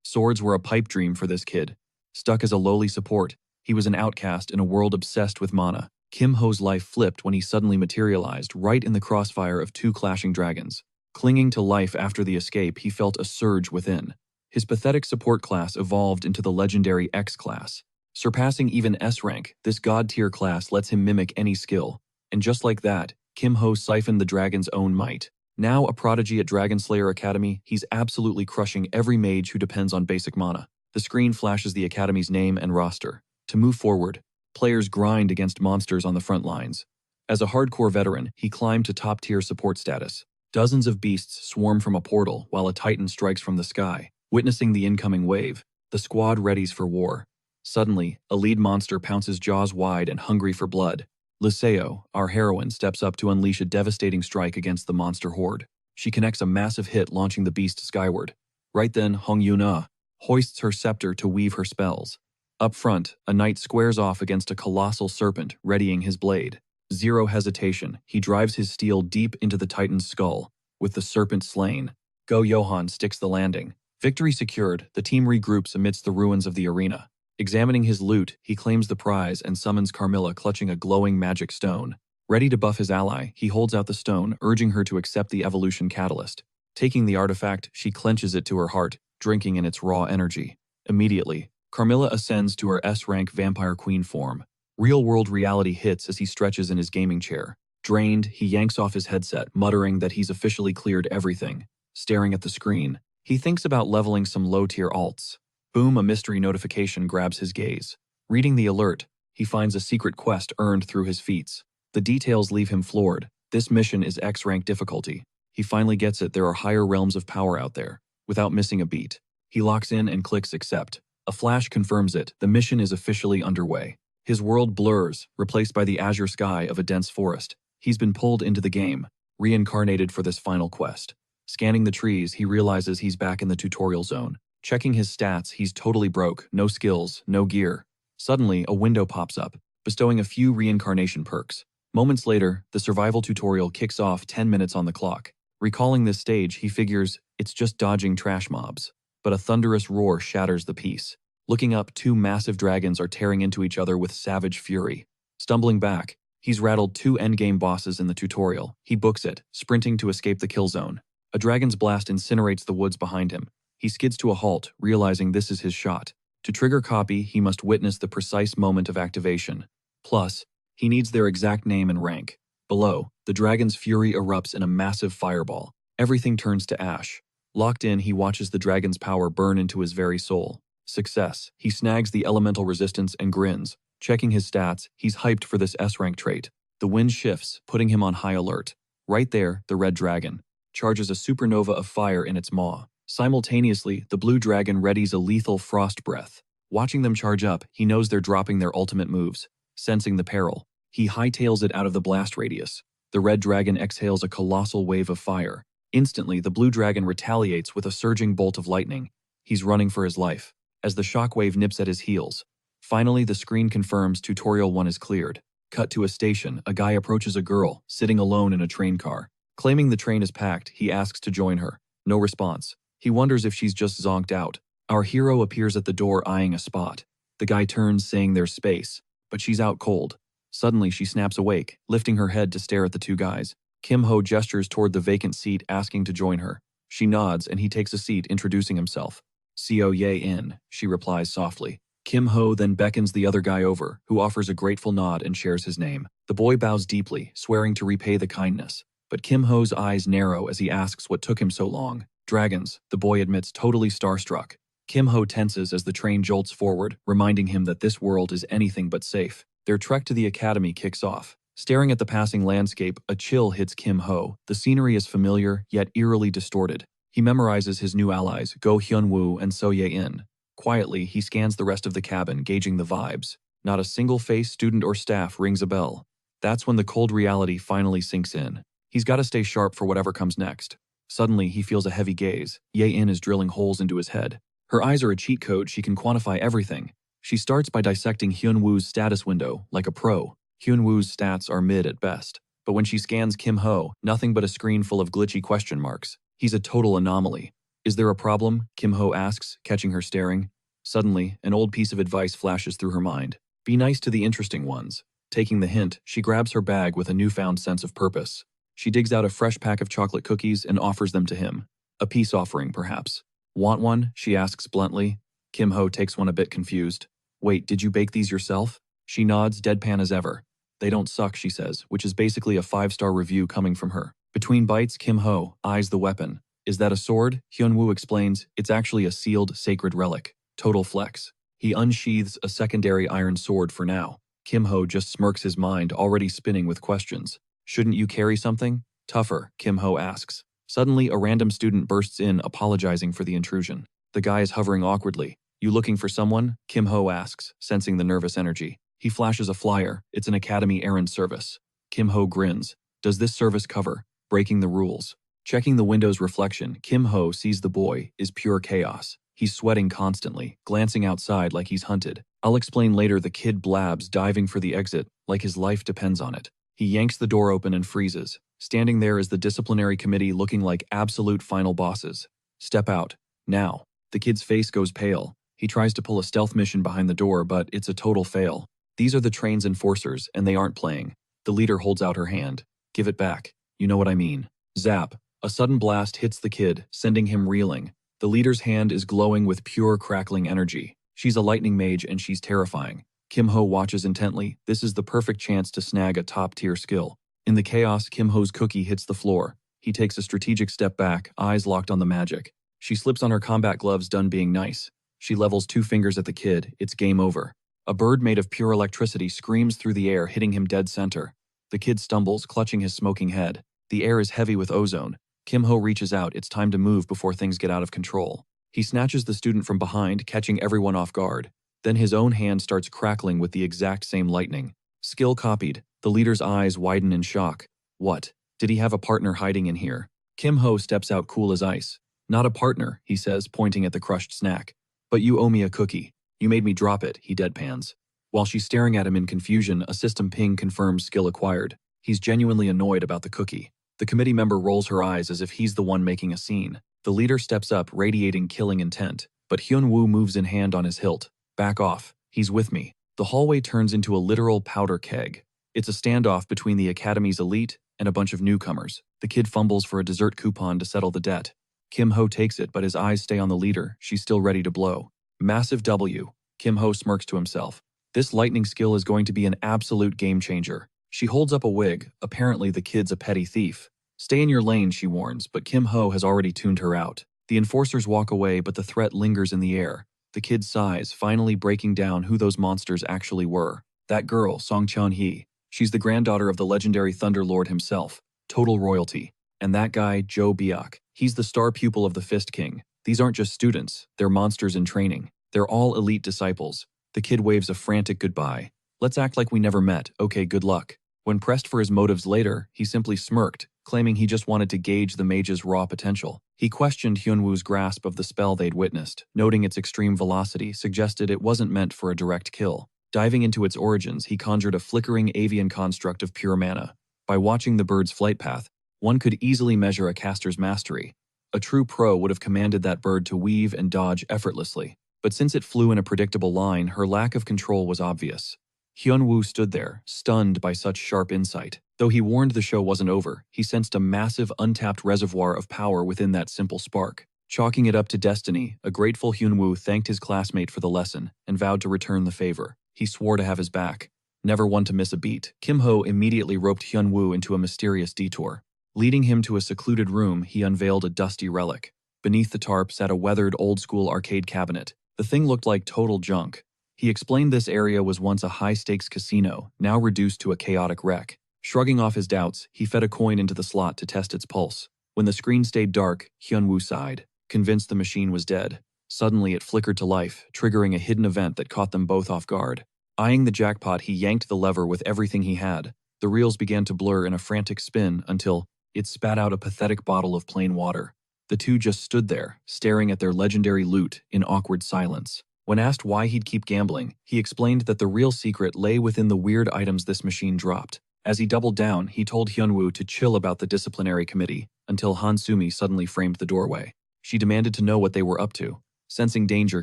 Swords were a pipe dream for this kid. Stuck as a lowly support, he was an outcast in a world obsessed with mana. Kim Ho's life flipped when he suddenly materialized right in the crossfire of two clashing dragons. Clinging to life after the escape, he felt a surge within. His pathetic support class evolved into the legendary X class. Surpassing even S rank, this god-tier class lets him mimic any skill. And just like that, Kim Ho siphoned the dragon's own might. Now a prodigy at Dragonslayer Academy, he's absolutely crushing every mage who depends on basic mana. The screen flashes the academy's name and roster. To move forward, players grind against monsters on the front lines. As a hardcore veteran, he climbed to top-tier support status. Dozens of beasts swarm from a portal while a titan strikes from the sky. Witnessing the incoming wave, the squad readies for war. Suddenly, a lead monster pounces jaws wide and hungry for blood. Liseo, our heroine, steps up to unleash a devastating strike against the monster horde. She connects a massive hit, launching the beast skyward. Right then, Hong Yuna hoists her scepter to weave her spells. Up front, a knight squares off against a colossal serpent, readying his blade. Zero hesitation, he drives his steel deep into the titan's skull. With the serpent slain, Go Johan sticks the landing. Victory secured, the team regroups amidst the ruins of the arena. Examining his loot, he claims the prize and summons Carmilla, clutching a glowing magic stone. Ready to buff his ally, he holds out the stone, urging her to accept the evolution catalyst. Taking the artifact, she clenches it to her heart, drinking in its raw energy. Immediately, Carmilla ascends to her S-rank vampire queen form. Real-world reality hits as he stretches in his gaming chair. Drained, he yanks off his headset, muttering that he's officially cleared everything. Staring at the screen, he thinks about leveling some low-tier alts. Boom, a mystery notification grabs his gaze. Reading the alert, he finds a secret quest earned through his feats. The details leave him floored. This mission is X-rank difficulty. He finally gets it, there are higher realms of power out there. Without missing a beat, he locks in and clicks accept. A flash confirms it, the mission is officially underway. His world blurs, replaced by the azure sky of a dense forest. He's been pulled into the game, reincarnated for this final quest. Scanning the trees, he realizes he's back in the tutorial zone. Checking his stats, he's totally broke, no skills, no gear. Suddenly, a window pops up, bestowing a few reincarnation perks. Moments later, the survival tutorial kicks off 10 minutes on the clock. Recalling this stage, he figures it's just dodging trash mobs. But a thunderous roar shatters the peace. Looking up, two massive dragons are tearing into each other with savage fury. Stumbling back, he's rattled two endgame bosses in the tutorial. He books it, sprinting to escape the kill zone. A dragon's blast incinerates the woods behind him. He skids to a halt, realizing this is his shot. To trigger copy, he must witness the precise moment of activation. Plus, he needs their exact name and rank. Below, the dragon's fury erupts in a massive fireball. Everything turns to ash. Locked in, he watches the dragon's power burn into his very soul. Success. He snags the elemental resistance and grins. Checking his stats, he's hyped for this S-rank trait. The wind shifts, putting him on high alert. Right there, the red dragon charges a supernova of fire in its maw. Simultaneously, the blue dragon readies a lethal frost breath. Watching them charge up, he knows they're dropping their ultimate moves. Sensing the peril, he hightails it out of the blast radius. The red dragon exhales a colossal wave of fire. Instantly, the blue dragon retaliates with a surging bolt of lightning. He's running for his life, as the shockwave nips at his heels. Finally, the screen confirms Tutorial 1 is cleared. Cut to a station, a guy approaches a girl, sitting alone in a train car. Claiming the train is packed, he asks to join her. No response. He wonders if she's just zonked out. Our hero appears at the door eyeing a spot. The guy turns, saying there's space, but she's out cold. Suddenly, she snaps awake, lifting her head to stare at the two guys. Kim Ho gestures toward the vacant seat, asking to join her. She nods, and he takes a seat, introducing himself. "Co Ye In," she replies softly. Kim Ho then beckons the other guy over, who offers a grateful nod and shares his name. The boy bows deeply, swearing to repay the kindness. But Kim Ho's eyes narrow as he asks what took him so long. Dragons, the boy admits, totally starstruck. Kim Ho tenses as the train jolts forward, reminding him that this world is anything but safe. Their trek to the academy kicks off. Staring at the passing landscape, a chill hits Kim Ho. The scenery is familiar, yet eerily distorted. He memorizes his new allies, Go Hyun-woo and So Ye-in. Quietly, he scans the rest of the cabin, gauging the vibes. Not a single face, student or staff rings a bell. That's when the cold reality finally sinks in. He's got to stay sharp for whatever comes next. Suddenly, he feels a heavy gaze. Ye-in is drilling holes into his head. Her eyes are a cheat code, she can quantify everything. She starts by dissecting Hyun-woo's status window, like a pro. Hyun-woo's stats are mid at best. But when she scans Kim Ho, nothing but a screen full of glitchy question marks. He's a total anomaly. Is there a problem? Kim Ho asks, catching her staring. Suddenly, an old piece of advice flashes through her mind. Be nice to the interesting ones. Taking the hint, she grabs her bag with a newfound sense of purpose. She digs out a fresh pack of chocolate cookies and offers them to him. A peace offering, perhaps. Want one? She asks bluntly. Kim Ho takes one a bit confused. Wait, did you bake these yourself? She nods, deadpan as ever. They don't suck, she says, which is basically a 5-star review coming from her. Between bites, Kim Ho eyes the weapon. Is that a sword? Hyunwoo explains, it's actually a sealed, sacred relic. Total flex. He unsheathes a secondary iron sword for now. Kim Ho just smirks, his mind already spinning with questions. Shouldn't you carry something? Tougher, Kim Ho asks. Suddenly, a random student bursts in, apologizing for the intrusion. The guy is hovering awkwardly. You looking for someone? Kim Ho asks, sensing the nervous energy. He flashes a flyer. It's an academy errand service. Kim Ho grins. Does this service cover breaking the rules? Checking the window's reflection, Kim Ho sees the boy is pure chaos. He's sweating constantly, glancing outside like he's hunted. I'll explain later, the kid blabs, diving for the exit, like his life depends on it. He yanks the door open and freezes. Standing there is the disciplinary committee, looking like absolute final bosses. Step out. Now. The kid's face goes pale. He tries to pull a stealth mission behind the door, but it's a total fail. These are the train's enforcers, and they aren't playing. The leader holds out her hand. Give it back. You know what I mean. Zap. A sudden blast hits the kid, sending him reeling. The leader's hand is glowing with pure, crackling energy. She's a lightning mage, and she's terrifying. Kim Ho watches intently. This is the perfect chance to snag a top-tier skill. In the chaos, Kim Ho's cookie hits the floor. He takes a strategic step back, eyes locked on the magic. She slips on her combat gloves, done being nice. She levels 2 fingers at the kid. It's game over. A bird made of pure electricity screams through the air, hitting him dead center. The kid stumbles, clutching his smoking head. The air is heavy with ozone. Kim Ho reaches out. It's time to move before things get out of control. He snatches the student from behind, catching everyone off guard. Then his own hand starts crackling with the exact same lightning. Skill copied. The leader's eyes widen in shock. What? Did he have a partner hiding in here? Kim Ho steps out cool as ice. Not a partner, he says, pointing at the crushed snack. But you owe me a cookie. You made me drop it, he deadpans. While she's staring at him in confusion, a system ping confirms skill acquired. He's genuinely annoyed about the cookie. The committee member rolls her eyes as if he's the one making a scene. The leader steps up, radiating killing intent, but Hyunwoo moves in hand on his hilt. Back off. He's with me. The hallway turns into a literal powder keg. It's a standoff between the academy's elite and a bunch of newcomers. The kid fumbles for a dessert coupon to settle the debt. Kim Ho takes it, but his eyes stay on the leader. She's still ready to blow. Massive W. Kim Ho smirks to himself. This lightning skill is going to be an absolute game changer. She holds up a wig. Apparently the kid's a petty thief. Stay in your lane, she warns, but Kim Ho has already tuned her out. The enforcers walk away, but the threat lingers in the air. The kid sighs, finally breaking down who those monsters actually were. That girl, Song Cheon-hee. She's the granddaughter of the legendary Thunder Lord himself. Total royalty. And that guy, Jo Biak. He's the star pupil of the Fist King. These aren't just students. They're monsters in training. They're all elite disciples. The kid waves a frantic goodbye. Let's act like we never met. Okay, good luck. When pressed for his motives later, he simply smirked, claiming he just wanted to gauge the mage's raw potential. He questioned Hyunwoo's grasp of the spell they'd witnessed, noting its extreme velocity suggested it wasn't meant for a direct kill. Diving into its origins, he conjured a flickering avian construct of pure mana. By watching the bird's flight path, one could easily measure a caster's mastery. A true pro would have commanded that bird to weave and dodge effortlessly. But since it flew in a predictable line, her lack of control was obvious. Hyunwoo stood there, stunned by such sharp insight. Though he warned the show wasn't over, he sensed a massive, untapped reservoir of power within that simple spark. Chalking it up to destiny, a grateful Hyunwoo thanked his classmate for the lesson and vowed to return the favor. He swore to have his back. Never one to miss a beat, Kim Ho immediately roped Hyunwoo into a mysterious detour. Leading him to a secluded room, he unveiled a dusty relic. Beneath the tarp sat a weathered, old-school arcade cabinet. The thing looked like total junk. He explained this area was once a high-stakes casino, now reduced to a chaotic wreck. Shrugging off his doubts, he fed a coin into the slot to test its pulse. When the screen stayed dark, Hyunwoo sighed, convinced the machine was dead. Suddenly it flickered to life, triggering a hidden event that caught them both off guard. Eyeing the jackpot, he yanked the lever with everything he had. The reels began to blur in a frantic spin until it spat out a pathetic bottle of plain water. The two just stood there, staring at their legendary loot in awkward silence. When asked why he'd keep gambling, he explained that the real secret lay within the weird items this machine dropped. As he doubled down, he told Hyunwoo to chill about the disciplinary committee, until Han Sumi suddenly framed the doorway. She demanded to know what they were up to. Sensing danger,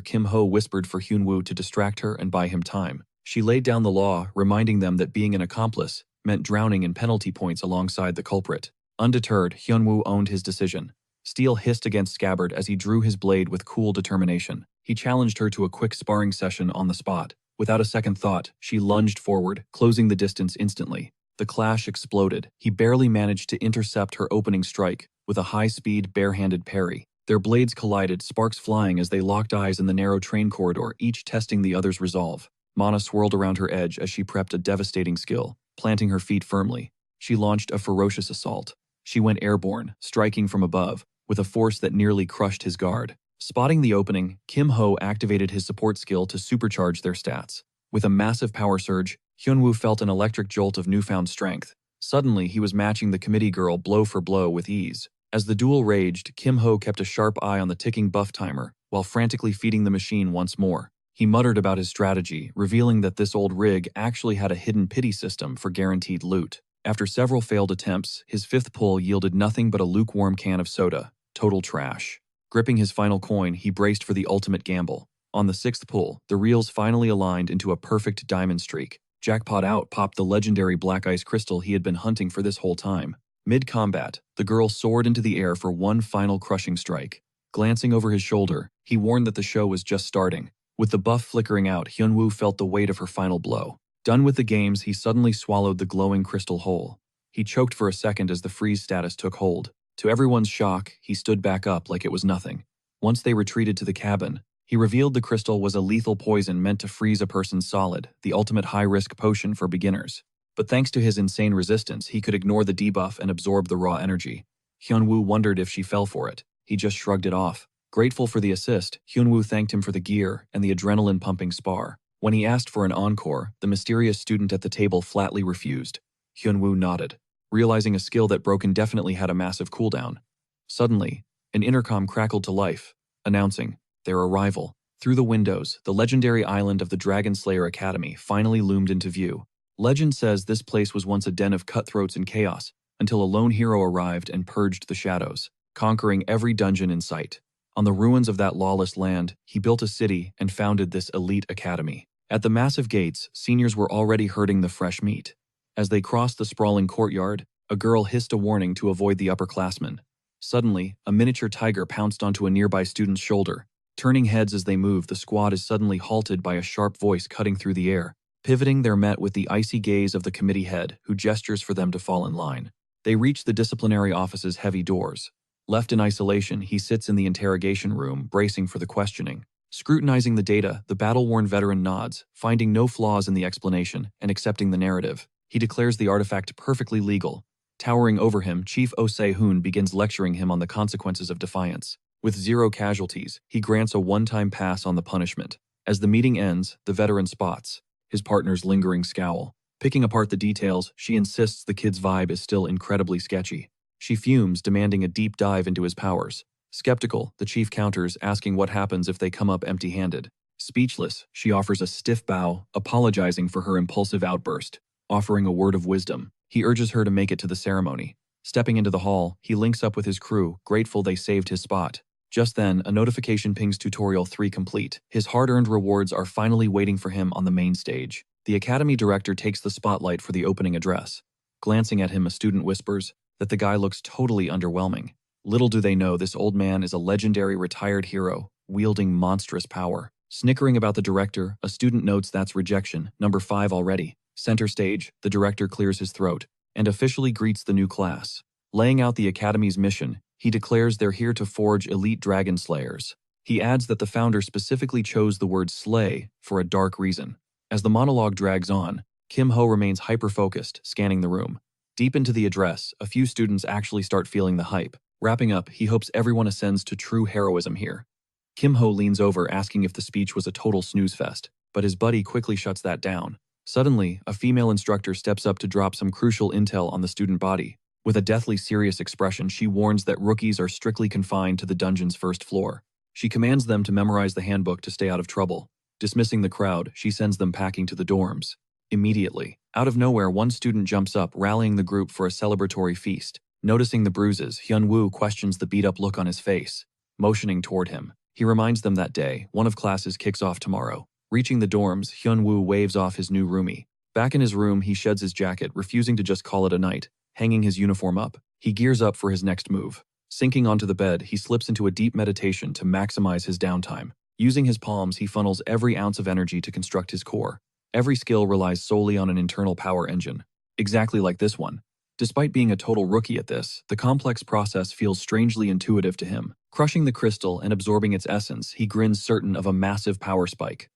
Kim Ho whispered for Hyunwoo to distract her and buy him time. She laid down the law, reminding them that being an accomplice meant drowning in penalty points alongside the culprit. Undeterred, Hyunwoo owned his decision. Steel hissed against Scabbard as he drew his blade with cool determination. He challenged her to a quick sparring session on the spot. Without a second thought, she lunged forward, closing the distance instantly. The clash exploded. He barely managed to intercept her opening strike with a high-speed, bare-handed parry. Their blades collided, sparks flying as they locked eyes in the narrow train corridor, each testing the other's resolve. Mana swirled around her edge as she prepped a devastating skill, planting her feet firmly. She launched a ferocious assault. She went airborne, striking from above, with a force that nearly crushed his guard. Spotting the opening, Kim Ho activated his support skill to supercharge their stats. With a massive power surge, Hyunwoo felt an electric jolt of newfound strength. Suddenly, he was matching the committee girl blow for blow with ease. As the duel raged, Kim Ho kept a sharp eye on the ticking buff timer, while frantically feeding the machine once more. He muttered about his strategy, revealing that this old rig actually had a hidden pity system for guaranteed loot. After several failed attempts, his fifth pull yielded nothing but a lukewarm can of soda. Total trash. Gripping his final coin, he braced for the ultimate gamble. On the sixth pull, the reels finally aligned into a perfect diamond streak. Jackpot out popped the legendary black ice crystal he had been hunting for this whole time. Mid-combat, the girl soared into the air for one final crushing strike. Glancing over his shoulder, he warned that the show was just starting. With the buff flickering out, Hyunwoo felt the weight of her final blow. Done with the games, he suddenly swallowed the glowing crystal whole. He choked for a second as the freeze status took hold. To everyone's shock, he stood back up like it was nothing. Once they retreated to the cabin, he revealed the crystal was a lethal poison meant to freeze a person solid, the ultimate high-risk potion for beginners. But thanks to his insane resistance, he could ignore the debuff and absorb the raw energy. Hyunwoo wondered if she fell for it. He just shrugged it off. Grateful for the assist, Hyunwoo thanked him for the gear and the adrenaline-pumping spar. When he asked for an encore, the mysterious student at the table flatly refused. Hyunwoo nodded, realizing a skill that broken definitely had a massive cooldown. Suddenly, an intercom crackled to life, announcing their arrival. Through the windows, the legendary island of the Dragon Slayer Academy finally loomed into view. Legend says this place was once a den of cutthroats and chaos, until a lone hero arrived and purged the shadows, conquering every dungeon in sight. On the ruins of that lawless land, he built a city and founded this elite academy. At the massive gates, seniors were already herding the fresh meat. As they crossed the sprawling courtyard, a girl hissed a warning to avoid the upperclassmen. Suddenly, a miniature tiger pounced onto a nearby student's shoulder. Turning heads as they move, the squad is suddenly halted by a sharp voice cutting through the air. Pivoting, they're met with the icy gaze of the committee head, who gestures for them to fall in line. They reach the disciplinary office's heavy doors. Left in isolation, he sits in the interrogation room, bracing for the questioning. Scrutinizing the data, the battle-worn veteran nods, finding no flaws in the explanation and accepting the narrative. He declares the artifact perfectly legal. Towering over him, Chief Oh Se-hoon begins lecturing him on the consequences of defiance. With 0 casualties, he grants a one-time pass on the punishment. As the meeting ends, the veteran spots his partner's lingering scowl. Picking apart the details, she insists the kid's vibe is still incredibly sketchy. She fumes, demanding a deep dive into his powers. Skeptical, the chief counters, asking what happens if they come up empty-handed. Speechless, she offers a stiff bow, apologizing for her impulsive outburst. Offering a word of wisdom, he urges her to make it to the ceremony. Stepping into the hall, he links up with his crew, grateful they saved his spot. Just then, a notification pings Tutorial 3 complete. His hard-earned rewards are finally waiting for him on the main stage. The Academy director takes the spotlight for the opening address. Glancing at him, a student whispers that the guy looks totally underwhelming. Little do they know this old man is a legendary retired hero, wielding monstrous power. Snickering about the director, a student notes that's rejection, number 5 already. Center stage, the director clears his throat and officially greets the new class. Laying out the Academy's mission, he declares they're here to forge elite dragon slayers. He adds that the founder specifically chose the word slay for a dark reason. As the monologue drags on, Kim Ho remains hyper-focused, scanning the room. Deep into the address, a few students actually start feeling the hype. Wrapping up, he hopes everyone ascends to true heroism here. Kim Ho leans over, asking if the speech was a total snooze fest, but his buddy quickly shuts that down. Suddenly, a female instructor steps up to drop some crucial intel on the student body. With a deathly serious expression, she warns that rookies are strictly confined to the dungeon's first floor. She commands them to memorize the handbook to stay out of trouble. Dismissing the crowd, she sends them packing to the dorms. Immediately, out of nowhere, one student jumps up, rallying the group for a celebratory feast. Noticing the bruises, Hyunwoo questions the beat-up look on his face. motioning toward him. He reminds them that day, one of classes kicks off tomorrow. Reaching the dorms, Hyunwoo waves off his new roomie. Back in his room, he sheds his jacket, refusing to just call it a night. Hanging his uniform up, he gears up for his next move. Sinking onto the bed, he slips into a deep meditation to maximize his downtime. Using his palms, he funnels every ounce of energy to construct his core. Every skill relies solely on an internal power engine. Exactly like this one. Despite being a total rookie at this, the complex process feels strangely intuitive to him. Crushing the crystal and absorbing its essence, he grins certain of a massive power spike.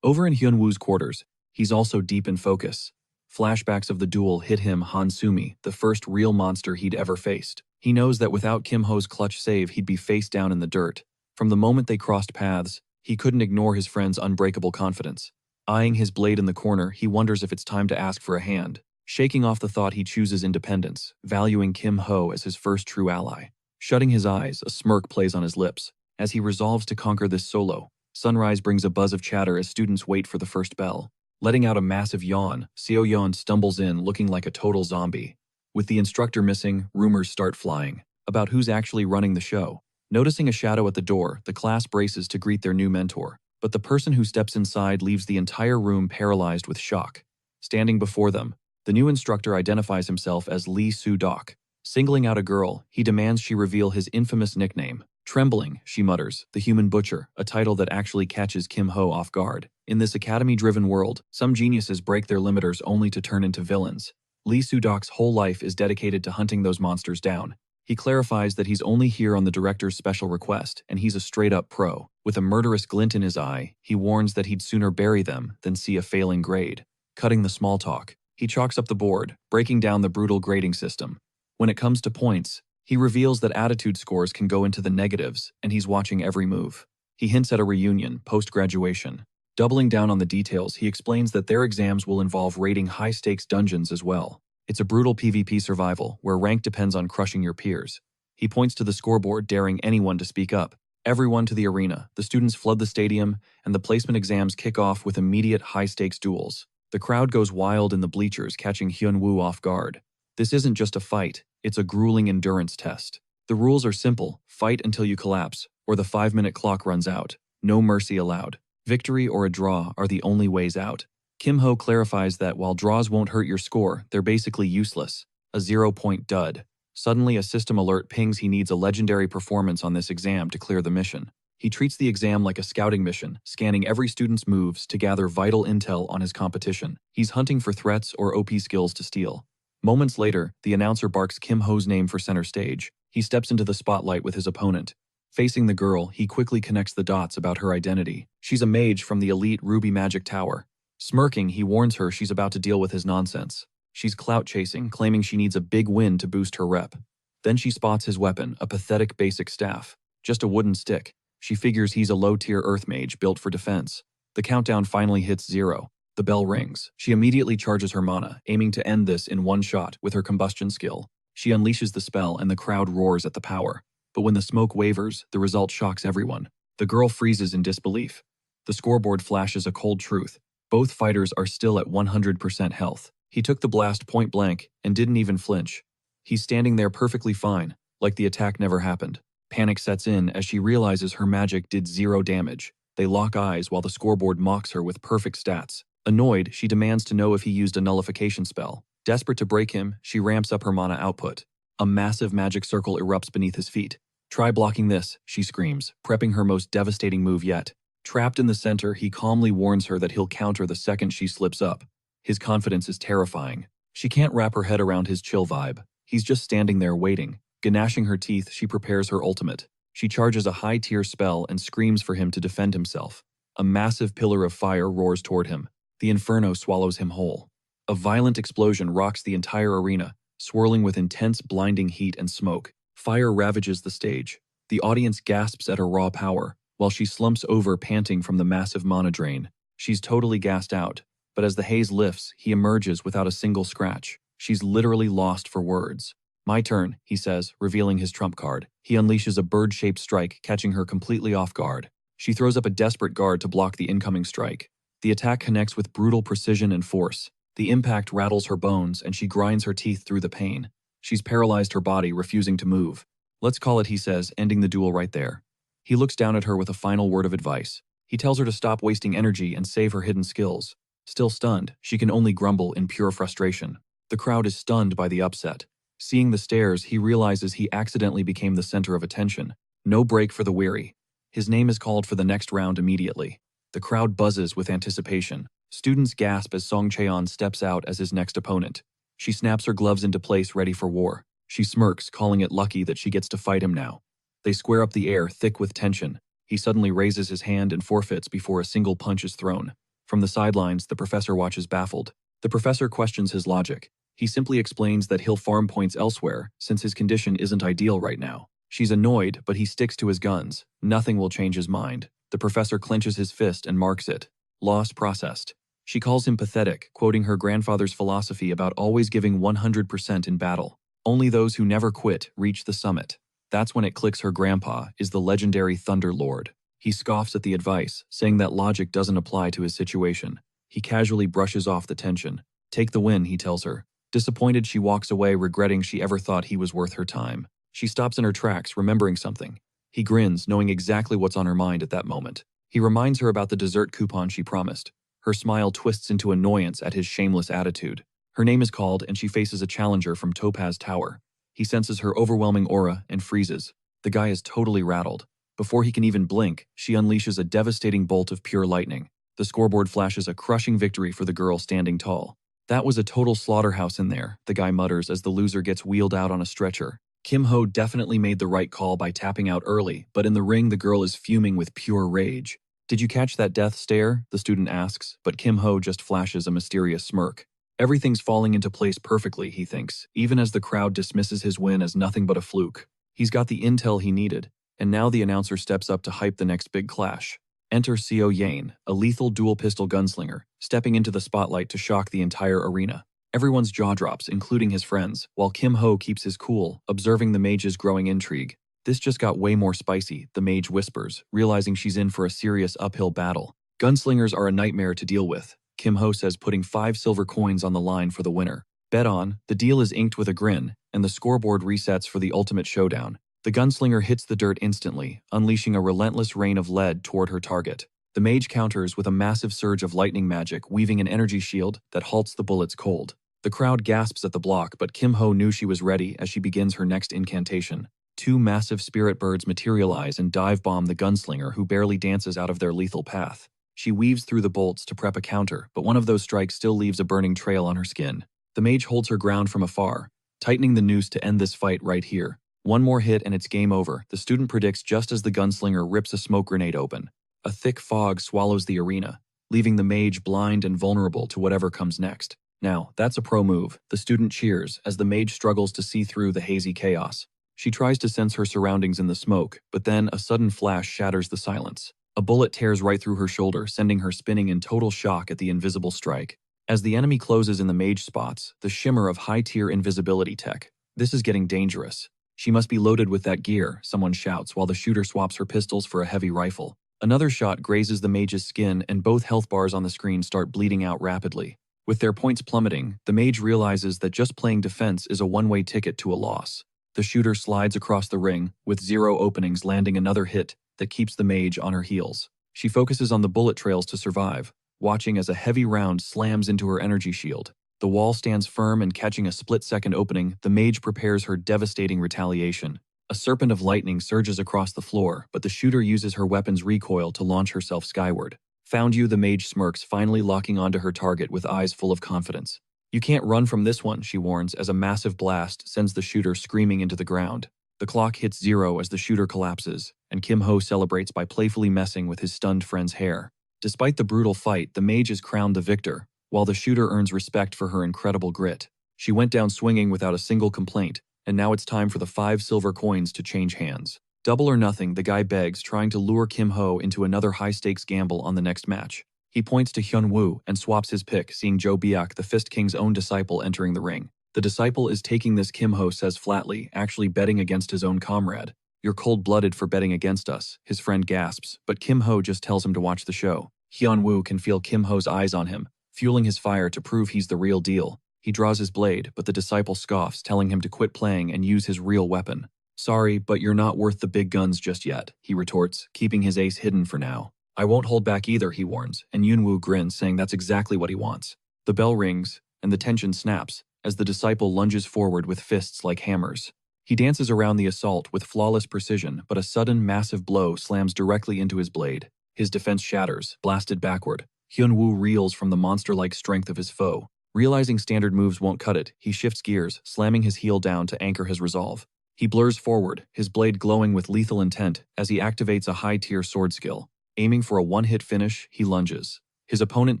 Over in Hyunwoo's quarters, he's also deep in focus. Flashbacks of the duel hit him Hansumi, the first real monster he'd ever faced. He knows that without Kim Ho's clutch save, he'd be face down in the dirt. From the moment they crossed paths, he couldn't ignore his friend's unbreakable confidence. Eyeing his blade in the corner, he wonders if it's time to ask for a hand. Shaking off the thought, he chooses independence, valuing Kim Ho as his first true ally. Shutting his eyes, a smirk plays on his lips. As he resolves to conquer this solo, sunrise brings a buzz of chatter as students wait for the first bell. Letting out a massive yawn, Seo Yeon stumbles in looking like a total zombie. With the instructor missing, rumors start flying about who's actually running the show. Noticing a shadow at the door, the class braces to greet their new mentor. But the person who steps inside leaves the entire room paralyzed with shock. Standing before them, the new instructor identifies himself as Lee Soo-dok. Singling out a girl, he demands she reveal his infamous nickname. Trembling, she mutters, the Human Butcher, a title that actually catches Kim Ho off guard. In this academy-driven world, some geniuses break their limiters only to turn into villains. Lee Soo-dok's whole life is dedicated to hunting those monsters down. He clarifies that he's only here on the director's special request, and he's a straight-up pro. With a murderous glint in his eye, he warns that he'd sooner bury them than see a failing grade. Cutting the small talk, he chalks up the board, breaking down the brutal grading system. When it comes to points, he reveals that attitude scores can go into the negatives, and he's watching every move. He hints at a reunion, post-graduation. Doubling down on the details, he explains that their exams will involve raiding high-stakes dungeons as well. It's a brutal PvP survival, where rank depends on crushing your peers. He points to the scoreboard, daring anyone to speak up. Everyone to the arena, the students flood the stadium, and the placement exams kick off with immediate high-stakes duels. The crowd goes wild in the bleachers, catching Hyunwoo off guard. This isn't just a fight, it's a grueling endurance test. The rules are simple: fight until you collapse, or the 5-minute clock runs out. No mercy allowed. Victory or a draw are the only ways out. Kim Ho clarifies that while draws won't hurt your score, they're basically useless. A 0-point dud. Suddenly, a system alert pings he needs a legendary performance on this exam to clear the mission. He treats the exam like a scouting mission, scanning every student's moves to gather vital intel on his competition. He's hunting for threats or OP skills to steal. Moments later, the announcer barks Kim Ho's name for center stage. He steps into the spotlight with his opponent. Facing the girl, he quickly connects the dots about her identity. She's a mage from the elite Ruby Magic Tower. Smirking, he warns her she's about to deal with his nonsense. She's clout-chasing, claiming she needs a big win to boost her rep. Then she spots his weapon, a pathetic basic staff. Just a wooden stick. She figures he's a low-tier earth mage built for defense. The countdown finally hits 0. The bell rings. She immediately charges her mana, aiming to end this in one shot with her combustion skill. She unleashes the spell and the crowd roars at the power. But when the smoke wavers, the result shocks everyone. The girl freezes in disbelief. The scoreboard flashes a cold truth. Both fighters are still at 100% health. He took the blast point blank and didn't even flinch. He's standing there perfectly fine, like the attack never happened. Panic sets in as she realizes her magic did 0 damage. They lock eyes while the scoreboard mocks her with perfect stats. Annoyed, she demands to know if he used a nullification spell. Desperate to break him, she ramps up her mana output. A massive magic circle erupts beneath his feet. "Try blocking this," she screams, prepping her most devastating move yet. Trapped in the center, he calmly warns her that he'll counter the second she slips up. His confidence is terrifying. She can't wrap her head around his chill vibe. He's just standing there waiting. Gnashing her teeth, she prepares her ultimate. She charges a high-tier spell and screams for him to defend himself. A massive pillar of fire roars toward him. The inferno swallows him whole. A violent explosion rocks the entire arena, swirling with intense, blinding heat and smoke. Fire ravages the stage. The audience gasps at her raw power, while she slumps over panting from the massive mana drain. She's totally gassed out, but as the haze lifts, he emerges without a single scratch. She's literally lost for words. "My turn," he says, revealing his trump card. He unleashes a bird-shaped strike, catching her completely off guard. She throws up a desperate guard to block the incoming strike. The attack connects with brutal precision and force. The impact rattles her bones, and she grinds her teeth through the pain. She's paralyzed her body, refusing to move. "Let's call it," he says, ending the duel right there. He looks down at her with a final word of advice. He tells her to stop wasting energy and save her hidden skills. Still stunned, she can only grumble in pure frustration. The crowd is stunned by the upset. Seeing the stares, he realizes he accidentally became the center of attention. No break for the weary. His name is called for the next round immediately. The crowd buzzes with anticipation. Students gasp as Song Cheon steps out as his next opponent. She snaps her gloves into place, ready for war. She smirks, calling it lucky that she gets to fight him now. They square up the air, thick with tension. He suddenly raises his hand and forfeits before a single punch is thrown. From the sidelines, the professor watches baffled. The professor questions his logic. He simply explains that he'll farm points elsewhere, since his condition isn't ideal right now. She's annoyed, but he sticks to his guns. Nothing will change his mind. The professor clenches his fist and marks it. Loss processed. She calls him pathetic, quoting her grandfather's philosophy about always giving 100% in battle. Only those who never quit reach the summit. That's when it clicks her grandpa is the legendary Thunder Lord. He scoffs at the advice, saying that logic doesn't apply to his situation. He casually brushes off the tension. Take the win, he tells her. Disappointed, she walks away, regretting she ever thought he was worth her time. She stops in her tracks, remembering something. He grins, knowing exactly what's on her mind at that moment. He reminds her about the dessert coupon she promised. Her smile twists into annoyance at his shameless attitude. Her name is called, and she faces a challenger from Topaz Tower. He senses her overwhelming aura and freezes. The guy is totally rattled. Before he can even blink, she unleashes a devastating bolt of pure lightning. The scoreboard flashes a crushing victory for the girl standing tall. That was a total slaughterhouse in there, the guy mutters as the loser gets wheeled out on a stretcher. Kim Ho definitely made the right call by tapping out early, but in the ring the girl is fuming with pure rage. Did you catch that death stare? The student asks, but Kim Ho just flashes a mysterious smirk. Everything's falling into place perfectly, he thinks, even as the crowd dismisses his win as nothing but a fluke. He's got the intel he needed, and now the announcer steps up to hype the next big clash. Enter Seo Yane, a lethal dual-pistol gunslinger, stepping into the spotlight to shock the entire arena. Everyone's jaw drops, including his friends, while Kim Ho keeps his cool, observing the mage's growing intrigue. This just got way more spicy, the mage whispers, realizing she's in for a serious uphill battle. Gunslingers are a nightmare to deal with, Kim Ho says, putting 5 silver coins on the line for the winner. Bet on, the deal is inked with a grin, and the scoreboard resets for the ultimate showdown. The gunslinger hits the dirt instantly, unleashing a relentless rain of lead toward her target. The mage counters with a massive surge of lightning magic, weaving an energy shield that halts the bullets cold. The crowd gasps at the block, but Kim Ho knew she was ready as she begins her next incantation. 2 massive spirit birds materialize and dive-bomb the gunslinger, who barely dances out of their lethal path. She weaves through the bolts to prep a counter, but one of those strikes still leaves a burning trail on her skin. The mage holds her ground from afar, tightening the noose to end this fight right here. One more hit and it's game over, the student predicts just as the gunslinger rips a smoke grenade open. A thick fog swallows the arena, leaving the mage blind and vulnerable to whatever comes next. Now, that's a pro move, the student cheers as the mage struggles to see through the hazy chaos. She tries to sense her surroundings in the smoke, but then a sudden flash shatters the silence. A bullet tears right through her shoulder, sending her spinning in total shock at the invisible strike. As the enemy closes in, the mage spots the shimmer of high-tier invisibility tech. This is getting dangerous. She must be loaded with that gear, someone shouts while the shooter swaps her pistols for a heavy rifle. Another shot grazes the mage's skin and both health bars on the screen start bleeding out rapidly. With their points plummeting, the mage realizes that just playing defense is a one-way ticket to a loss. The shooter slides across the ring, with 0 openings, landing another hit that keeps the mage on her heels. She focuses on the bullet trails to survive, watching as a heavy round slams into her energy shield. The wall stands firm, and catching a split-second opening, the mage prepares her devastating retaliation. A serpent of lightning surges across the floor, but the shooter uses her weapon's recoil to launch herself skyward. Found you, the mage smirks, finally locking onto her target with eyes full of confidence. You can't run from this one, she warns, as a massive blast sends the shooter screaming into the ground. The clock hits 0 as the shooter collapses, and Kim Ho celebrates by playfully messing with his stunned friend's hair. Despite the brutal fight, the mage is crowned the victor, while the shooter earns respect for her incredible grit. She went down swinging without a single complaint, and now it's time for the 5 silver coins to change hands. Double or nothing, the guy begs, trying to lure Kim Ho into another high-stakes gamble on the next match. He points to Hyun Woo and swaps his pick, seeing Jo Biak, the Fist King's own disciple, entering the ring. The disciple is taking this, Kim Ho says flatly, actually betting against his own comrade. You're cold-blooded for betting against us, his friend gasps, but Kim Ho just tells him to watch the show. Hyun Woo can feel Kim Ho's eyes on him, fueling his fire to prove he's the real deal. He draws his blade, but the disciple scoffs, telling him to quit playing and use his real weapon. Sorry, but you're not worth the big guns just yet, he retorts, keeping his ace hidden for now. I won't hold back either, he warns, and Yunwoo grins, saying that's exactly what he wants. The bell rings, and the tension snaps, as the disciple lunges forward with fists like hammers. He dances around the assault with flawless precision, but a sudden, massive blow slams directly into his blade. His defense shatters, blasted backward. Hyunwoo reels from the monster-like strength of his foe. Realizing standard moves won't cut it, he shifts gears, slamming his heel down to anchor his resolve. He blurs forward, his blade glowing with lethal intent as he activates a high-tier sword skill. Aiming for a one-hit finish, he lunges. His opponent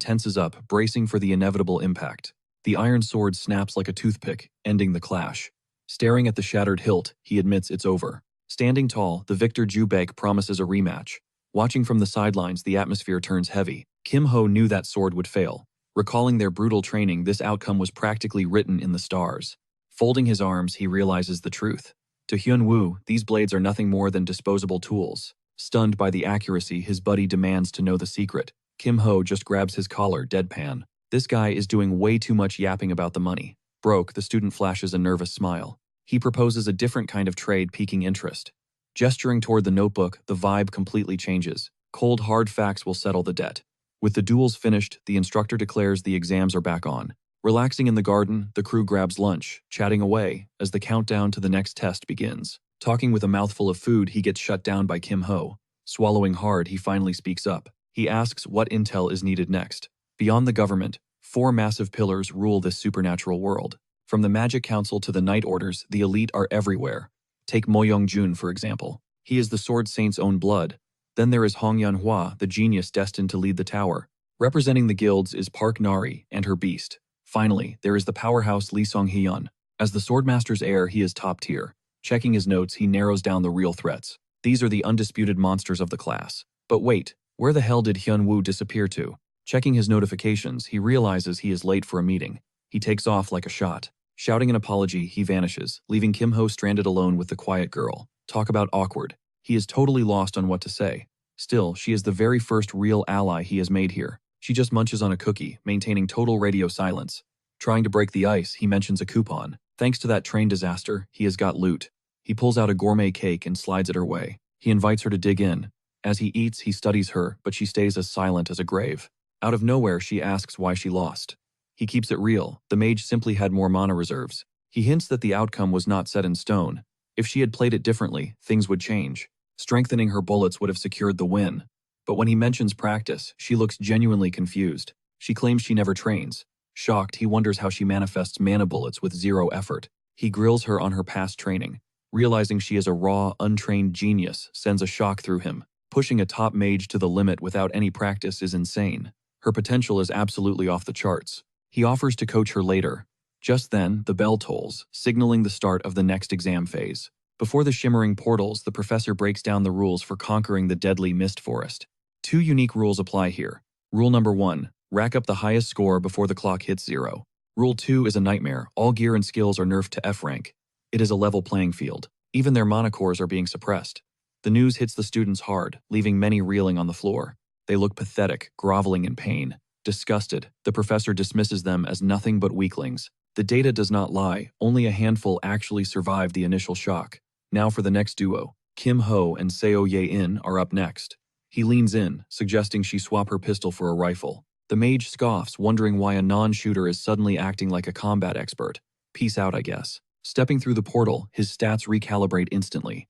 tenses up, bracing for the inevitable impact. The iron sword snaps like a toothpick, ending the clash. Staring at the shattered hilt, he admits it's over. Standing tall, the victor Jubek promises a rematch. Watching from the sidelines, the atmosphere turns heavy. Kim Ho knew that sword would fail. Recalling their brutal training, this outcome was practically written in the stars. Folding his arms, he realizes the truth. To Hyunwoo, these blades are nothing more than disposable tools. Stunned by the accuracy, his buddy demands to know the secret. Kim Ho just grabs his collar, deadpan. This guy is doing way too much yapping about the money. Broke, the student flashes a nervous smile. He proposes a different kind of trade, piquing interest. Gesturing toward the notebook, the vibe completely changes. Cold, hard facts will settle the debt. With the duels finished, the instructor declares the exams are back on. Relaxing in the garden, the crew grabs lunch, chatting away as the countdown to the next test begins. Talking with a mouthful of food, he gets shut down by Kim Ho. Swallowing hard, he finally speaks up. He asks what intel is needed next. Beyond the government, 4 massive pillars rule this supernatural world. From the Magic Council to the Night Orders, the elite are everywhere. Take Mo Young-jun, for example. He is the Sword Saint's own blood. Then there is Hong Yanhua, the genius destined to lead the tower. Representing the guilds is Park Nari and her beast. Finally, there is the powerhouse Lee Song-hyun. As the Swordmaster's heir, he is top tier. Checking his notes, he narrows down the real threats. These are the undisputed monsters of the class. But wait, where the hell did Hyunwoo disappear to? Checking his notifications, he realizes he is late for a meeting. He takes off like a shot. Shouting an apology, he vanishes, leaving Kim Ho stranded alone with the quiet girl. Talk about awkward. He is totally lost on what to say. Still, she is the very first real ally he has made here. She just munches on a cookie, maintaining total radio silence. Trying to break the ice, he mentions a coupon. Thanks to that train disaster, he has got loot. He pulls out a gourmet cake and slides it her way. He invites her to dig in. As he eats, he studies her, but she stays as silent as a grave. Out of nowhere, she asks why she lost. He keeps it real. The mage simply had more mana reserves. He hints that the outcome was not set in stone. If she had played it differently, things would change. Strengthening her bullets would have secured the win. But when he mentions practice, she looks genuinely confused. She claims she never trains. Shocked, he wonders how she manifests mana bullets with 0 effort. He grills her on her past training. Realizing she is a raw, untrained genius sends a shock through him. Pushing a top mage to the limit without any practice is insane. Her potential is absolutely off the charts. He offers to coach her later. Just then, the bell tolls, signaling the start of the next exam phase. Before the shimmering portals, the professor breaks down the rules for conquering the deadly mist forest. 2 unique rules apply here. Rule number 1, rack up the highest score before the clock hits 0. Rule 2 is a nightmare. All gear and skills are nerfed to F rank. It is a level playing field. Even their mana cores are being suppressed. The news hits the students hard, leaving many reeling on the floor. They look pathetic, groveling in pain. Disgusted, the professor dismisses them as nothing but weaklings. The data does not lie, only a handful actually survived the initial shock. Now for the next duo. Kim Ho and Seo Ye-in are up next. He leans in, suggesting she swap her pistol for a rifle. The mage scoffs, wondering why a non-shooter is suddenly acting like a combat expert. Peace out, I guess. Stepping through the portal, his stats recalibrate instantly.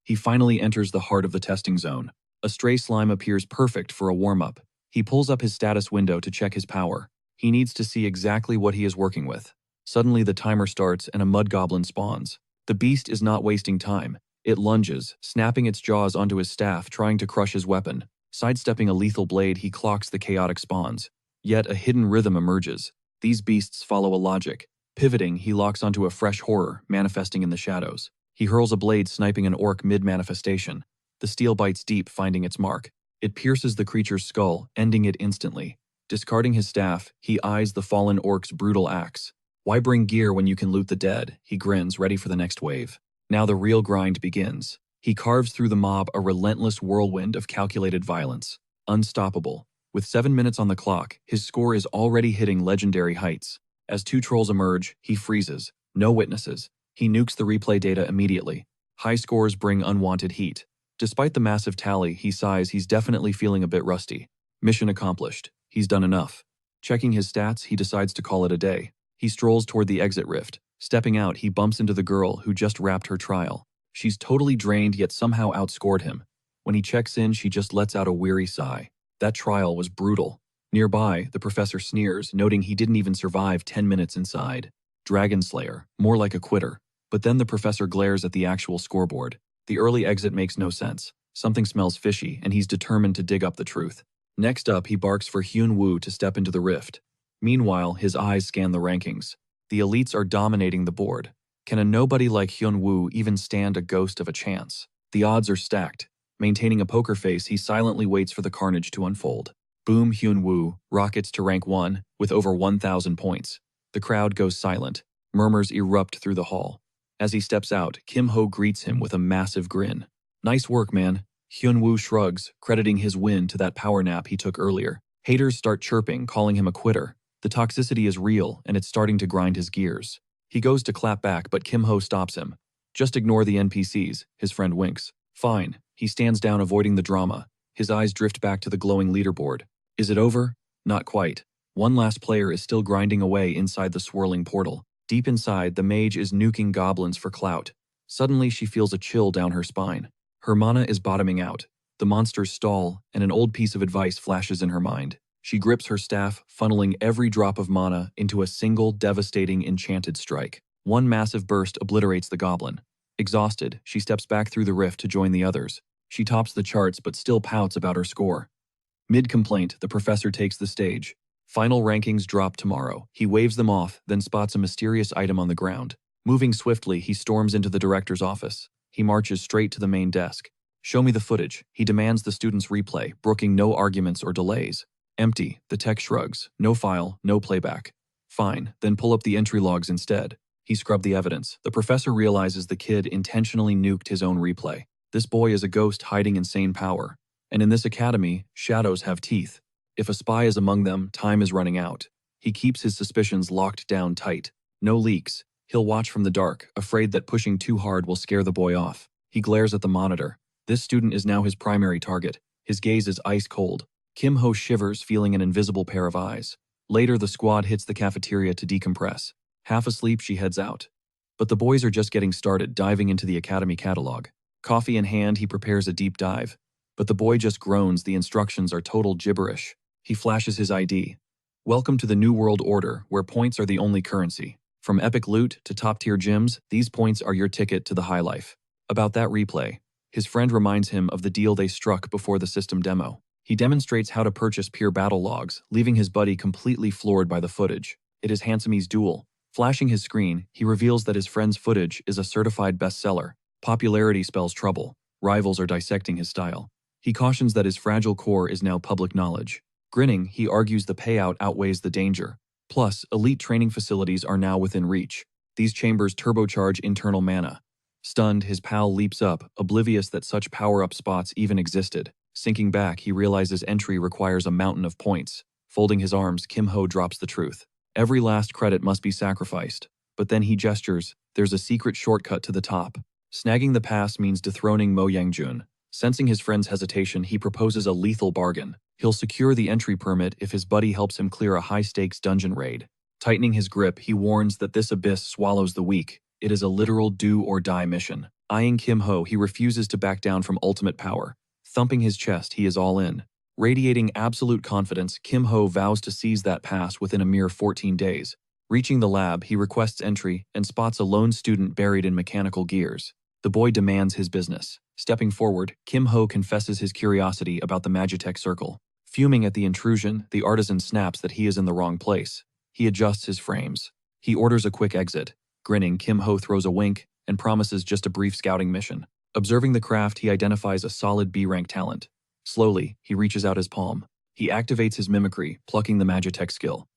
He finally enters the heart of the testing zone. A stray slime appears perfect for a warm-up. He pulls up his status window to check his power. He needs to see exactly what he is working with. Suddenly the timer starts and a mud goblin spawns. The beast is not wasting time. It lunges, snapping its jaws onto his staff, trying to crush his weapon. Sidestepping a lethal blade, he clocks the chaotic spawns. Yet a hidden rhythm emerges. These beasts follow a logic. Pivoting, he locks onto a fresh horror, manifesting in the shadows. He hurls a blade, sniping an orc mid-manifestation. The steel bites deep, finding its mark. It pierces the creature's skull, ending it instantly. Discarding his staff, he eyes the fallen orc's brutal axe. Why bring gear when you can loot the dead? He grins, ready for the next wave. Now the real grind begins. He carves through the mob, a relentless whirlwind of calculated violence. Unstoppable. With 7 minutes on the clock, his score is already hitting legendary heights. As 2 trolls emerge, he freezes. No witnesses. He nukes the replay data immediately. High scores bring unwanted heat. Despite the massive tally, he sighs he's definitely feeling a bit rusty. Mission accomplished. He's done enough. Checking his stats, he decides to call it a day. He strolls toward the exit rift. Stepping out, he bumps into the girl who just wrapped her trial. She's totally drained yet somehow outscored him. When he checks in, she just lets out a weary sigh. That trial was brutal. Nearby, the professor sneers, noting he didn't even survive 10 minutes inside. Dragon Slayer, more like a quitter. But then the professor glares at the actual scoreboard. The early exit makes no sense. Something smells fishy, and he's determined to dig up the truth. Next up, he barks for Hyun Woo to step into the rift. Meanwhile, his eyes scan the rankings. The elites are dominating the board. Can a nobody like Hyun Woo even stand a ghost of a chance? The odds are stacked. Maintaining a poker face, he silently waits for the carnage to unfold. Boom, Hyun Woo rockets to rank 1 with over 1,000 points. The crowd goes silent. Murmurs erupt through the hall. As he steps out, Kim Ho greets him with a massive grin. Nice work, man. Hyun Woo shrugs, crediting his win to that power nap he took earlier. Haters start chirping, calling him a quitter. The toxicity is real, and it's starting to grind his gears. He goes to clap back, but Kim Ho stops him. Just ignore the NPCs, his friend winks. Fine. He stands down, avoiding the drama. His eyes drift back to the glowing leaderboard. Is it over? Not quite. One last player is still grinding away inside the swirling portal. Deep inside, the mage is nuking goblins for clout. Suddenly, she feels a chill down her spine. Her mana is bottoming out. The monsters stall, and an old piece of advice flashes in her mind. She grips her staff, funneling every drop of mana into a single devastating enchanted strike. One massive burst obliterates the goblin. Exhausted, she steps back through the rift to join the others. She tops the charts but still pouts about her score. Mid-complaint, the professor takes the stage. Final rankings drop tomorrow. He waves them off, then spots a mysterious item on the ground. Moving swiftly, he storms into the director's office. He marches straight to the main desk. Show me the footage. He demands the student's replay, brooking no arguments or delays. Empty, the tech shrugs. No file, no playback. Fine, then pull up the entry logs instead. He scrubbed the evidence. The professor realizes the kid intentionally nuked his own replay. This boy is a ghost hiding insane power. And in this academy, shadows have teeth. If a spy is among them, time is running out. He keeps his suspicions locked down tight. No leaks. He'll watch from the dark, afraid that pushing too hard will scare the boy off. He glares at the monitor. This student is now his primary target. His gaze is ice cold. Kim Ho shivers, feeling an invisible pair of eyes. Later, the squad hits the cafeteria to decompress. Half asleep, she heads out. But the boys are just getting started, diving into the academy catalog. Coffee in hand, he prepares a deep dive. But the boy just groans. The instructions are total gibberish. He flashes his ID. Welcome to the New World Order, where points are the only currency. From epic loot to top-tier gyms, these points are your ticket to the high life. About that replay, his friend reminds him of the deal they struck before the system demo. He demonstrates how to purchase pure battle logs, leaving his buddy completely floored by the footage. It is Hanseme's duel. Flashing his screen, he reveals that his friend's footage is a certified bestseller. Popularity spells trouble. Rivals are dissecting his style. He cautions that his fragile core is now public knowledge. Grinning, he argues the payout outweighs the danger. Plus, elite training facilities are now within reach. These chambers turbocharge internal mana. Stunned, his pal leaps up, oblivious that such power-up spots even existed. Sinking back, he realizes entry requires a mountain of points. Folding his arms, Kim Ho drops the truth. Every last credit must be sacrificed. But then he gestures. There's a secret shortcut to the top. Snagging the pass means dethroning Mo Yangjun. Sensing his friend's hesitation, he proposes a lethal bargain. He'll secure the entry permit if his buddy helps him clear a high-stakes dungeon raid. Tightening his grip, he warns that this abyss swallows the weak. It is a literal do-or-die mission. Eyeing Kim Ho, he refuses to back down from ultimate power. Thumping his chest, he is all in. Radiating absolute confidence, Kim Ho vows to seize that pass within a mere 14 days. Reaching the lab, he requests entry and spots a lone student buried in mechanical gears. The boy demands his business. Stepping forward, Kim Ho confesses his curiosity about the Magitech circle. Fuming at the intrusion, the artisan snaps that he is in the wrong place. He adjusts his frames. He orders a quick exit. Grinning, Kim Ho throws a wink and promises just a brief scouting mission. Observing the craft, he identifies a solid B-rank talent. Slowly, he reaches out his palm. He activates his mimicry, plucking the Magitech skill.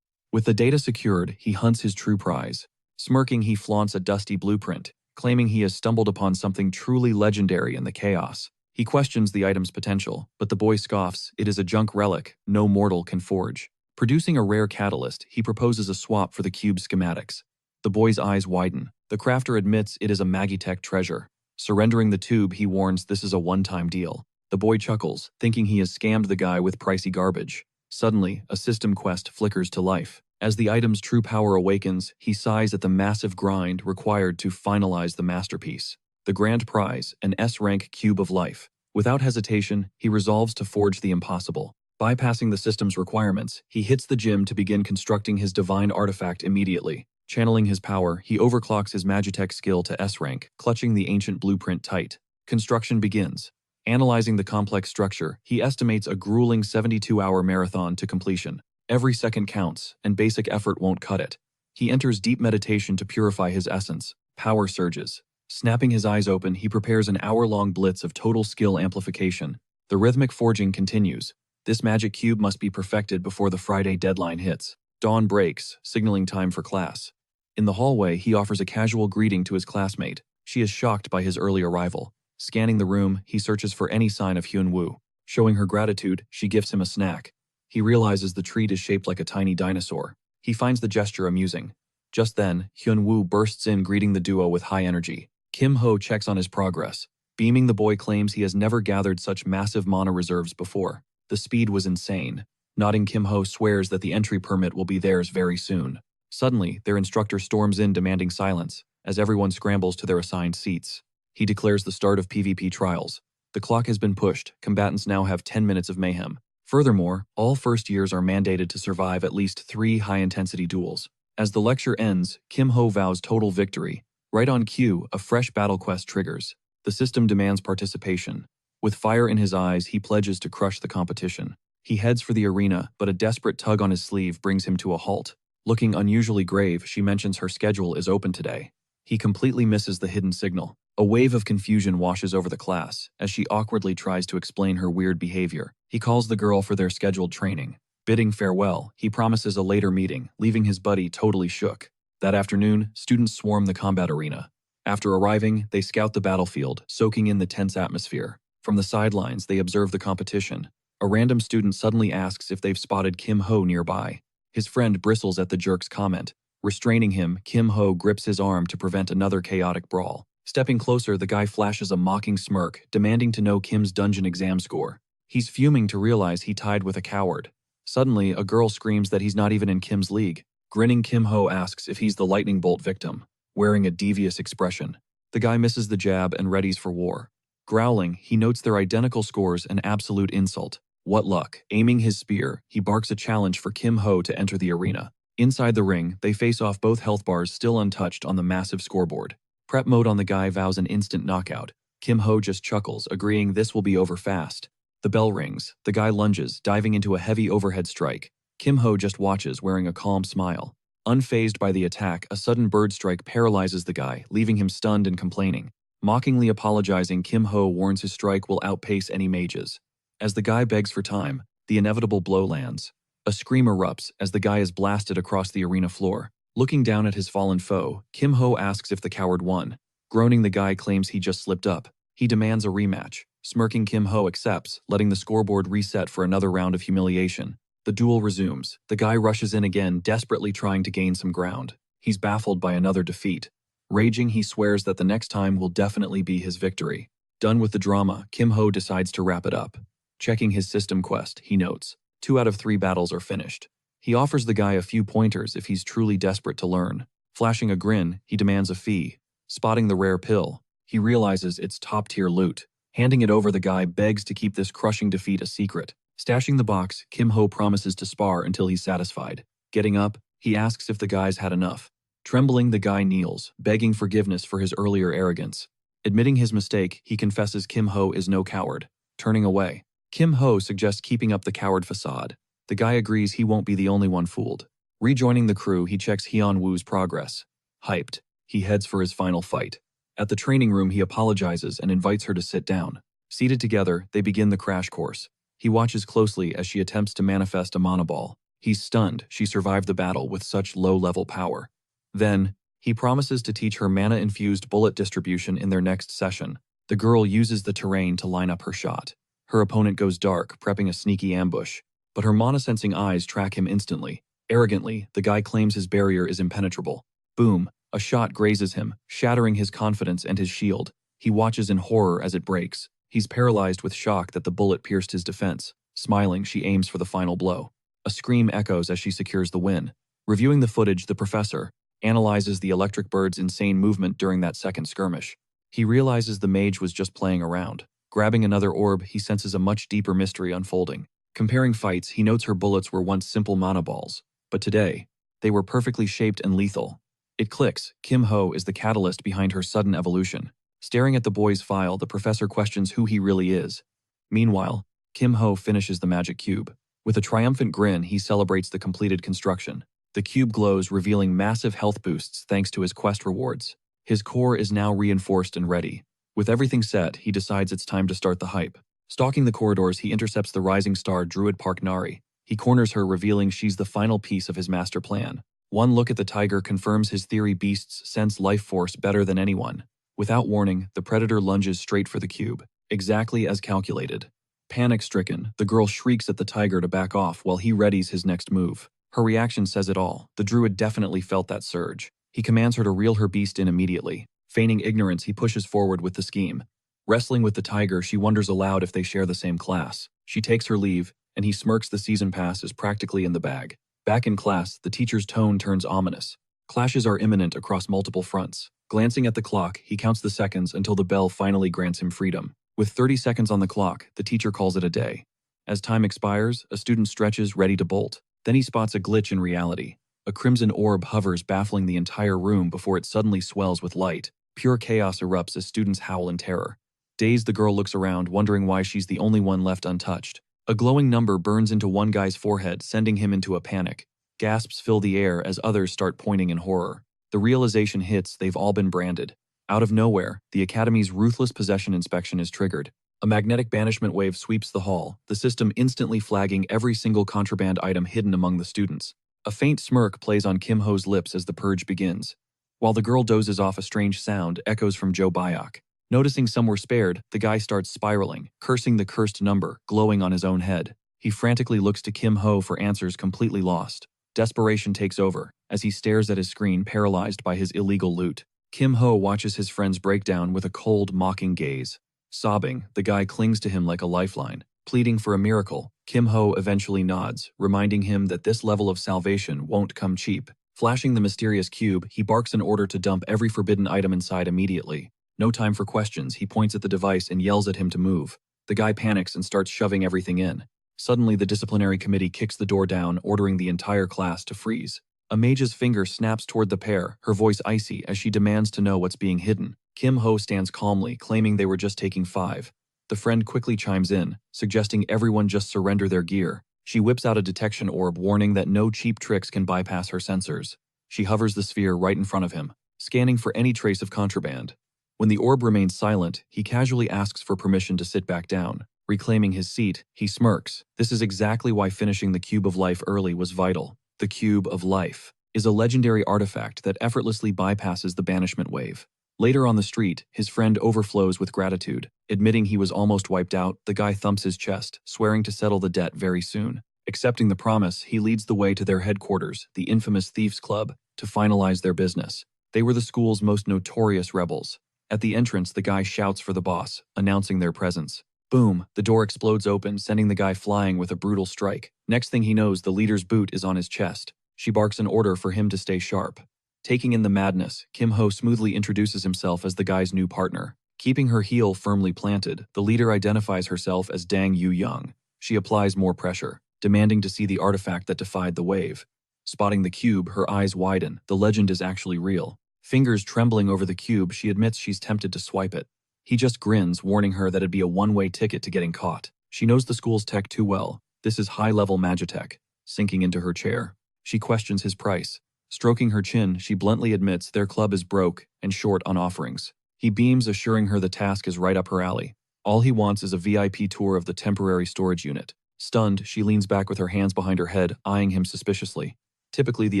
With the data secured, he hunts his true prize. Smirking, he flaunts a dusty blueprint, claiming he has stumbled upon something truly legendary in the chaos. He questions the item's potential, but the boy scoffs. It is a junk relic no mortal can forge. Producing a rare catalyst, he proposes a swap for the cube's schematics. The boy's eyes widen. The crafter admits it is a Magitech treasure. Surrendering the tube, he warns this is a one-time deal. The boy chuckles, thinking he has scammed the guy with pricey garbage. Suddenly, a system quest flickers to life. As the item's true power awakens, he sighs at the massive grind required to finalize the masterpiece. The grand prize, an S-rank cube of life. Without hesitation, he resolves to forge the impossible. Bypassing the system's requirements, he hits the gym to begin constructing his divine artifact immediately. Channeling his power, he overclocks his Magitech skill to S-rank, clutching the ancient blueprint tight. Construction begins. Analyzing the complex structure, he estimates a grueling 72-hour marathon to completion. Every second counts, and basic effort won't cut it. He enters deep meditation to purify his essence. Power surges. Snapping his eyes open, he prepares an hour-long blitz of total skill amplification. The rhythmic forging continues. This magic cube must be perfected before the Friday deadline hits. Dawn breaks, signaling time for class. In the hallway, he offers a casual greeting to his classmate. She is shocked by his early arrival. Scanning the room, he searches for any sign of Hyun-woo. Showing her gratitude, she gifts him a snack. He realizes the treat is shaped like a tiny dinosaur. He finds the gesture amusing. Just then, Hyun-woo bursts in, greeting the duo with high energy. Kim-ho checks on his progress. Beaming, the boy claims he has never gathered such massive mana reserves before. The speed was insane. Nodding, Kim-ho swears that the entry permit will be theirs very soon. Suddenly, their instructor storms in, demanding silence, as everyone scrambles to their assigned seats. He declares the start of PvP trials. The clock has been pushed. Combatants now have 10 minutes of mayhem. Furthermore, all first years are mandated to survive at least 3 high-intensity duels. As the lecture ends, Kim-ho vows total victory. Right on cue, a fresh battle quest triggers. The system demands participation. With fire in his eyes, he pledges to crush the competition. He heads for the arena, but a desperate tug on his sleeve brings him to a halt. Looking unusually grave, she mentions her schedule is open today. He completely misses the hidden signal. A wave of confusion washes over the class as she awkwardly tries to explain her weird behavior. He calls the girl for their scheduled training. Bidding farewell, he promises a later meeting, leaving his buddy totally shook. That afternoon, students swarm the combat arena. After arriving, they scout the battlefield, soaking in the tense atmosphere. From the sidelines, they observe the competition. A random student suddenly asks if they've spotted Kim-ho nearby. His friend bristles at the jerk's comment. Restraining him, Kim-ho grips his arm to prevent another chaotic brawl. Stepping closer, the guy flashes a mocking smirk, demanding to know Kim's dungeon exam score. He's fuming to realize he tied with a coward. Suddenly, a girl screams that he's not even in Kim's league. Grinning, Kim-ho asks if he's the lightning bolt victim, wearing a devious expression. The guy misses the jab and readies for war. Growling, he notes their identical scores, an absolute insult. What luck. Aiming his spear, he barks a challenge for Kim-ho to enter the arena. Inside the ring, they face off, both health bars still untouched on the massive scoreboard. Prep mode on the guy vows an instant knockout. Kim-ho just chuckles, agreeing this will be over fast. The bell rings. The guy lunges, diving into a heavy overhead strike. Kim-ho just watches, wearing a calm smile. Unfazed by the attack, a sudden bird strike paralyzes the guy, leaving him stunned and complaining. Mockingly apologizing, Kim-ho warns his strike will outpace any mages. As the guy begs for time, the inevitable blow lands. A scream erupts as the guy is blasted across the arena floor. Looking down at his fallen foe, Kim-ho asks if the coward won. Groaning, the guy claims he just slipped up. He demands a rematch. Smirking, Kim-ho accepts, letting the scoreboard reset for another round of humiliation. The duel resumes. The guy rushes in again, desperately trying to gain some ground. He's baffled by another defeat. Raging, he swears that the next time will definitely be his victory. Done with the drama, Kim-ho decides to wrap it up. Checking his system quest, he notes, 2 out of 3 battles are finished. He offers the guy a few pointers if he's truly desperate to learn. Flashing a grin, he demands a fee. Spotting the rare pill, he realizes it's top-tier loot. Handing it over, the guy begs to keep this crushing defeat a secret. Stashing the box, Kim-ho promises to spar until he's satisfied. Getting up, he asks if the guy's had enough. Trembling, the guy kneels, begging forgiveness for his earlier arrogance. Admitting his mistake, he confesses Kim-ho is no coward. Turning away, Kim-ho suggests keeping up the coward facade. The guy agrees he won't be the only one fooled. Rejoining the crew, he checks Hyun-woo's progress. Hyped, he heads for his final fight. At the training room, he apologizes and invites her to sit down. Seated together, they begin the crash course. He watches closely as she attempts to manifest a mana ball. He's stunned she survived the battle with such low-level power. Then, he promises to teach her mana-infused bullet distribution in their next session. The girl uses the terrain to line up her shot. Her opponent goes dark, prepping a sneaky ambush. But her mana-sensing eyes track him instantly. Arrogantly, the guy claims his barrier is impenetrable. Boom, a shot grazes him, shattering his confidence and his shield. He watches in horror as it breaks. He's paralyzed with shock that the bullet pierced his defense. Smiling, she aims for the final blow. A scream echoes as she secures the win. Reviewing the footage, the professor analyzes the electric bird's insane movement during that second skirmish. He realizes the mage was just playing around. Grabbing another orb, he senses a much deeper mystery unfolding. Comparing fights, he notes her bullets were once simple mana balls, but today, they were perfectly shaped and lethal. It clicks. Kim Ho is the catalyst behind her sudden evolution. Staring at the boy's file, the professor questions who he really is. Meanwhile, Kim Ho finishes the magic cube. With a triumphant grin, he celebrates the completed construction. The cube glows, revealing massive health boosts thanks to his quest rewards. His core is now reinforced and ready. With everything set, he decides it's time to start the hype. Stalking the corridors, he intercepts the rising star Druid Park Nari. He corners her, revealing she's the final piece of his master plan. One look at the tiger confirms his theory: beasts sense life force better than anyone. Without warning, the predator lunges straight for the cube, exactly as calculated. Panic-stricken, the girl shrieks at the tiger to back off while he readies his next move. Her reaction says it all. The druid definitely felt that surge. He commands her to reel her beast in immediately. Feigning ignorance, he pushes forward with the scheme. Wrestling with the tiger, she wonders aloud if they share the same class. She takes her leave, and he smirks. The season pass is practically in the bag. Back in class, the teacher's tone turns ominous. Clashes are imminent across multiple fronts. Glancing at the clock, he counts the seconds until the bell finally grants him freedom. With 30 seconds on the clock, the teacher calls it a day. As time expires, a student stretches, ready to bolt. Then he spots a glitch in reality. A crimson orb hovers, baffling the entire room before it suddenly swells with light. Pure chaos erupts as students howl in terror. Dazed, the girl looks around, wondering why she's the only one left untouched. A glowing number burns into one guy's forehead, sending him into a panic. Gasps fill the air as others start pointing in horror. The realization hits: they've all been branded. Out of nowhere, the Academy's ruthless possession inspection is triggered. A magnetic banishment wave sweeps the hall, the system instantly flagging every single contraband item hidden among the students. A faint smirk plays on Kim Ho's lips as the purge begins. While the girl dozes off, a strange sound echoes from Joe Bayok. Noticing some were spared, the guy starts spiraling, cursing the cursed number glowing on his own head. He frantically looks to Kim Ho for answers, completely lost. Desperation takes over as he stares at his screen, paralyzed by his illegal loot. Kim Ho watches his friends break down with a cold, mocking gaze. Sobbing, the guy clings to him like a lifeline, pleading for a miracle. Kim Ho eventually nods, reminding him that this level of salvation won't come cheap. Flashing the mysterious cube, he barks an order to dump every forbidden item inside immediately. No time for questions, he points at the device and yells at him to move. The guy panics and starts shoving everything in. Suddenly, the disciplinary committee kicks the door down, ordering the entire class to freeze. A mage's finger snaps toward the pair, her voice icy as she demands to know what's being hidden. Kim Ho stands calmly, claiming they were just taking 5. The friend quickly chimes in, suggesting everyone just surrender their gear. She whips out a detection orb, warning that no cheap tricks can bypass her sensors. She hovers the sphere right in front of him, scanning for any trace of contraband. When the orb remains silent, he casually asks for permission to sit back down. Reclaiming his seat, he smirks. This is exactly why finishing the Cube of Life early was vital. The Cube of Life is a legendary artifact that effortlessly bypasses the banishment wave. Later on the street, his friend overflows with gratitude. Admitting he was almost wiped out, the guy thumps his chest, swearing to settle the debt very soon. Accepting the promise, he leads the way to their headquarters, the infamous Thieves Club, to finalize their business. They were the school's most notorious rebels. At the entrance, the guy shouts for the boss, announcing their presence. Boom, the door explodes open, sending the guy flying with a brutal strike. Next thing he knows, the leader's boot is on his chest. She barks an order for him to stay sharp. Taking in the madness, Kim Ho smoothly introduces himself as the guy's new partner. Keeping her heel firmly planted, the leader identifies herself as Dang Yu Young. She applies more pressure, demanding to see the artifact that defied the wave. Spotting the cube, her eyes widen. The legend is actually real. Fingers trembling over the cube, she admits she's tempted to swipe it. He just grins, warning her that it'd be a one-way ticket to getting caught. She knows the school's tech too well. This is high-level magitech. Sinking into her chair, she questions his price. Stroking her chin, she bluntly admits their club is broke and short on offerings. He beams, assuring her the task is right up her alley. All he wants is a VIP tour of the temporary storage unit. Stunned, she leans back with her hands behind her head, eyeing him suspiciously. Typically, the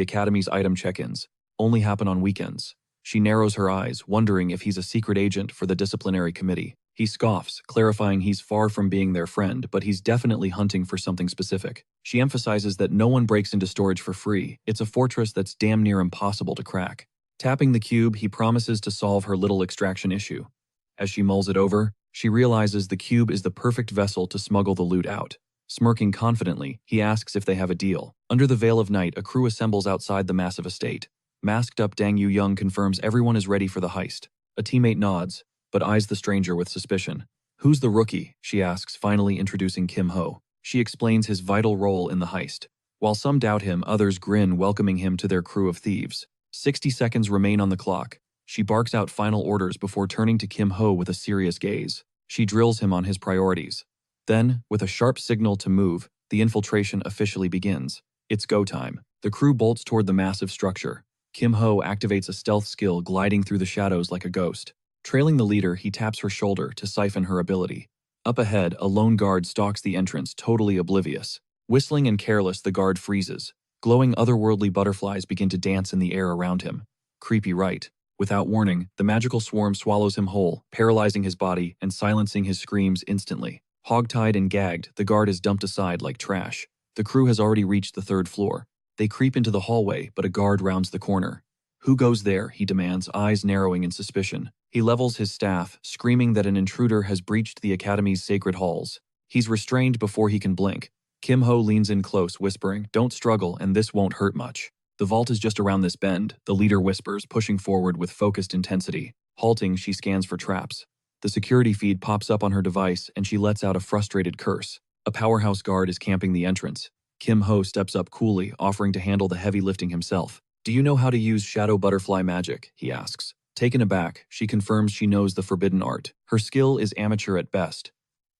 Academy's item check-ins only happen on weekends. She narrows her eyes, wondering if he's a secret agent for the disciplinary committee. He scoffs, clarifying he's far from being their friend, but he's definitely hunting for something specific. She emphasizes that no one breaks into storage for free. It's a fortress that's damn near impossible to crack. Tapping the cube, he promises to solve her little extraction issue. As she mulls it over, she realizes the cube is the perfect vessel to smuggle the loot out. Smirking confidently, he asks if they have a deal. Under the veil of night, a crew assembles outside the massive estate. Masked-up Dang Yu-young confirms everyone is ready for the heist. A teammate nods, but eyes the stranger with suspicion. "Who's the rookie?" she asks, finally introducing Kim Ho. She explains his vital role in the heist. While some doubt him, others grin, welcoming him to their crew of thieves. 60 seconds remain on the clock. She barks out final orders before turning to Kim Ho with a serious gaze. She drills him on his priorities. Then, with a sharp signal to move, the infiltration officially begins. It's go time. The crew bolts toward the massive structure. Kim Ho activates a stealth skill, gliding through the shadows like a ghost. Trailing the leader, he taps her shoulder to siphon her ability. Up ahead, a lone guard stalks the entrance, totally oblivious. Whistling and careless, the guard freezes. Glowing otherworldly butterflies begin to dance in the air around him. Creepy, right? Without warning, the magical swarm swallows him whole, paralyzing his body and silencing his screams instantly. Hogtied and gagged, the guard is dumped aside like trash. The crew has already reached the 3rd floor. They creep into the hallway, but a guard rounds the corner. "Who goes there?" he demands, eyes narrowing in suspicion. He levels his staff, screaming that an intruder has breached the academy's sacred halls. He's restrained before he can blink. Kim Ho leans in close, whispering, "Don't struggle, and this won't hurt much." "The vault is just around this bend," the leader whispers, pushing forward with focused intensity. Halting, she scans for traps. The security feed pops up on her device, and she lets out a frustrated curse. A powerhouse guard is camping the entrance. Kim Ho steps up coolly, offering to handle the heavy lifting himself. "Do you know how to use shadow butterfly magic?" he asks. Taken aback, she confirms she knows the forbidden art. Her skill is amateur at best.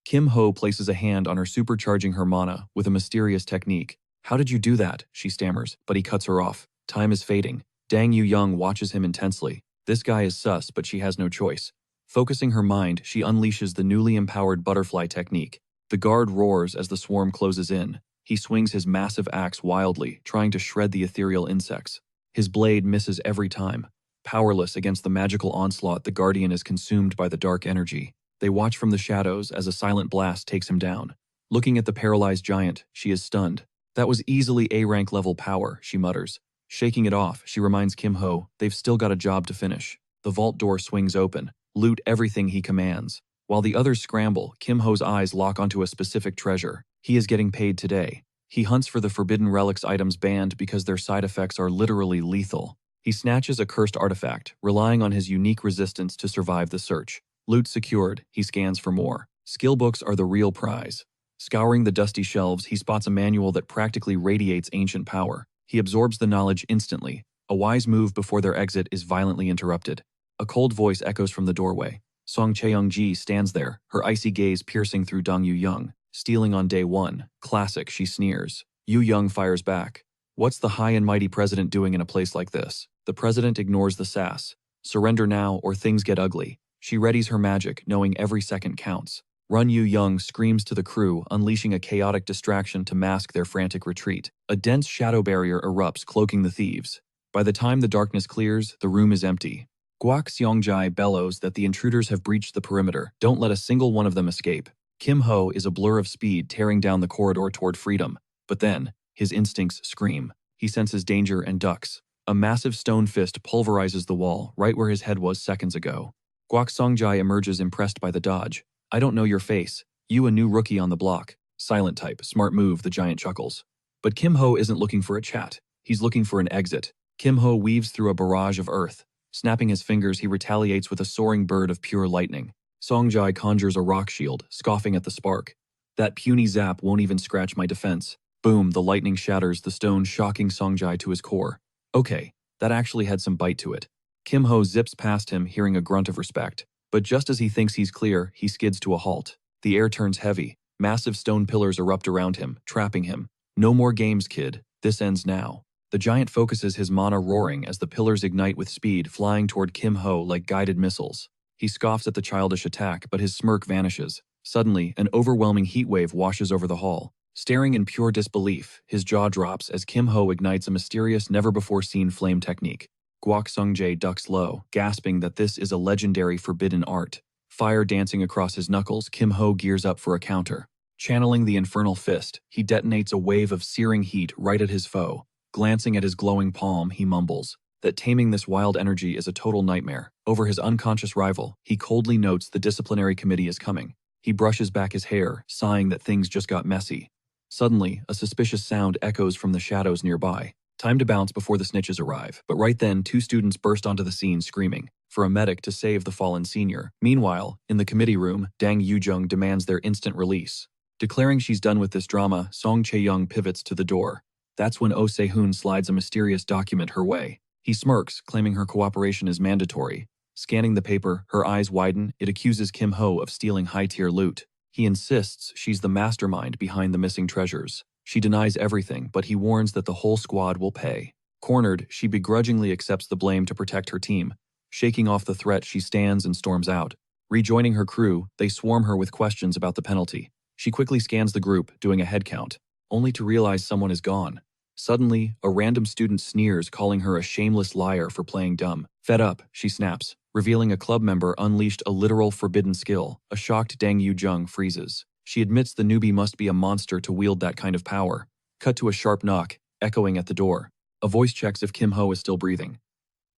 Kim Ho places a hand on her, supercharging her mana with a mysterious technique. "How did you do that?" she stammers, but he cuts her off. Time is fading. Dang Yu-young watches him intensely. This guy is sus, but she has no choice. Focusing her mind, she unleashes the newly empowered butterfly technique. The guard roars as the swarm closes in. He swings his massive axe wildly, trying to shred the ethereal insects. His blade misses every time. Powerless against the magical onslaught, the Guardian is consumed by the dark energy. They watch from the shadows as a silent blast takes him down. Looking at the paralyzed giant, she is stunned. "That was easily A-rank level power," she mutters. Shaking it off, she reminds Kim Ho, they've still got a job to finish. The vault door swings open. "Loot everything," he commands. While the others scramble, Kim Ho's eyes lock onto a specific treasure. He is getting paid today. He hunts for the forbidden relics, items banned because their side effects are literally lethal. He snatches a cursed artifact, relying on his unique resistance to survive the search. Loot secured, he scans for more. Skill books are the real prize. Scouring the dusty shelves, he spots a manual that practically radiates ancient power. He absorbs the knowledge instantly. A wise move before their exit is violently interrupted. A cold voice echoes from the doorway. Song Cheong-ji stands there, her icy gaze piercing through Dong Yu-young. "Stealing on day one. Classic," she sneers. Yu-young fires back. "What's the high and mighty president doing in a place like this?" The president ignores the sass. "Surrender now or things get ugly." She readies her magic, knowing every second counts. Run Yu-young screams to the crew, unleashing a chaotic distraction to mask their frantic retreat. A dense shadow barrier erupts, cloaking the thieves. By the time the darkness clears, the room is empty. Guak Seongjai bellows that the intruders have breached the perimeter. Don't let a single one of them escape. Kim Ho is a blur of speed, tearing down the corridor toward freedom. But then, his instincts scream. He senses danger and ducks. A massive stone fist pulverizes the wall, right where his head was seconds ago. Guak Seongjai emerges, impressed by the dodge. "I don't know your face. You a new rookie on the block." "Silent type, smart move," the giant chuckles. But Kim Ho isn't looking for a chat. He's looking for an exit. Kim Ho weaves through a barrage of earth. Snapping his fingers, he retaliates with a soaring bird of pure lightning. Songjai conjures a rock shield, scoffing at the spark. "That puny zap won't even scratch my defense." Boom, the lightning shatters the stone, shocking Songjai to his core. Okay, that actually had some bite to it. Kim Ho zips past him, hearing a grunt of respect. But just as he thinks he's clear, he skids to a halt. The air turns heavy. Massive stone pillars erupt around him, trapping him. "No more games, kid. This ends now." The giant focuses his mana, roaring as the pillars ignite with speed, flying toward Kim Ho like guided missiles. He scoffs at the childish attack, but his smirk vanishes. Suddenly, an overwhelming heat wave washes over the hall. Staring in pure disbelief, his jaw drops as Kim Ho ignites a mysterious, never-before-seen flame technique. Guak Seongjae ducks low, gasping that this is a legendary forbidden art. Fire dancing across his knuckles, Kim Ho gears up for a counter. Channeling the infernal fist, he detonates a wave of searing heat right at his foe. Glancing at his glowing palm, he mumbles, that taming this wild energy is a total nightmare. Over his unconscious rival, he coldly notes the disciplinary committee is coming. He brushes back his hair, sighing that things just got messy. Suddenly, a suspicious sound echoes from the shadows nearby. Time to bounce before the snitches arrive. But right then, two students burst onto the scene screaming for a medic to save the fallen senior. Meanwhile, in the committee room, Dang Yujung demands their instant release. Declaring she's done with this drama, Song Chae-young pivots to the door. That's when Oh Se-hoon slides a mysterious document her way. He smirks, claiming her cooperation is mandatory. Scanning the paper, her eyes widen. It accuses Kim Ho of stealing high-tier loot. He insists she's the mastermind behind the missing treasures. She denies everything, but he warns that the whole squad will pay. Cornered, she begrudgingly accepts the blame to protect her team. Shaking off the threat, she stands and storms out. Rejoining her crew, they swarm her with questions about the penalty. She quickly scans the group, doing a head count, only to realize someone is gone. Suddenly, a random student sneers, calling her a shameless liar for playing dumb. Fed up, she snaps, revealing a club member unleashed a literal forbidden skill. A shocked Dang Yujung freezes. She admits the newbie must be a monster to wield that kind of power. Cut to a sharp knock, echoing at the door. A voice checks if Kim Ho is still breathing.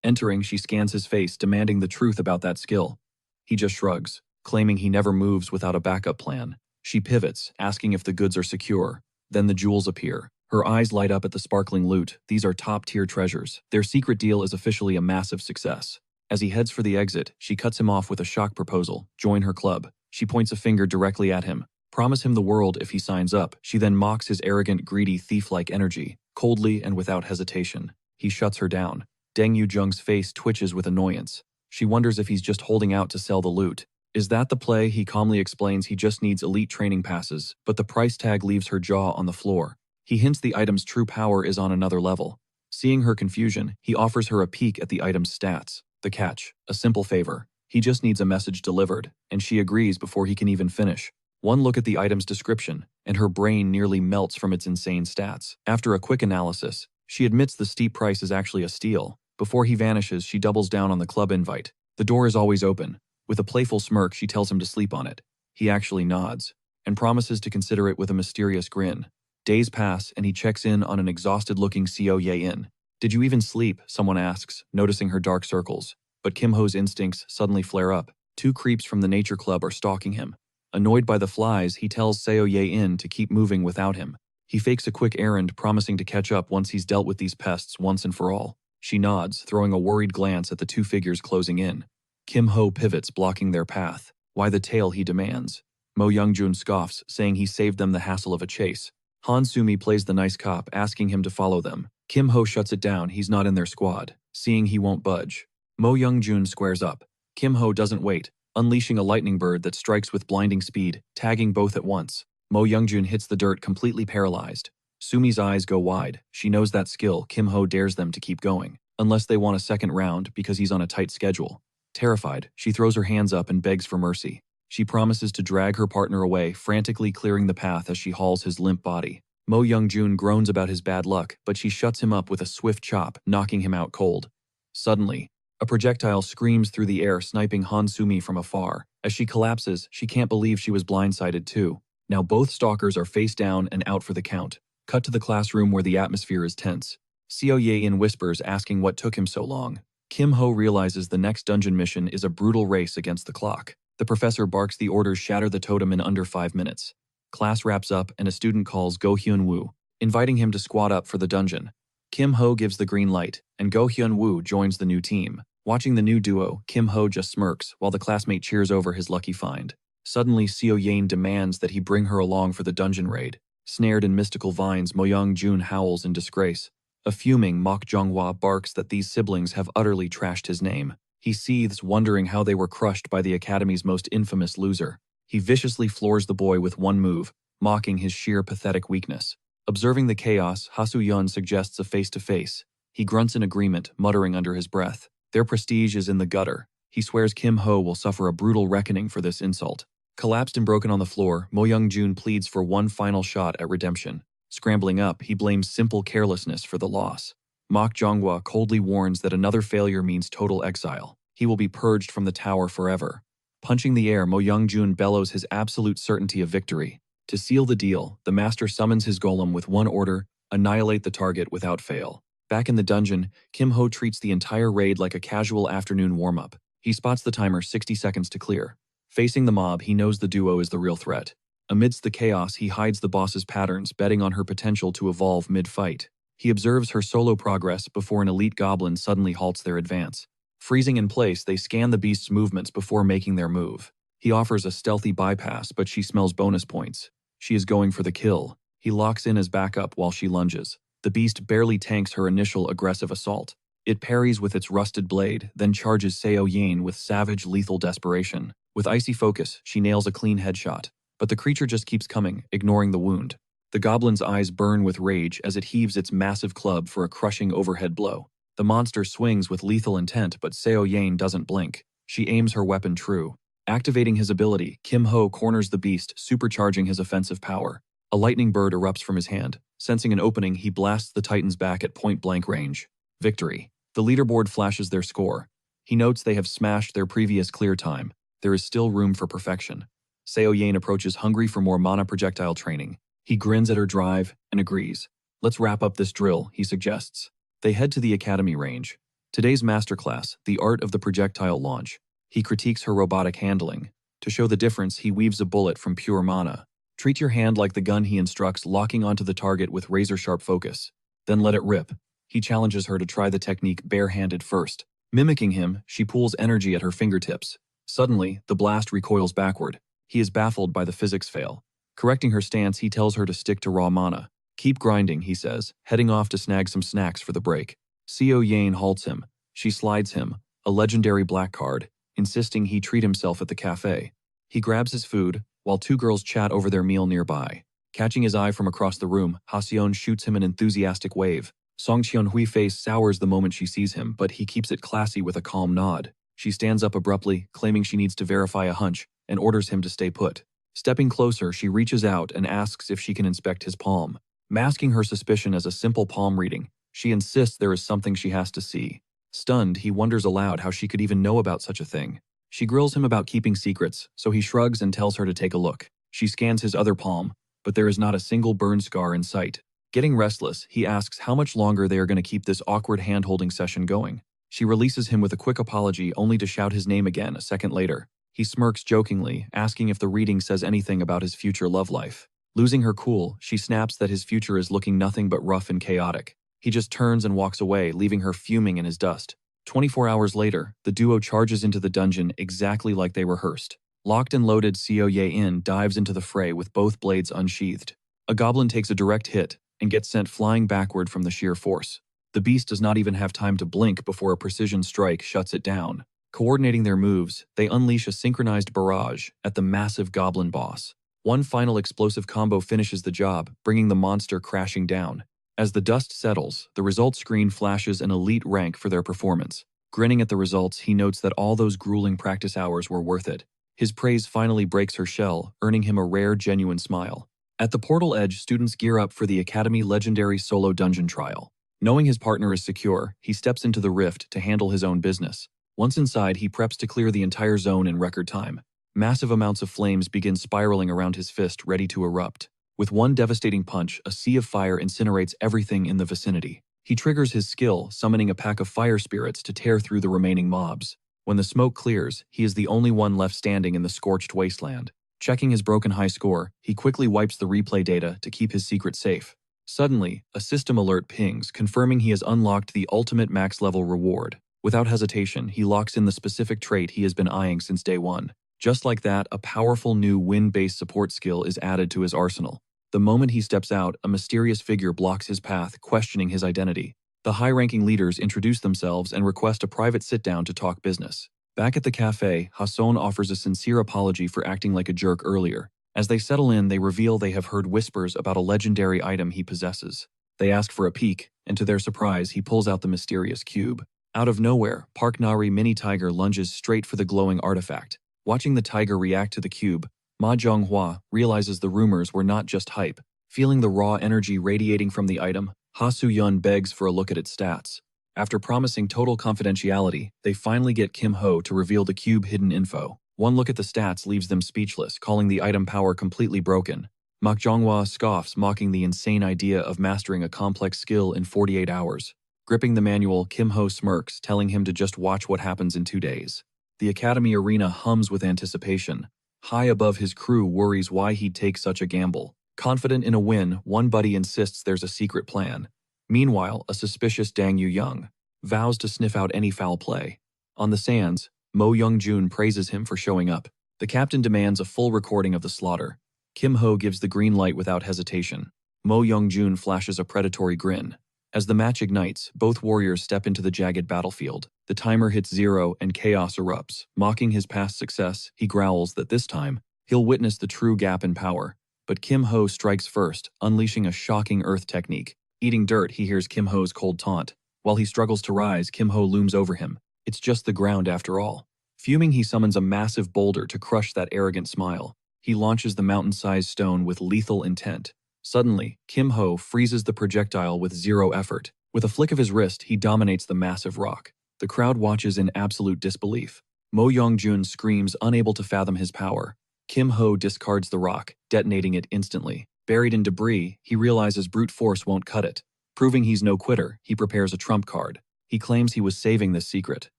Entering, she scans his face, demanding the truth about that skill. He just shrugs, claiming he never moves without a backup plan. She pivots, asking if the goods are secure. Then the jewels appear. Her eyes light up at the sparkling loot. These are top-tier treasures. Their secret deal is officially a massive success. As he heads for the exit, she cuts him off with a shock proposal. Join her club. She points a finger directly at him. Promise him the world if he signs up. She then mocks his arrogant, greedy, thief-like energy, coldly and without hesitation. He shuts her down. Deng Yujung's face twitches with annoyance. She wonders if he's just holding out to sell the loot. Is that the play? He calmly explains he just needs elite training passes, but the price tag leaves her jaw on the floor. He hints the item's true power is on another level. Seeing her confusion, he offers her a peek at the item's stats. The catch, a simple favor. He just needs a message delivered, and she agrees before he can even finish. One look at the item's description, and her brain nearly melts from its insane stats. After a quick analysis, she admits the steep price is actually a steal. Before he vanishes, she doubles down on the club invite. The door is always open. With a playful smirk, she tells him to sleep on it. He actually nods, and promises to consider it with a mysterious grin. Days pass, and he checks in on an exhausted-looking Seo Ye-in. Did you even sleep? Someone asks, noticing her dark circles. But Kim Ho's instincts suddenly flare up. Two creeps from the nature club are stalking him. Annoyed by the flies, he tells Seo Ye-in to keep moving without him. He fakes a quick errand, promising to catch up once he's dealt with these pests once and for all. She nods, throwing a worried glance at the two figures closing in. Kim Ho pivots, blocking their path. Why the tail, he demands. Mo Youngjun scoffs, saying he saved them the hassle of a chase. Han Sumi plays the nice cop, asking him to follow them. Kim Ho shuts it down, he's not in their squad. Seeing he won't budge, Mo Youngjun squares up. Kim Ho doesn't wait, unleashing a lightning bird that strikes with blinding speed, tagging both at once. Mo Youngjun hits the dirt, completely paralyzed. Sumi's eyes go wide. She knows that skill. Kim Ho dares them to keep going, unless they want a second round because he's on a tight schedule. Terrified, she throws her hands up and begs for mercy. She promises to drag her partner away, frantically clearing the path as she hauls his limp body. Mo Youngjun groans about his bad luck, but she shuts him up with a swift chop, knocking him out cold. Suddenly, a projectile screams through the air, sniping Han Sumi from afar. As she collapses, she can't believe she was blindsided too. Now both stalkers are face down and out for the count. Cut to the classroom where the atmosphere is tense. Seo Ye-in whispers, asking what took him so long. Kim Ho realizes the next dungeon mission is a brutal race against the clock. The professor barks the orders shatter the totem in under 5 minutes. Class wraps up and a student calls Go Hyun-woo, inviting him to squad up for the dungeon. Kim Ho gives the green light, and Go Hyun-woo joins the new team. Watching the new duo, Kim Ho just smirks while the classmate cheers over his lucky find. Suddenly, Seo Ye-in demands that he bring her along for the dungeon raid. Snared in mystical vines, Mo Young-jun howls in disgrace. A fuming Mok Jong-hwa barks that these siblings have utterly trashed his name. He seethes, wondering how they were crushed by the Academy's most infamous loser. He viciously floors the boy with one move, mocking his sheer pathetic weakness. Observing the chaos, Ha-soo-yeon suggests a face-to-face. He grunts in agreement, muttering under his breath. Their prestige is in the gutter. He swears Kim Ho will suffer a brutal reckoning for this insult. Collapsed and broken on the floor, Mo Young-jun pleads for one final shot at redemption. Scrambling up, he blames simple carelessness for the loss. Mok Jong-hwa coldly warns that another failure means total exile. He will be purged from the tower forever. Punching the air, Mo Young-jun bellows his absolute certainty of victory. To seal the deal, the master summons his golem with one order: annihilate the target without fail. Back in the dungeon, Kim Ho treats the entire raid like a casual afternoon warm-up. He spots the timer 60 seconds to clear. Facing the mob, he knows the duo is the real threat. Amidst the chaos, he hides the boss's patterns, betting on her potential to evolve mid-fight. He observes her solo progress before an elite goblin suddenly halts their advance. Freezing in place, they scan the beast's movements before making their move. He offers a stealthy bypass, but she smells bonus points. She is going for the kill. He locks in as backup while she lunges. The beast barely tanks her initial aggressive assault. It parries with its rusted blade, then charges Seo Yain with savage, lethal desperation. With icy focus, she nails a clean headshot. But the creature just keeps coming, ignoring the wound. The goblin's eyes burn with rage as it heaves its massive club for a crushing overhead blow. The monster swings with lethal intent, but Seo Yain doesn't blink. She aims her weapon true. Activating his ability, Kim Ho corners the beast, supercharging his offensive power. A lightning bird erupts from his hand. Sensing an opening, he blasts the Titans back at point-blank range. Victory. The leaderboard flashes their score. He notes they have smashed their previous clear time. There is still room for perfection. Seo Yain approaches hungry for more mana projectile training. He grins at her drive and agrees. Let's wrap up this drill, he suggests. They head to the academy range. Today's masterclass, the art of the projectile launch. He critiques her robotic handling. To show the difference, he weaves a bullet from pure mana. Treat your hand like the gun he instructs, locking onto the target with razor-sharp focus. Then let it rip. He challenges her to try the technique bare-handed first. Mimicking him, she pulls energy at her fingertips. Suddenly, the blast recoils backward. He is baffled by the physics fail. Correcting her stance, he tells her to stick to raw mana. Keep grinding, he says, heading off to snag some snacks for the break. Seo Yain halts him. She slides him, a legendary black card, insisting he treat himself at the cafe. He grabs his food, while two girls chat over their meal nearby. Catching his eye from across the room, Haseon shoots him an enthusiastic wave. Song Cheon-hui face sours the moment she sees him, but he keeps it classy with a calm nod. She stands up abruptly, claiming she needs to verify a hunch, and orders him to stay put. Stepping closer, she reaches out and asks if she can inspect his palm. Masking her suspicion as a simple palm reading, she insists there is something she has to see. Stunned, he wonders aloud how she could even know about such a thing. She grills him about keeping secrets, so he shrugs and tells her to take a look. She scans his other palm, but there is not a single burn scar in sight. Getting restless, he asks how much longer they are going to keep this awkward hand-holding session going. She releases him with a quick apology, only to shout his name again a second later. He smirks jokingly, asking if the reading says anything about his future love life. Losing her cool, she snaps that his future is looking nothing but rough and chaotic. He just turns and walks away, leaving her fuming in his dust. 24 hours later, the duo charges into the dungeon exactly like they rehearsed. Locked and loaded, Seo Yain dives into the fray with both blades unsheathed. A goblin takes a direct hit and gets sent flying backward from the sheer force. The beast does not even have time to blink before a precision strike shuts it down. Coordinating their moves, they unleash a synchronized barrage at the massive goblin boss. One final explosive combo finishes the job, bringing the monster crashing down. As the dust settles, the results screen flashes an elite rank for their performance. Grinning at the results, he notes that all those grueling practice hours were worth it. His praise finally breaks her shell, earning him a rare, genuine smile. At the portal edge, students gear up for the Academy Legendary Solo Dungeon Trial. Knowing his partner is secure, he steps into the rift to handle his own business. Once inside, he preps to clear the entire zone in record time. Massive amounts of flames begin spiraling around his fist, ready to erupt. With one devastating punch, a sea of fire incinerates everything in the vicinity. He triggers his skill, summoning a pack of fire spirits to tear through the remaining mobs. When the smoke clears, he is the only one left standing in the scorched wasteland. Checking his broken high score, he quickly wipes the replay data to keep his secret safe. Suddenly, a system alert pings, confirming he has unlocked the ultimate max-level reward. Without hesitation, he locks in the specific trait he has been eyeing since day one. Just like that, a powerful new wind-based support skill is added to his arsenal. The moment he steps out, a mysterious figure blocks his path, questioning his identity. The high-ranking leaders introduce themselves and request a private sit-down to talk business. Back at the cafe, Hason offers a sincere apology for acting like a jerk earlier. As they settle in, they reveal they have heard whispers about a legendary item he possesses. They ask for a peek, and to their surprise, he pulls out the mysterious cube. Out of nowhere, Park Nari Mini Tiger lunges straight for the glowing artifact. Watching the tiger react to the cube, Ma Zhonghua realizes the rumors were not just hype. Feeling the raw energy radiating from the item, Ha Su-yun begs for a look at its stats. After promising total confidentiality, they finally get Kim Ho to reveal the cube hidden info. One look at the stats leaves them speechless, calling the item power completely broken. Ma Zhonghua scoffs, mocking the insane idea of mastering a complex skill in 48 hours. Gripping the manual, Kim Ho smirks, telling him to just watch what happens in 2 days. The academy arena hums with anticipation. High above his crew worries why he'd take such a gamble. Confident in a win, one buddy insists there's a secret plan. Meanwhile, a suspicious Dang Yu-young vows to sniff out any foul play. On the sands, Mo Young-jun praises him for showing up. The captain demands a full recording of the slaughter. Kim Ho gives the green light without hesitation. Mo Young-jun flashes a predatory grin. As the match ignites, both warriors step into the jagged battlefield. The timer hits 0 and chaos erupts. Mocking his past success, he growls that this time, he'll witness the true gap in power. But Kim Ho strikes first, unleashing a shocking earth technique. Eating dirt, he hears Kim Ho's cold taunt. While he struggles to rise, Kim Ho looms over him. It's just the ground after all. Fuming, he summons a massive boulder to crush that arrogant smile. He launches the mountain-sized stone with lethal intent. Suddenly, Kim Ho freezes the projectile with 0 effort. With a flick of his wrist, he dominates the massive rock. The crowd watches in absolute disbelief. Mo Young-jun screams, unable to fathom his power. Kim Ho discards the rock, detonating it instantly. Buried in debris, he realizes brute force won't cut it. Proving he's no quitter, he prepares a trump card. He claims he was saving this secret.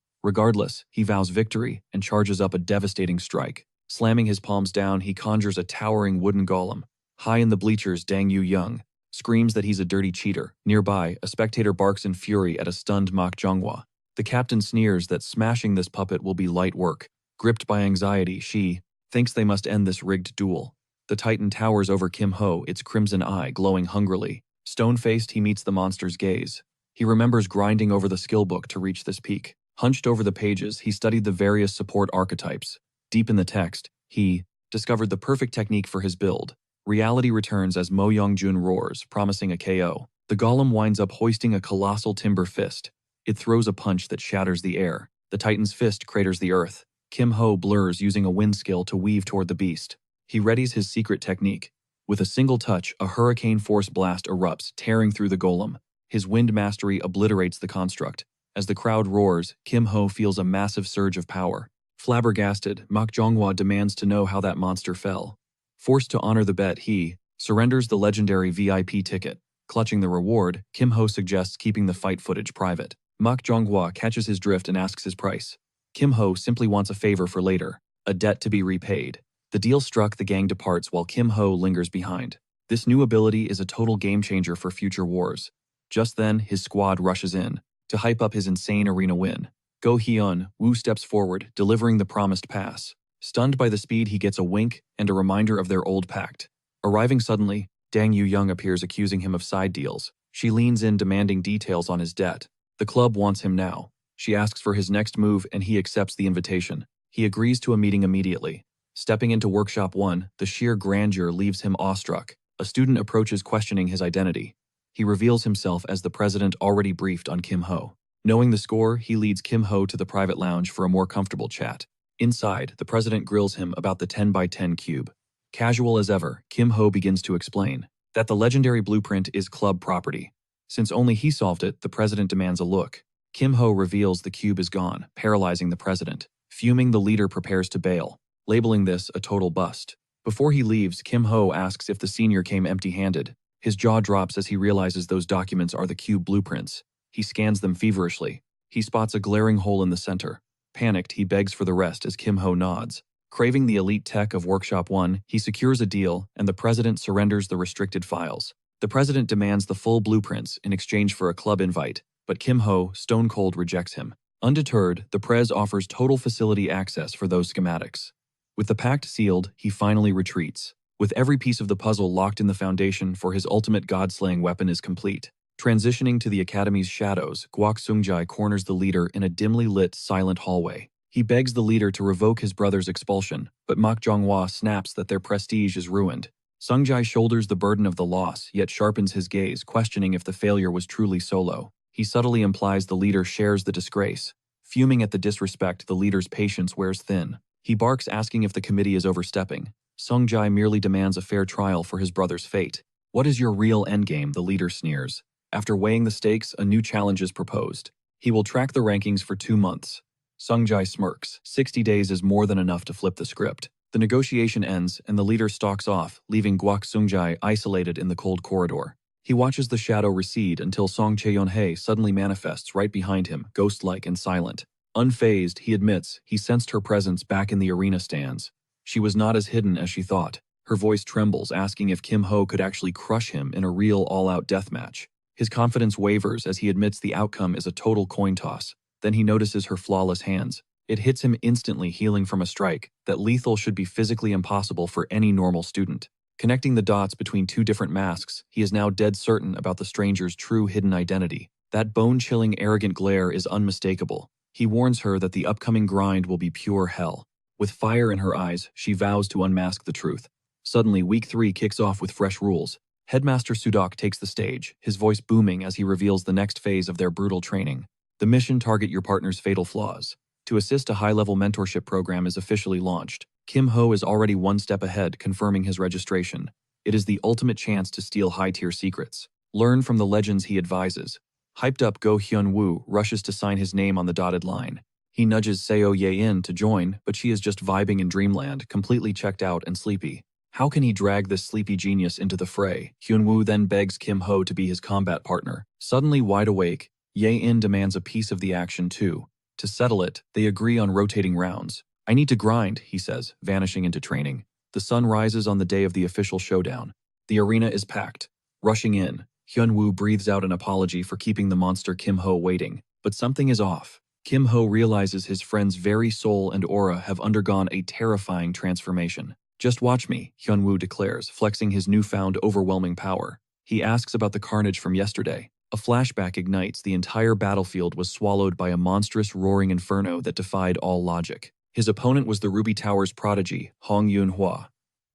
Regardless, he vows victory and charges up a devastating strike. Slamming his palms down, he conjures a towering wooden golem. High in the bleachers, Dang Yu-young screams that he's a dirty cheater. Nearby, a spectator barks in fury at a stunned Mak Jonghwa. The captain sneers that smashing this puppet will be light work. Gripped by anxiety, she thinks they must end this rigged duel. The titan towers over Kim Ho, its crimson eye glowing hungrily. Stone-faced, he meets the monster's gaze. He remembers grinding over the skill book to reach this peak. Hunched over the pages, he studied the various support archetypes. Deep in the text, he discovered the perfect technique for his build. Reality returns as Mo Young-jun roars, promising a KO. The golem winds up hoisting a colossal timber fist. It throws a punch that shatters the air. The titan's fist craters the earth. Kim Ho blurs using a wind skill to weave toward the beast. He readies his secret technique. With a single touch, a hurricane force blast erupts, tearing through the golem. His wind mastery obliterates the construct. As the crowd roars, Kim Ho feels a massive surge of power. Flabbergasted, Mak Jonghwa demands to know how that monster fell. Forced to honor the bet, he surrenders the legendary VIP ticket. Clutching the reward, Kim Ho suggests keeping the fight footage private. Mak Jonghwa catches his drift and asks his price. Kim Ho simply wants a favor for later, a debt to be repaid. The deal struck, the gang departs while Kim Ho lingers behind. This new ability is a total game changer for future wars. Just then, his squad rushes in to hype up his insane arena win. Go Hyun Woo steps forward, delivering the promised pass. Stunned by the speed, he gets a wink and a reminder of their old pact. Arriving suddenly, Dang Yu-young appears, accusing him of side deals. She leans in, demanding details on his debt. The club wants him now. She asks for his next move and he accepts the invitation. He agrees to a meeting immediately. Stepping into Workshop 1, the sheer grandeur leaves him awestruck. A student approaches, questioning his identity. He reveals himself as the president already briefed on Kim Ho. Knowing the score, he leads Kim Ho to the private lounge for a more comfortable chat. Inside, the president grills him about the 10x10 cube. Casual as ever, Kim Ho begins to explain that the legendary blueprint is club property. Since only he solved it, the president demands a look. Kim Ho reveals the cube is gone, paralyzing the president. Fuming, the leader prepares to bail, labeling this a total bust. Before he leaves, Kim Ho asks if the senior came empty-handed. His jaw drops as he realizes those documents are the cube blueprints. He scans them feverishly. He spots a glaring hole in the center. Panicked, he begs for the rest as Kim Ho nods. Craving the elite tech of Workshop 1, he secures a deal, and the president surrenders the restricted files. The president demands the full blueprints in exchange for a club invite, but Kim Ho, stone cold, rejects him. Undeterred, the prez offers total facility access for those schematics. With the pact sealed, he finally retreats. With every piece of the puzzle locked in, the foundation for his ultimate god-slaying weapon is complete. Transitioning to the academy's shadows, Guak Sungjai corners the leader in a dimly lit, silent hallway. He begs the leader to revoke his brother's expulsion, but Mak Jonghwa snaps that their prestige is ruined. Sungjai shoulders the burden of the loss, yet sharpens his gaze, questioning if the failure was truly solo. He subtly implies the leader shares the disgrace. Fuming at the disrespect, the leader's patience wears thin. He barks, asking if the committee is overstepping. Sungjai merely demands a fair trial for his brother's fate. What is your real endgame? The leader sneers. After weighing the stakes, a new challenge is proposed. He will track the rankings for 2 months. Sungjai smirks. 60 days is more than enough to flip the script. The negotiation ends, and the leader stalks off, leaving Guak Sungjai isolated in the cold corridor. He watches the shadow recede until Song Cheon-hae suddenly manifests right behind him, ghost-like and silent. Unfazed, he admits he sensed her presence back in the arena stands. She was not as hidden as she thought. Her voice trembles, asking if Kim Ho could actually crush him in a real all-out deathmatch. His confidence wavers as he admits the outcome is a total coin toss. Then he notices her flawless hands. It hits him instantly, healing from a strike that lethal should be physically impossible for any normal student. Connecting the dots between two different masks, he is now dead certain about the stranger's true hidden identity. That bone-chilling, arrogant glare is unmistakable. He warns her that the upcoming grind will be pure hell. With fire in her eyes, she vows to unmask the truth. Suddenly, Week 3 kicks off with fresh rules. Headmaster Sudok takes the stage, his voice booming as he reveals the next phase of their brutal training. The mission: target your partner's fatal flaws. To assist, a high-level mentorship program is officially launched. Kim Ho is already one step ahead, confirming his registration. It is the ultimate chance to steal high-tier secrets. Learn from the legends he advises. Hyped up, Go Hyun-woo rushes to sign his name on the dotted line. He nudges Seo Ye-in to join, but she is just vibing in dreamland, completely checked out and sleepy. How can he drag this sleepy genius into the fray? Hyun-woo then begs Kim Ho to be his combat partner. Suddenly wide awake, Ye-in demands a piece of the action too. To settle it, they agree on rotating rounds. I need to grind, he says, vanishing into training. The sun rises on the day of the official showdown. The arena is packed. Rushing in, Hyun-woo breathes out an apology for keeping the monster Kim Ho waiting. But something is off. Kim Ho realizes his friend's very soul and aura have undergone a terrifying transformation. Just watch me, Hyun-woo declares, flexing his newfound overwhelming power. He asks about the carnage from yesterday. A flashback ignites. The entire battlefield was swallowed by a monstrous roaring inferno that defied all logic. His opponent was the Ruby Tower's prodigy, Hong Yun-hwa.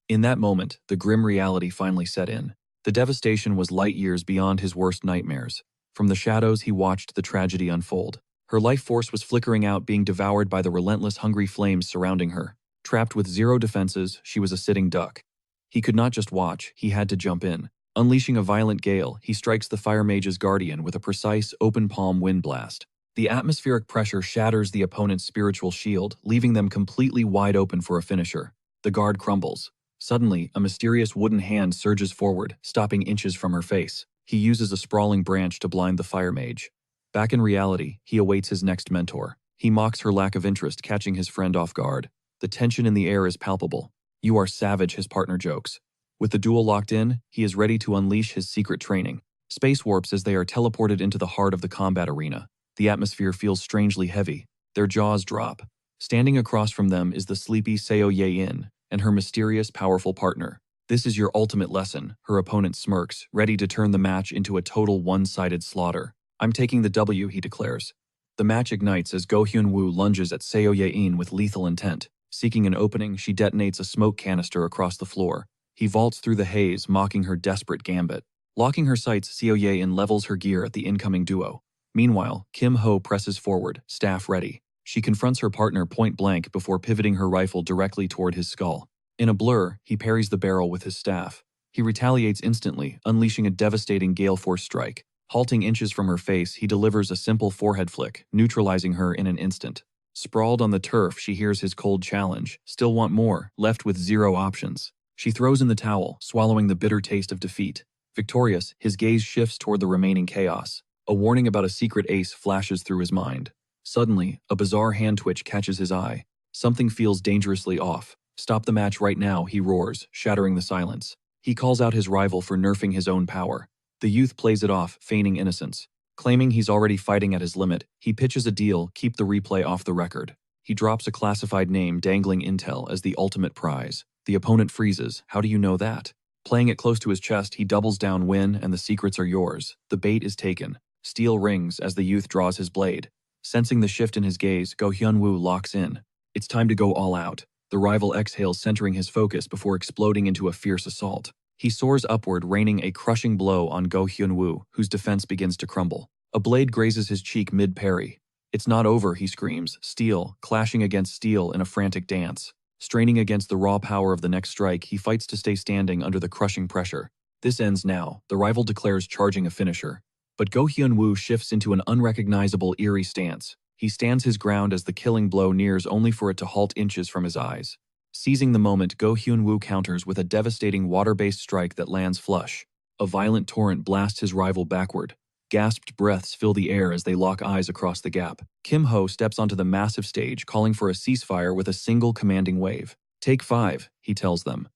In that moment, the grim reality finally set in. The devastation was light years beyond his worst nightmares. From the shadows, he watched the tragedy unfold. Her life force was flickering out, being devoured by the relentless, hungry flames surrounding her. Trapped with zero defenses, she was a sitting duck. He could not just watch, he had to jump in. Unleashing a violent gale, he strikes the Fire Mage's guardian with a precise, open-palm wind blast. The atmospheric pressure shatters the opponent's spiritual shield, leaving them completely wide open for a finisher. The guard crumbles. Suddenly, a mysterious wooden hand surges forward, stopping inches from her face. He uses a sprawling branch to blind the Fire Mage. Back in reality, he awaits his next mentor. He mocks her lack of interest, catching his friend off guard. The tension in the air is palpable. "You are savage," his partner jokes. With the duel locked in, he is ready to unleash his secret training. Space warps as they are teleported into the heart of the combat arena. The atmosphere feels strangely heavy. Their jaws drop. Standing across from them is the sleepy Seo Ye-in and her mysterious, powerful partner. "This is your ultimate lesson," her opponent smirks, ready to turn the match into a total one-sided slaughter. "I'm taking the W," he declares. The match ignites as Go Hyun-woo lunges at Seo Ye-in with lethal intent. Seeking an opening, she detonates a smoke canister across the floor. He vaults through the haze, mocking her desperate gambit. Locking her sights, Seo Ye-in levels her gear at the incoming duo. Meanwhile, Kim Ho presses forward, staff ready. She confronts her partner point blank before pivoting her rifle directly toward his skull. In a blur, he parries the barrel with his staff. He retaliates instantly, unleashing a devastating gale force strike. Halting inches from her face, he delivers a simple forehead flick, neutralizing her in an instant. Sprawled on the turf, she hears his cold challenge. Still want more, left with zero options. She throws in the towel, swallowing the bitter taste of defeat. Victorious, his gaze shifts toward the remaining chaos. A warning about a secret ace flashes through his mind. Suddenly, a bizarre hand twitch catches his eye. Something feels dangerously off. "Stop the match right now," he roars, shattering the silence. He calls out his rival for nerfing his own power. The youth plays it off, feigning innocence. Claiming he's already fighting at his limit, he pitches a deal: keep the replay off the record. He drops a classified name, dangling intel as the ultimate prize. The opponent freezes. "How do you know that?" Playing it close to his chest, he doubles down: "Win, and the secrets are yours." The bait is taken. Steel rings as the youth draws his blade. Sensing the shift in his gaze, Go Hyun-woo locks in. It's time to go all out. The rival exhales, centering his focus before exploding into a fierce assault. He soars upward, raining a crushing blow on Go Hyun-woo, whose defense begins to crumble. A blade grazes his cheek mid-parry. "It's not over," he screams, steel clashing against steel in a frantic dance. Straining against the raw power of the next strike, he fights to stay standing under the crushing pressure. This ends now. The rival declares charging a finisher. But Go Hyun-woo shifts into an unrecognizable, eerie stance. He stands his ground as the killing blow nears, only for it to halt inches from his eyes. Seizing the moment, Go Hyun-woo counters with a devastating water-based strike that lands flush. A violent torrent blasts his rival backward. Gasped breaths fill the air as they lock eyes across the gap. Kim Ho steps onto the massive stage, calling for a ceasefire with a single commanding wave. "Take 5, he tells them.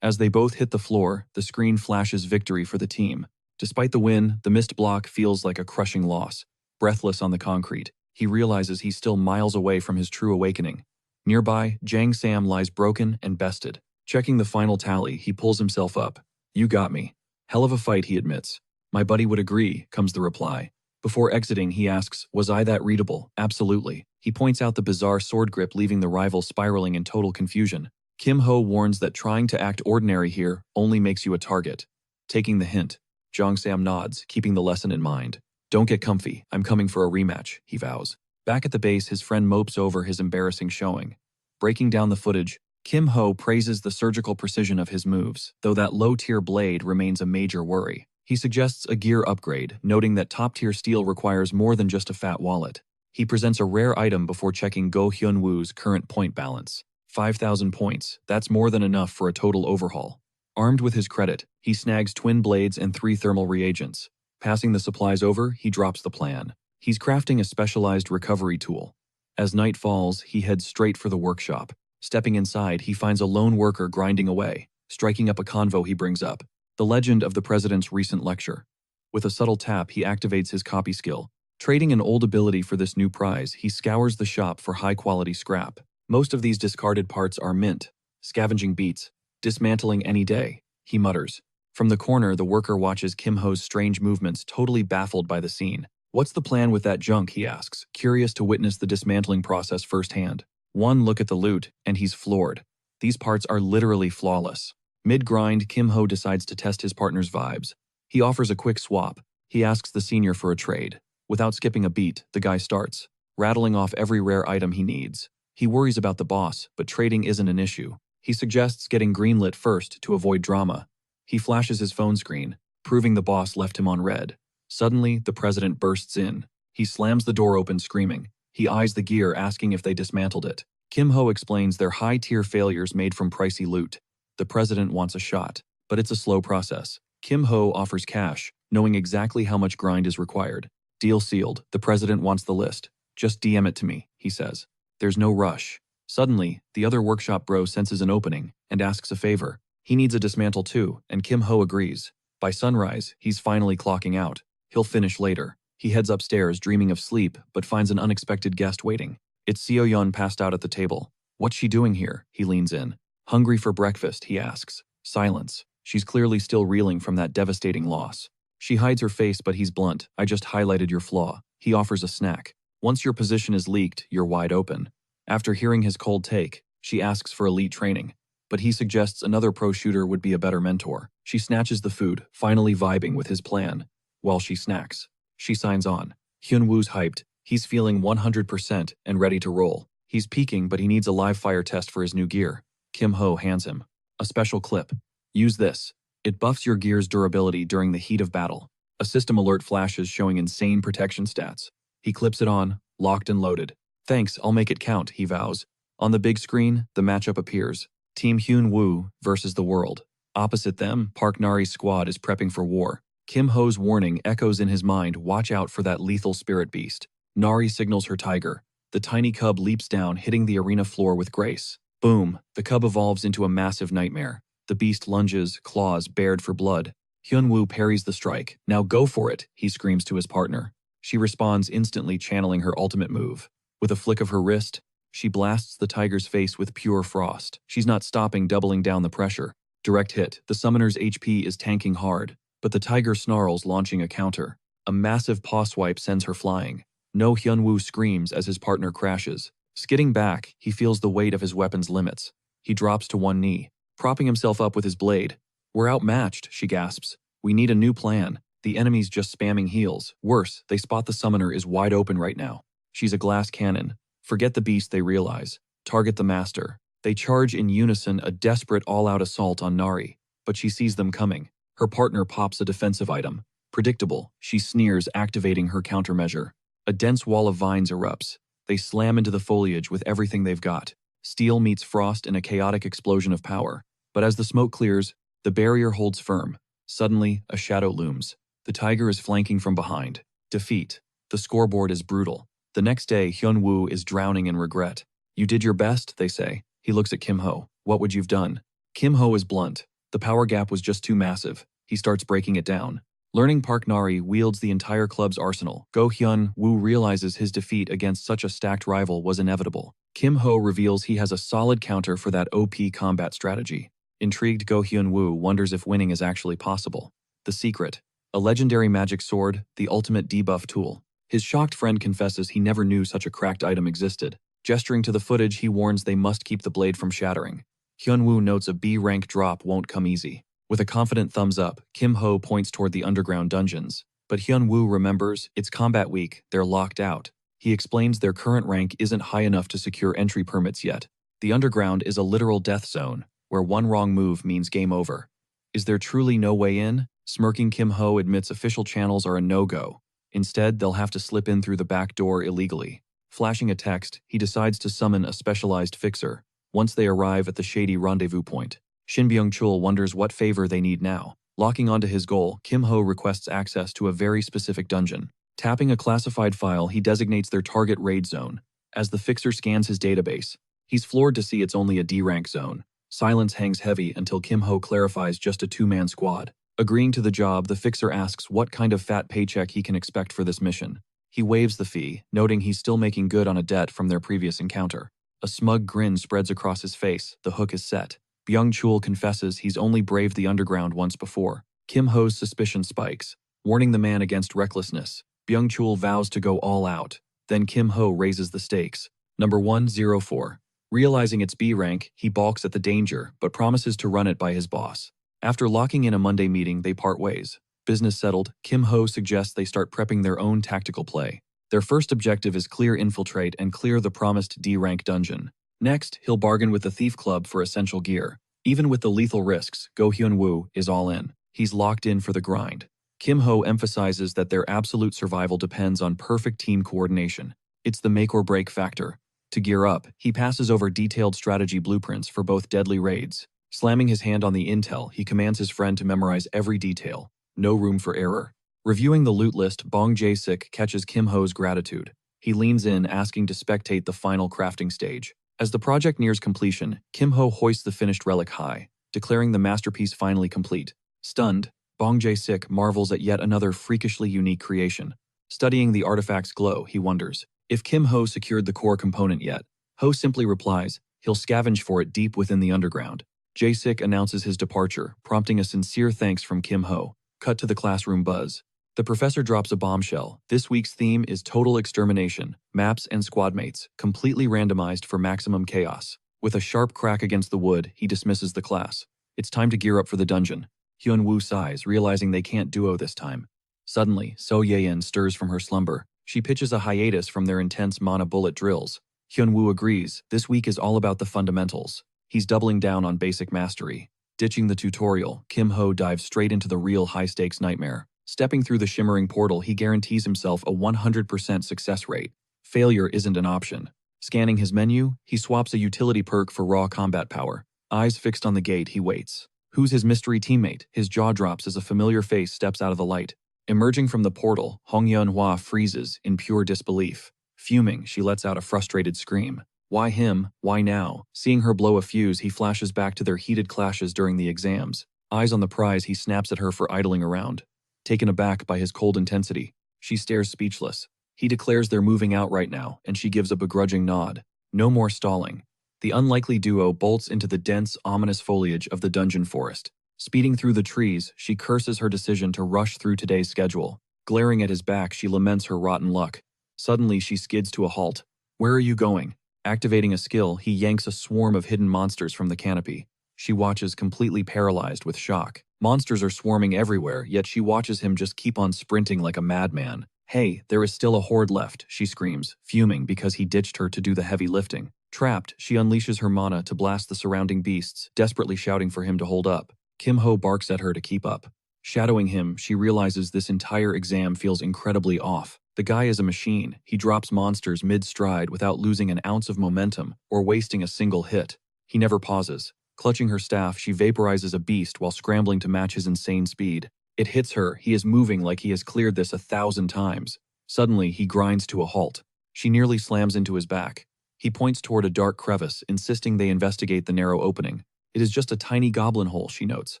As they both hit the floor, the screen flashes victory for the team. Despite the win, the missed block feels like a crushing loss. Breathless on the concrete, he realizes he's still miles away from his true awakening. Nearby, Jang Sam lies broken and bested. Checking the final tally, he pulls himself up. "You got me." "Hell of a fight," he admits. "My buddy would agree," comes the reply. Before exiting, he asks, "Was I that readable?" "Absolutely." He points out the bizarre sword grip, leaving the rival spiraling in total confusion. Kim Ho warns that trying to act ordinary here only makes you a target. Taking the hint, Jang Sam nods, keeping the lesson in mind. "Don't get comfy, I'm coming for a rematch," he vows. Back at the base, his friend mopes over his embarrassing showing. Breaking down the footage, Kim Ho praises the surgical precision of his moves, though that low-tier blade remains a major worry. He suggests a gear upgrade, noting that top-tier steel requires more than just a fat wallet. He presents a rare item before checking Go Hyun-woo's current point balance. 5,000 points, that's more than enough for a total overhaul. Armed with his credit, he snags twin blades and 3 thermal reagents. Passing the supplies over, he drops the plan. He's crafting a specialized recovery tool. As night falls, he heads straight for the workshop. Stepping inside, he finds a lone worker grinding away, striking up a convo he brings up. The legend of the president's recent lecture. With a subtle tap, he activates his copy skill. Trading an old ability for this new prize, he scours the shop for high-quality scrap. Most of these discarded parts are mint. Scavenging beats. "Dismantling any day," he mutters. From the corner, the worker watches Kim Ho's strange movements, totally baffled by the scene. "What's the plan with that junk?" he asks, curious to witness the dismantling process firsthand. One look at the loot, and he's floored. These parts are literally flawless. Mid-grind, Kim Ho decides to test his partner's vibes. He offers a quick swap. He asks the senior for a trade. Without skipping a beat, the guy starts, rattling off every rare item he needs. He worries about the boss, but trading isn't an issue. He suggests getting greenlit first to avoid drama. He flashes his phone screen, proving the boss left him on red. Suddenly, the president bursts in. He slams the door open, screaming. He eyes the gear, asking if they dismantled it. Kim Ho explains they're high-tier failures made from pricey loot. The president wants a shot, but it's a slow process. Kim Ho offers cash, knowing exactly how much grind is required. Deal sealed. The president wants the list. "Just DM it to me," he says. There's no rush. Suddenly, the other workshop bro senses an opening and asks a favor. He needs a dismantle too, and Kim Ho agrees. By sunrise, he's finally clocking out. He'll finish later. He heads upstairs, dreaming of sleep, but finds an unexpected guest waiting. It's Seo-yeon, passed out at the table. "What's she doing here?" He leans in. "Hungry for breakfast?" he asks. Silence. She's clearly still reeling from that devastating loss. She hides her face, but he's blunt. "I just highlighted your flaw." He offers a snack. "Once your position is leaked, you're wide open." After hearing his cold take, she asks for elite training, but he suggests another pro shooter would be a better mentor. She snatches the food, finally vibing with his plan. While she snacks, she signs on. Hyun-woo's hyped. He's feeling 100% and ready to roll. He's peaking, but he needs a live fire test for his new gear. Kim Ho hands him a special clip. "Use this. It buffs your gear's durability during the heat of battle." A system alert flashes showing insane protection stats. He clips it on, locked and loaded. "Thanks, I'll make it count," he vows. On the big screen, the matchup appears. Team Hyun-woo versus the world. Opposite them, Park Nari's squad is prepping for war. Kim Ho's warning echoes in his mind, "Watch out for that lethal spirit beast." Nari signals her tiger. The tiny cub leaps down, hitting the arena floor with grace. Boom! The cub evolves into a massive nightmare. The beast lunges, claws bared for blood. Hyun-woo parries the strike. "Now go for it," he screams to his partner. She responds instantly, channeling her ultimate move. With a flick of her wrist, she blasts the tiger's face with pure frost. She's not stopping, doubling down the pressure. Direct hit. The summoner's HP is tanking hard, but the tiger snarls, launching a counter. A massive paw swipe sends her flying. No, Hyun-woo screams as his partner crashes. Skidding back, he feels the weight of his weapon's limits. He drops to one knee, propping himself up with his blade. "We're outmatched," she gasps. "We need a new plan. The enemy's just spamming heals. Worse, they spot the summoner is wide open right now. She's a glass cannon. Forget the beast, they realize. Target the master." They charge in unison, a desperate all-out assault on Nari, but she sees them coming. Her partner pops a defensive item. Predictable, she sneers, activating her countermeasure. A dense wall of vines erupts. They slam into the foliage with everything they've got. Steel meets frost in a chaotic explosion of power. But as the smoke clears, the barrier holds firm. Suddenly, a shadow looms. The tiger is flanking from behind. Defeat. The scoreboard is brutal. The next day, Hyun-woo is drowning in regret. You did your best, they say. He looks at Kim-ho. What would you've done? Kim-ho is blunt. The power gap was just too massive. He starts breaking it down. Learning Park Nari wields the entire club's arsenal. Go Hyun-woo realizes his defeat against such a stacked rival was inevitable. Kim-ho reveals he has a solid counter for that OP combat strategy. Intrigued, Go Hyun-woo wonders if winning is actually possible. The secret. A legendary magic sword, the ultimate debuff tool. His shocked friend confesses he never knew such a cracked item existed. Gesturing to the footage, he warns they must keep the blade from shattering. Hyun-woo notes a B-rank drop won't come easy. With a confident thumbs up, Kim-ho points toward the underground dungeons. But Hyun-woo remembers, it's combat week, they're locked out. He explains their current rank isn't high enough to secure entry permits yet. The underground is a literal death zone, where one wrong move means game over. Is there truly no way in? Smirking, Kim-ho admits official channels are a no-go. Instead, they'll have to slip in through the back door illegally. Flashing a text, he decides to summon a specialized fixer. Once they arrive at the shady rendezvous point, Shin Byung-chul wonders what favor they need now. Locking onto his goal, Kim-ho requests access to a very specific dungeon. Tapping a classified file, he designates their target raid zone. As the fixer scans his database, he's floored to see it's only a D-rank zone. Silence hangs heavy until Kim-ho clarifies just a two-man squad. Agreeing to the job, the fixer asks what kind of fat paycheck he can expect for this mission. He waives the fee, noting he's still making good on a debt from their previous encounter. A smug grin spreads across his face. The hook is set. Byung-chul confesses he's only braved the underground once before. Kim-ho's suspicion spikes, warning the man against recklessness. Byung-chul vows to go all out. Then Kim-ho raises the stakes. Number 104. Realizing it's B rank, he balks at the danger, but promises to run it by his boss. After locking in a Monday meeting, they part ways. Business settled, Kim-ho suggests they start prepping their own tactical play. Their first objective is clear infiltrate and clear the promised D-rank dungeon. Next, he'll bargain with the Thief Club for essential gear. Even with the lethal risks, Go Hyun-woo is all in. He's locked in for the grind. Kim-ho emphasizes that their absolute survival depends on perfect team coordination. It's the make or break factor. To gear up, he passes over detailed strategy blueprints for both deadly raids. Slamming his hand on the intel, he commands his friend to memorize every detail. No room for error. Reviewing the loot list, Bong Jae-sik catches Kim-ho's gratitude. He leans in, asking to spectate the final crafting stage. As the project nears completion, Kim-ho hoists the finished relic high, declaring the masterpiece finally complete. Stunned, Bong Jae-sik marvels at yet another freakishly unique creation. Studying the artifact's glow, he wonders if Kim-ho secured the core component yet. Ho simply replies, he'll scavenge for it deep within the underground. Jae-sik announces his departure, prompting a sincere thanks from Kim-ho. Cut to the classroom buzz. The professor drops a bombshell. This week's theme is total extermination, maps and squadmates, completely randomized for maximum chaos. With a sharp crack against the wood, he dismisses the class. It's time to gear up for the dungeon. Hyun-woo sighs, realizing they can't duo this time. Suddenly, So Ye-in stirs from her slumber. She pitches a hiatus from their intense mana bullet drills. Hyun-woo agrees, this week is all about the fundamentals. He's doubling down on basic mastery. Ditching the tutorial, Kim-ho dives straight into the real high-stakes nightmare. Stepping through the shimmering portal, he guarantees himself a 100% success rate. Failure isn't an option. Scanning his menu, he swaps a utility perk for raw combat power. Eyes fixed on the gate, he waits. Who's his mystery teammate? His jaw drops as a familiar face steps out of the light. Emerging from the portal, Hong Yeon-hwa freezes in pure disbelief. Fuming, she lets out a frustrated scream. Why him? Why now? Seeing her blow a fuse, he flashes back to their heated clashes during the exams. Eyes on the prize, he snaps at her for idling around. Taken aback by his cold intensity, she stares speechless. He declares they're moving out right now, and she gives a begrudging nod. No more stalling. The unlikely duo bolts into the dense, ominous foliage of the dungeon forest. Speeding through the trees, she curses her decision to rush through today's schedule. Glaring at his back, she laments her rotten luck. Suddenly, she skids to a halt. Where are you going? Activating a skill, he yanks a swarm of hidden monsters from the canopy. She watches, completely paralyzed with shock. Monsters are swarming everywhere, yet she watches him just keep on sprinting like a madman. Hey, there is still a horde left, she screams, fuming because he ditched her to do the heavy lifting. Trapped, she unleashes her mana to blast the surrounding beasts, desperately shouting for him to hold up. Kim-ho barks at her to keep up. Shadowing him, she realizes this entire exam feels incredibly off. The guy is a machine. He drops monsters mid-stride without losing an ounce of momentum or wasting a single hit. He never pauses. Clutching her staff, she vaporizes a beast while scrambling to match his insane speed. It hits her. He is moving like he has cleared this 1,000 times. Suddenly, he grinds to a halt. She nearly slams into his back. He points toward a dark crevice, insisting they investigate the narrow opening. It is just a tiny goblin hole, she notes.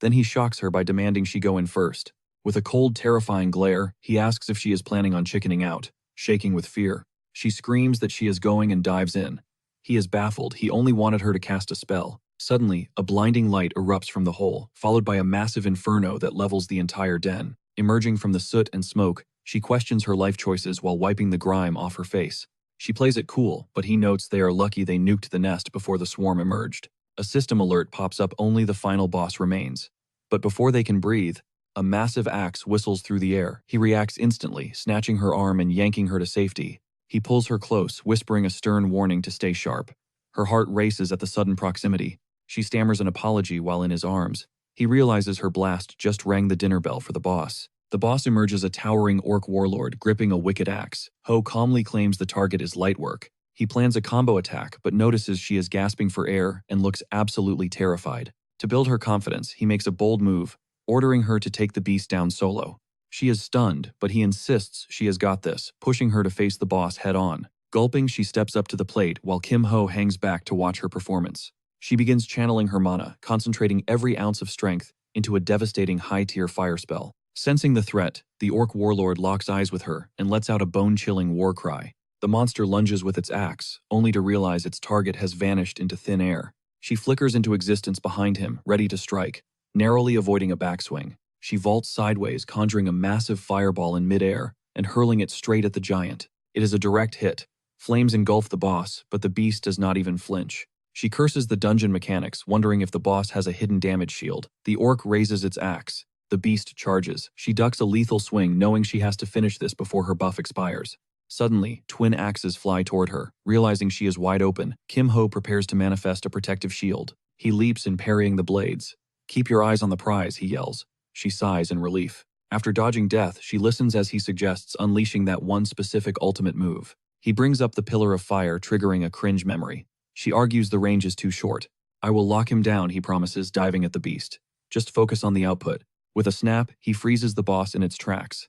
Then he shocks her by demanding she go in first. With a cold, terrifying glare, he asks if she is planning on chickening out. Shaking with fear, she screams that she is going and dives in. He is baffled. He only wanted her to cast a spell. Suddenly, a blinding light erupts from the hole, followed by a massive inferno that levels the entire den. Emerging from the soot and smoke, she questions her life choices while wiping the grime off her face. She plays it cool, but he notes they are lucky they nuked the nest before the swarm emerged. A system alert pops up. Only the final boss remains. But before they can breathe, a massive axe whistles through the air. He reacts instantly, snatching her arm and yanking her to safety. He pulls her close, whispering a stern warning to stay sharp. Her heart races at the sudden proximity. She stammers an apology while in his arms. He realizes her blast just rang the dinner bell for the boss. The boss emerges a towering orc warlord gripping a wicked axe. Ho calmly claims the target is light work. He plans a combo attack but notices she is gasping for air and looks absolutely terrified. To build her confidence, he makes a bold move, ordering her to take the beast down solo. She is stunned, but he insists she has got this, pushing her to face the boss head-on. Gulping, she steps up to the plate while Kim Ho hangs back to watch her performance. She begins channeling her mana, concentrating every ounce of strength into a devastating high-tier fire spell. Sensing the threat, the orc warlord locks eyes with her and lets out a bone-chilling war cry. The monster lunges with its axe, only to realize its target has vanished into thin air. She flickers into existence behind him, ready to strike, narrowly avoiding a backswing. She vaults sideways, conjuring a massive fireball in midair and hurling it straight at the giant. It is a direct hit. Flames engulf the boss, but the beast does not even flinch. She curses the dungeon mechanics, wondering if the boss has a hidden damage shield. The orc raises its axe. The beast charges. She ducks a lethal swing, knowing she has to finish this before her buff expires. Suddenly, twin axes fly toward her. Realizing she is wide open, Kim Ho prepares to manifest a protective shield. He leaps in, parrying the blades. "Keep your eyes on the prize," he yells. She sighs in relief. After dodging death, she listens as he suggests unleashing that one specific ultimate move. He brings up the pillar of fire, triggering a cringe memory. She argues the range is too short. "I will lock him down," he promises, diving at the beast. "Just focus on the output." With a snap, he freezes the boss in its tracks.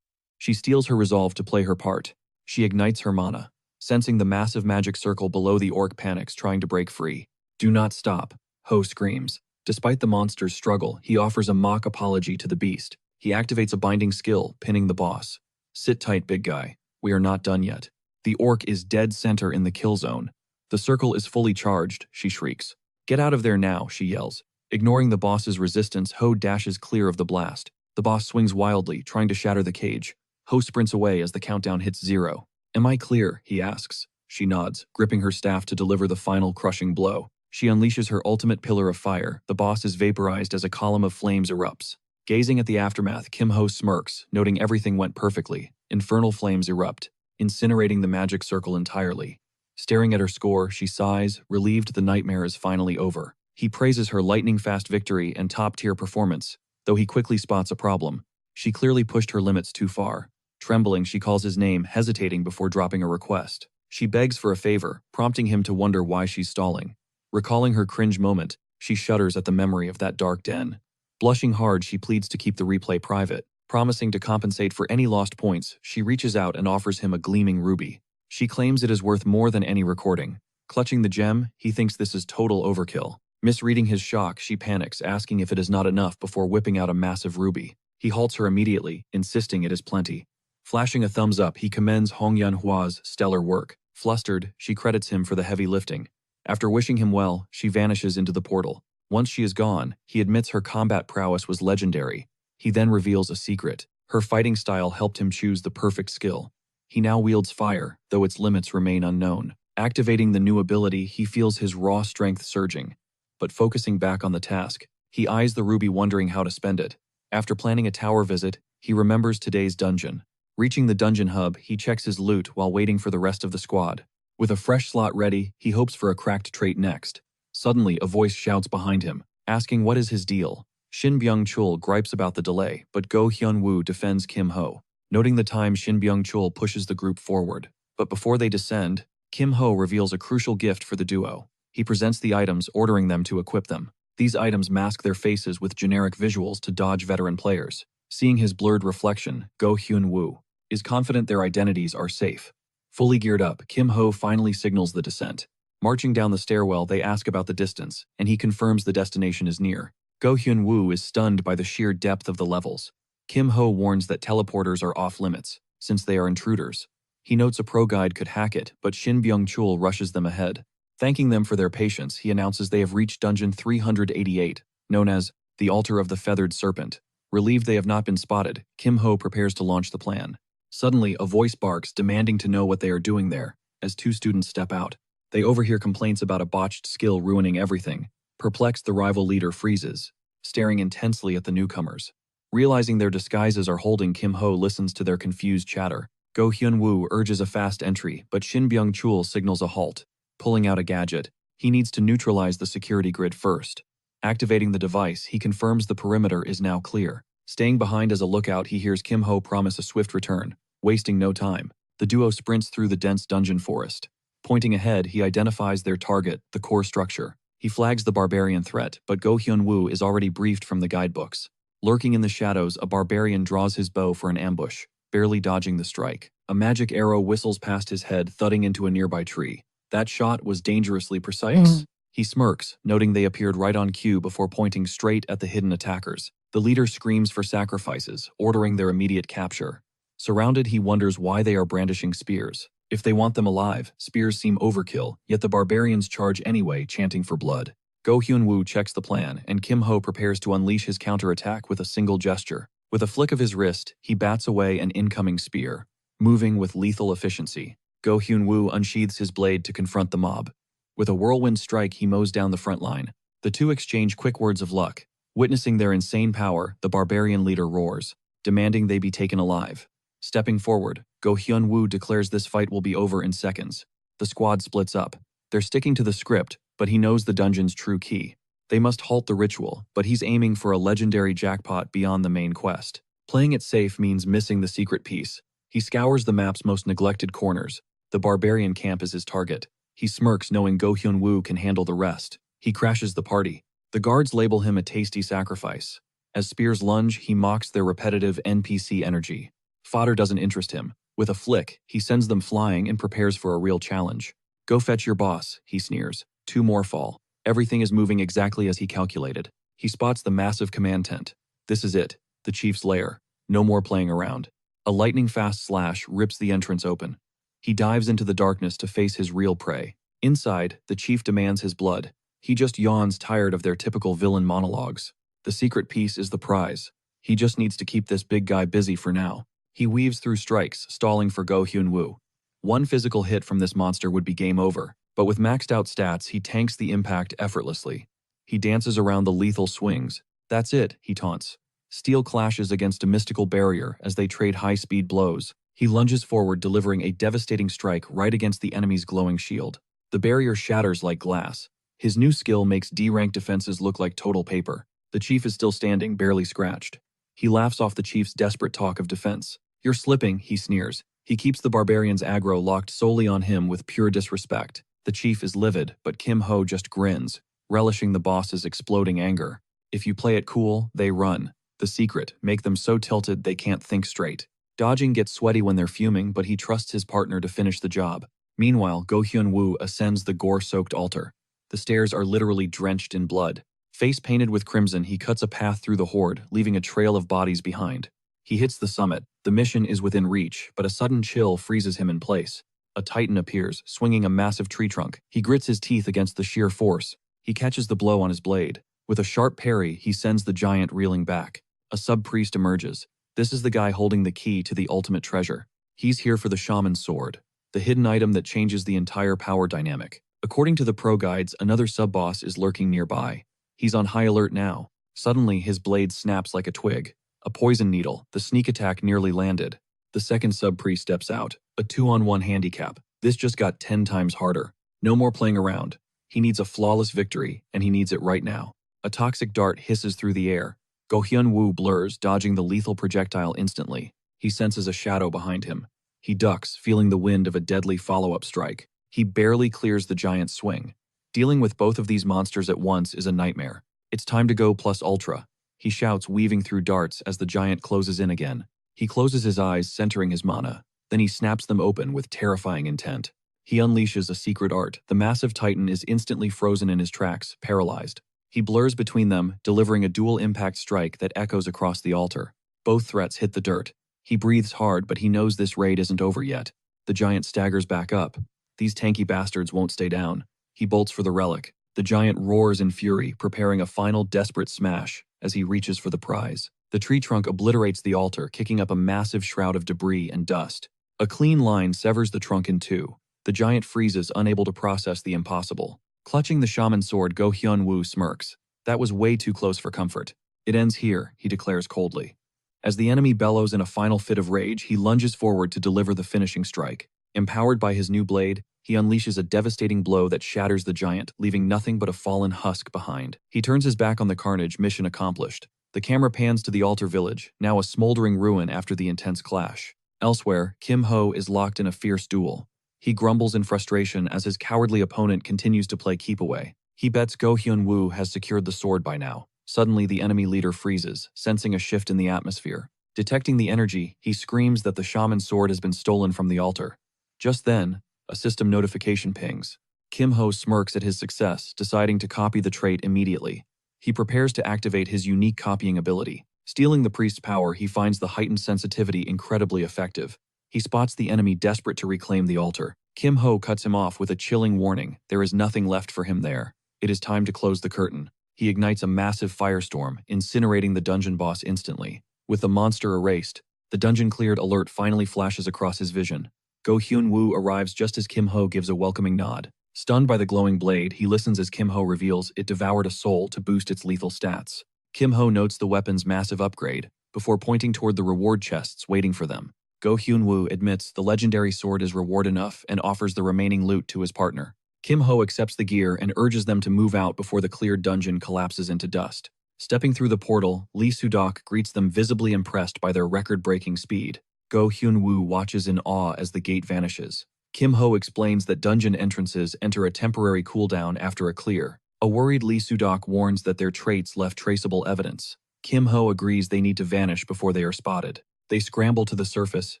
She steals her resolve to play her part. She ignites her mana. Sensing the massive magic circle below, the orc panics, trying to break free. "Do not stop," Ho screams. Despite the monster's struggle, he offers a mock apology to the beast. He activates a binding skill, pinning the boss. "Sit tight, big guy. We are not done yet." The orc is dead center in the kill zone. "The circle is fully charged," she shrieks. "Get out of there now," she yells. Ignoring the boss's resistance, Ho dashes clear of the blast. The boss swings wildly, trying to shatter the cage. Ho sprints away as the countdown hits 0. "Am I clear?" he asks. She nods, gripping her staff to deliver the final crushing blow. She unleashes her ultimate pillar of fire. The boss is vaporized as a column of flames erupts. Gazing at the aftermath, Kim Ho smirks, noting everything went perfectly. Infernal flames erupt, incinerating the magic circle entirely. Staring at her score, she sighs, relieved the nightmare is finally over. He praises her lightning-fast victory and top-tier performance, though he quickly spots a problem. She clearly pushed her limits too far. Trembling, she calls his name, hesitating before dropping a request. She begs for a favor, prompting him to wonder why she's stalling. Recalling her cringe moment, she shudders at the memory of that dark den. Blushing hard, she pleads to keep the replay private. Promising to compensate for any lost points, she reaches out and offers him a gleaming ruby. She claims it is worth more than any recording. Clutching the gem, he thinks this is total overkill. Misreading his shock, she panics, asking if it is not enough before whipping out a massive ruby. He halts her immediately, insisting it is plenty. Flashing a thumbs up, he commends Hong Yanhua's stellar work. Flustered, she credits him for the heavy lifting. After wishing him well, she vanishes into the portal. Once she is gone, he admits her combat prowess was legendary. He then reveals a secret. Her fighting style helped him choose the perfect skill. He now wields fire, though its limits remain unknown. Activating the new ability, he feels his raw strength surging. But focusing back on the task, he eyes the ruby, wondering how to spend it. After planning a tower visit, he remembers today's dungeon. Reaching the dungeon hub, he checks his loot while waiting for the rest of the squad. With a fresh slot ready, he hopes for a cracked trait next. Suddenly, a voice shouts behind him, asking what is his deal. Shin Byung-chul gripes about the delay, but Go Hyun-woo defends Kim Ho. Noting the time, Shin Byung-chul pushes the group forward. But before they descend, Kim Ho reveals a crucial gift for the duo. He presents the items, ordering them to equip them. These items mask their faces with generic visuals to dodge veteran players. Seeing his blurred reflection, Go Hyun-woo is confident their identities are safe. Fully geared up, Kim Ho finally signals the descent. Marching down the stairwell, they ask about the distance, and he confirms the destination is near. Go Hyun-woo is stunned by the sheer depth of the levels. Kim Ho warns that teleporters are off-limits, since they are intruders. He notes a pro guide could hack it, but Shin Byung-chul rushes them ahead. Thanking them for their patience, he announces they have reached Dungeon 388, known as the Altar of the Feathered Serpent. Relieved they have not been spotted, Kim Ho prepares to launch the plan. Suddenly, a voice barks, demanding to know what they are doing there. As two students step out, they overhear complaints about a botched skill ruining everything. Perplexed, the rival leader freezes, staring intensely at the newcomers. Realizing their disguises are holding, Kim Ho listens to their confused chatter. Go Hyun-woo urges a fast entry, but Shin Byung-chul signals a halt. Pulling out a gadget, he needs to neutralize the security grid first. Activating the device, he confirms the perimeter is now clear. Staying behind as a lookout, he hears Kim Ho promise a swift return. Wasting no time, the duo sprints through the dense dungeon forest. Pointing ahead, he identifies their target, the core structure. He flags the barbarian threat, but Go Hyun-woo is already briefed from the guidebooks. Lurking in the shadows, a barbarian draws his bow for an ambush, barely dodging the strike. A magic arrow whistles past his head, thudding into a nearby tree. That shot was dangerously precise. He smirks, noting they appeared right on cue before pointing straight at the hidden attackers. The leader screams for sacrifices, ordering their immediate capture. Surrounded, he wonders why they are brandishing spears. If they want them alive, spears seem overkill, yet the barbarians charge anyway, chanting for blood. Go Hyun-woo checks the plan, and Kim Ho prepares to unleash his counterattack with a single gesture. With a flick of his wrist, he bats away an incoming spear, moving with lethal efficiency. Go Hyun-woo unsheathes his blade to confront the mob. With a whirlwind strike, he mows down the front line. The two exchange quick words of luck. Witnessing their insane power, the barbarian leader roars, demanding they be taken alive. Stepping forward, Go Hyun-woo declares this fight will be over in seconds. The squad splits up. They're sticking to the script, but he knows the dungeon's true key. They must halt the ritual, but he's aiming for a legendary jackpot beyond the main quest. Playing it safe means missing the secret piece. He scours the map's most neglected corners. The barbarian camp is his target. He smirks, knowing Go Hyun-woo can handle the rest. He crashes the party. The guards label him a tasty sacrifice. As spears lunge, he mocks their repetitive NPC energy. Fodder doesn't interest him. With a flick, he sends them flying and prepares for a real challenge. Go fetch your boss, he sneers. Two more fall. Everything is moving exactly as he calculated. He spots the massive command tent. This is it, the chief's lair. No more playing around. A lightning-fast slash rips the entrance open. He dives into the darkness to face his real prey. Inside, the chief demands his blood. He just yawns, tired of their typical villain monologues. The secret piece is the prize. He just needs to keep this big guy busy for now. He weaves through strikes, stalling for Go Hyun-woo. One physical hit from this monster would be game over, but with maxed out stats, he tanks the impact effortlessly. He dances around the lethal swings. That's it, he taunts. Steel clashes against a mystical barrier as they trade high-speed blows. He lunges forward, delivering a devastating strike right against the enemy's glowing shield. The barrier shatters like glass. His new skill makes D-rank defenses look like total paper. The chief is still standing, barely scratched. He laughs off the chief's desperate talk of defense. You're slipping, he sneers. He keeps the barbarian's aggro locked solely on him with pure disrespect. The chief is livid, but Kim Ho just grins, relishing the boss's exploding anger. If you play it cool, they run. The secret, make them so tilted they can't think straight. Dodging gets sweaty when they're fuming, but he trusts his partner to finish the job. Meanwhile, Go Hyun-woo ascends the gore-soaked altar. The stairs are literally drenched in blood. Face painted with crimson, he cuts a path through the horde, leaving a trail of bodies behind. He hits the summit. The mission is within reach, but a sudden chill freezes him in place. A titan appears, swinging a massive tree trunk. He grits his teeth against the sheer force. He catches the blow on his blade. With a sharp parry, he sends the giant reeling back. A sub-priest emerges. This is the guy holding the key to the ultimate treasure. He's here for the shaman's sword, the hidden item that changes the entire power dynamic. According to the pro guides, another sub-boss is lurking nearby. He's on high alert now. Suddenly, his blade snaps like a twig. A poison needle, the sneak attack nearly landed. The second sub-priest steps out, a 2-on-1 handicap. This just got 10 times harder. No more playing around. He needs a flawless victory, and he needs it right now. A toxic dart hisses through the air. Go Hyun-woo blurs, dodging the lethal projectile instantly. He senses a shadow behind him. He ducks, feeling the wind of a deadly follow-up strike. He barely clears the giant swing. Dealing with both of these monsters at once is a nightmare. It's time to go plus ultra, he shouts, weaving through darts as the giant closes in again. He closes his eyes, centering his mana. Then he snaps them open with terrifying intent. He unleashes a secret art. The massive titan is instantly frozen in his tracks, paralyzed. He blurs between them, delivering a dual impact strike that echoes across the altar. Both threats hit the dirt. He breathes hard, but he knows this raid isn't over yet. The giant staggers back up. These tanky bastards won't stay down. He bolts for the relic. The giant roars in fury, preparing a final desperate smash as he reaches for the prize. The tree trunk obliterates the altar, kicking up a massive shroud of debris and dust. A clean line severs the trunk in two. The giant freezes, unable to process the impossible. Clutching the shaman sword, Go Hyun-woo smirks. That was way too close for comfort. It ends here, he declares coldly. As the enemy bellows in a final fit of rage, he lunges forward to deliver the finishing strike. Empowered by his new blade, he unleashes a devastating blow that shatters the giant, leaving nothing but a fallen husk behind. He turns his back on the carnage, mission accomplished. The camera pans to the altar village, now a smoldering ruin after the intense clash. Elsewhere, Kim Ho is locked in a fierce duel. He grumbles in frustration as his cowardly opponent continues to play keep away. He bets Go Hyun-woo has secured the sword by now. Suddenly, the enemy leader freezes, sensing a shift in the atmosphere. Detecting the energy, he screams that the shaman's sword has been stolen from the altar. Just then, a system notification pings. Kim Ho smirks at his success, deciding to copy the trait immediately. He prepares to activate his unique copying ability. Stealing the priest's power, he finds the heightened sensitivity incredibly effective. He spots the enemy desperate to reclaim the altar. Kim Ho cuts him off with a chilling warning. There is nothing left for him there. It is time to close the curtain. He ignites a massive firestorm, incinerating the dungeon boss instantly. With the monster erased, the dungeon cleared alert finally flashes across his vision. Go Hyun-woo arrives just as Kim Ho gives a welcoming nod. Stunned by the glowing blade, he listens as Kim Ho reveals it devoured a soul to boost its lethal stats. Kim Ho notes the weapon's massive upgrade, before pointing toward the reward chests waiting for them. Go Hyun-woo admits the legendary sword is reward enough and offers the remaining loot to his partner. Kim Ho accepts the gear and urges them to move out before the cleared dungeon collapses into dust. Stepping through the portal, Lee Soo-dok greets them, visibly impressed by their record-breaking speed. Go Hyun-woo watches in awe as the gate vanishes. Kim Ho explains that dungeon entrances enter a temporary cooldown after a clear. A worried Lee Soo-dok warns that their traits left traceable evidence. Kim Ho agrees they need to vanish before they are spotted. They scramble to the surface,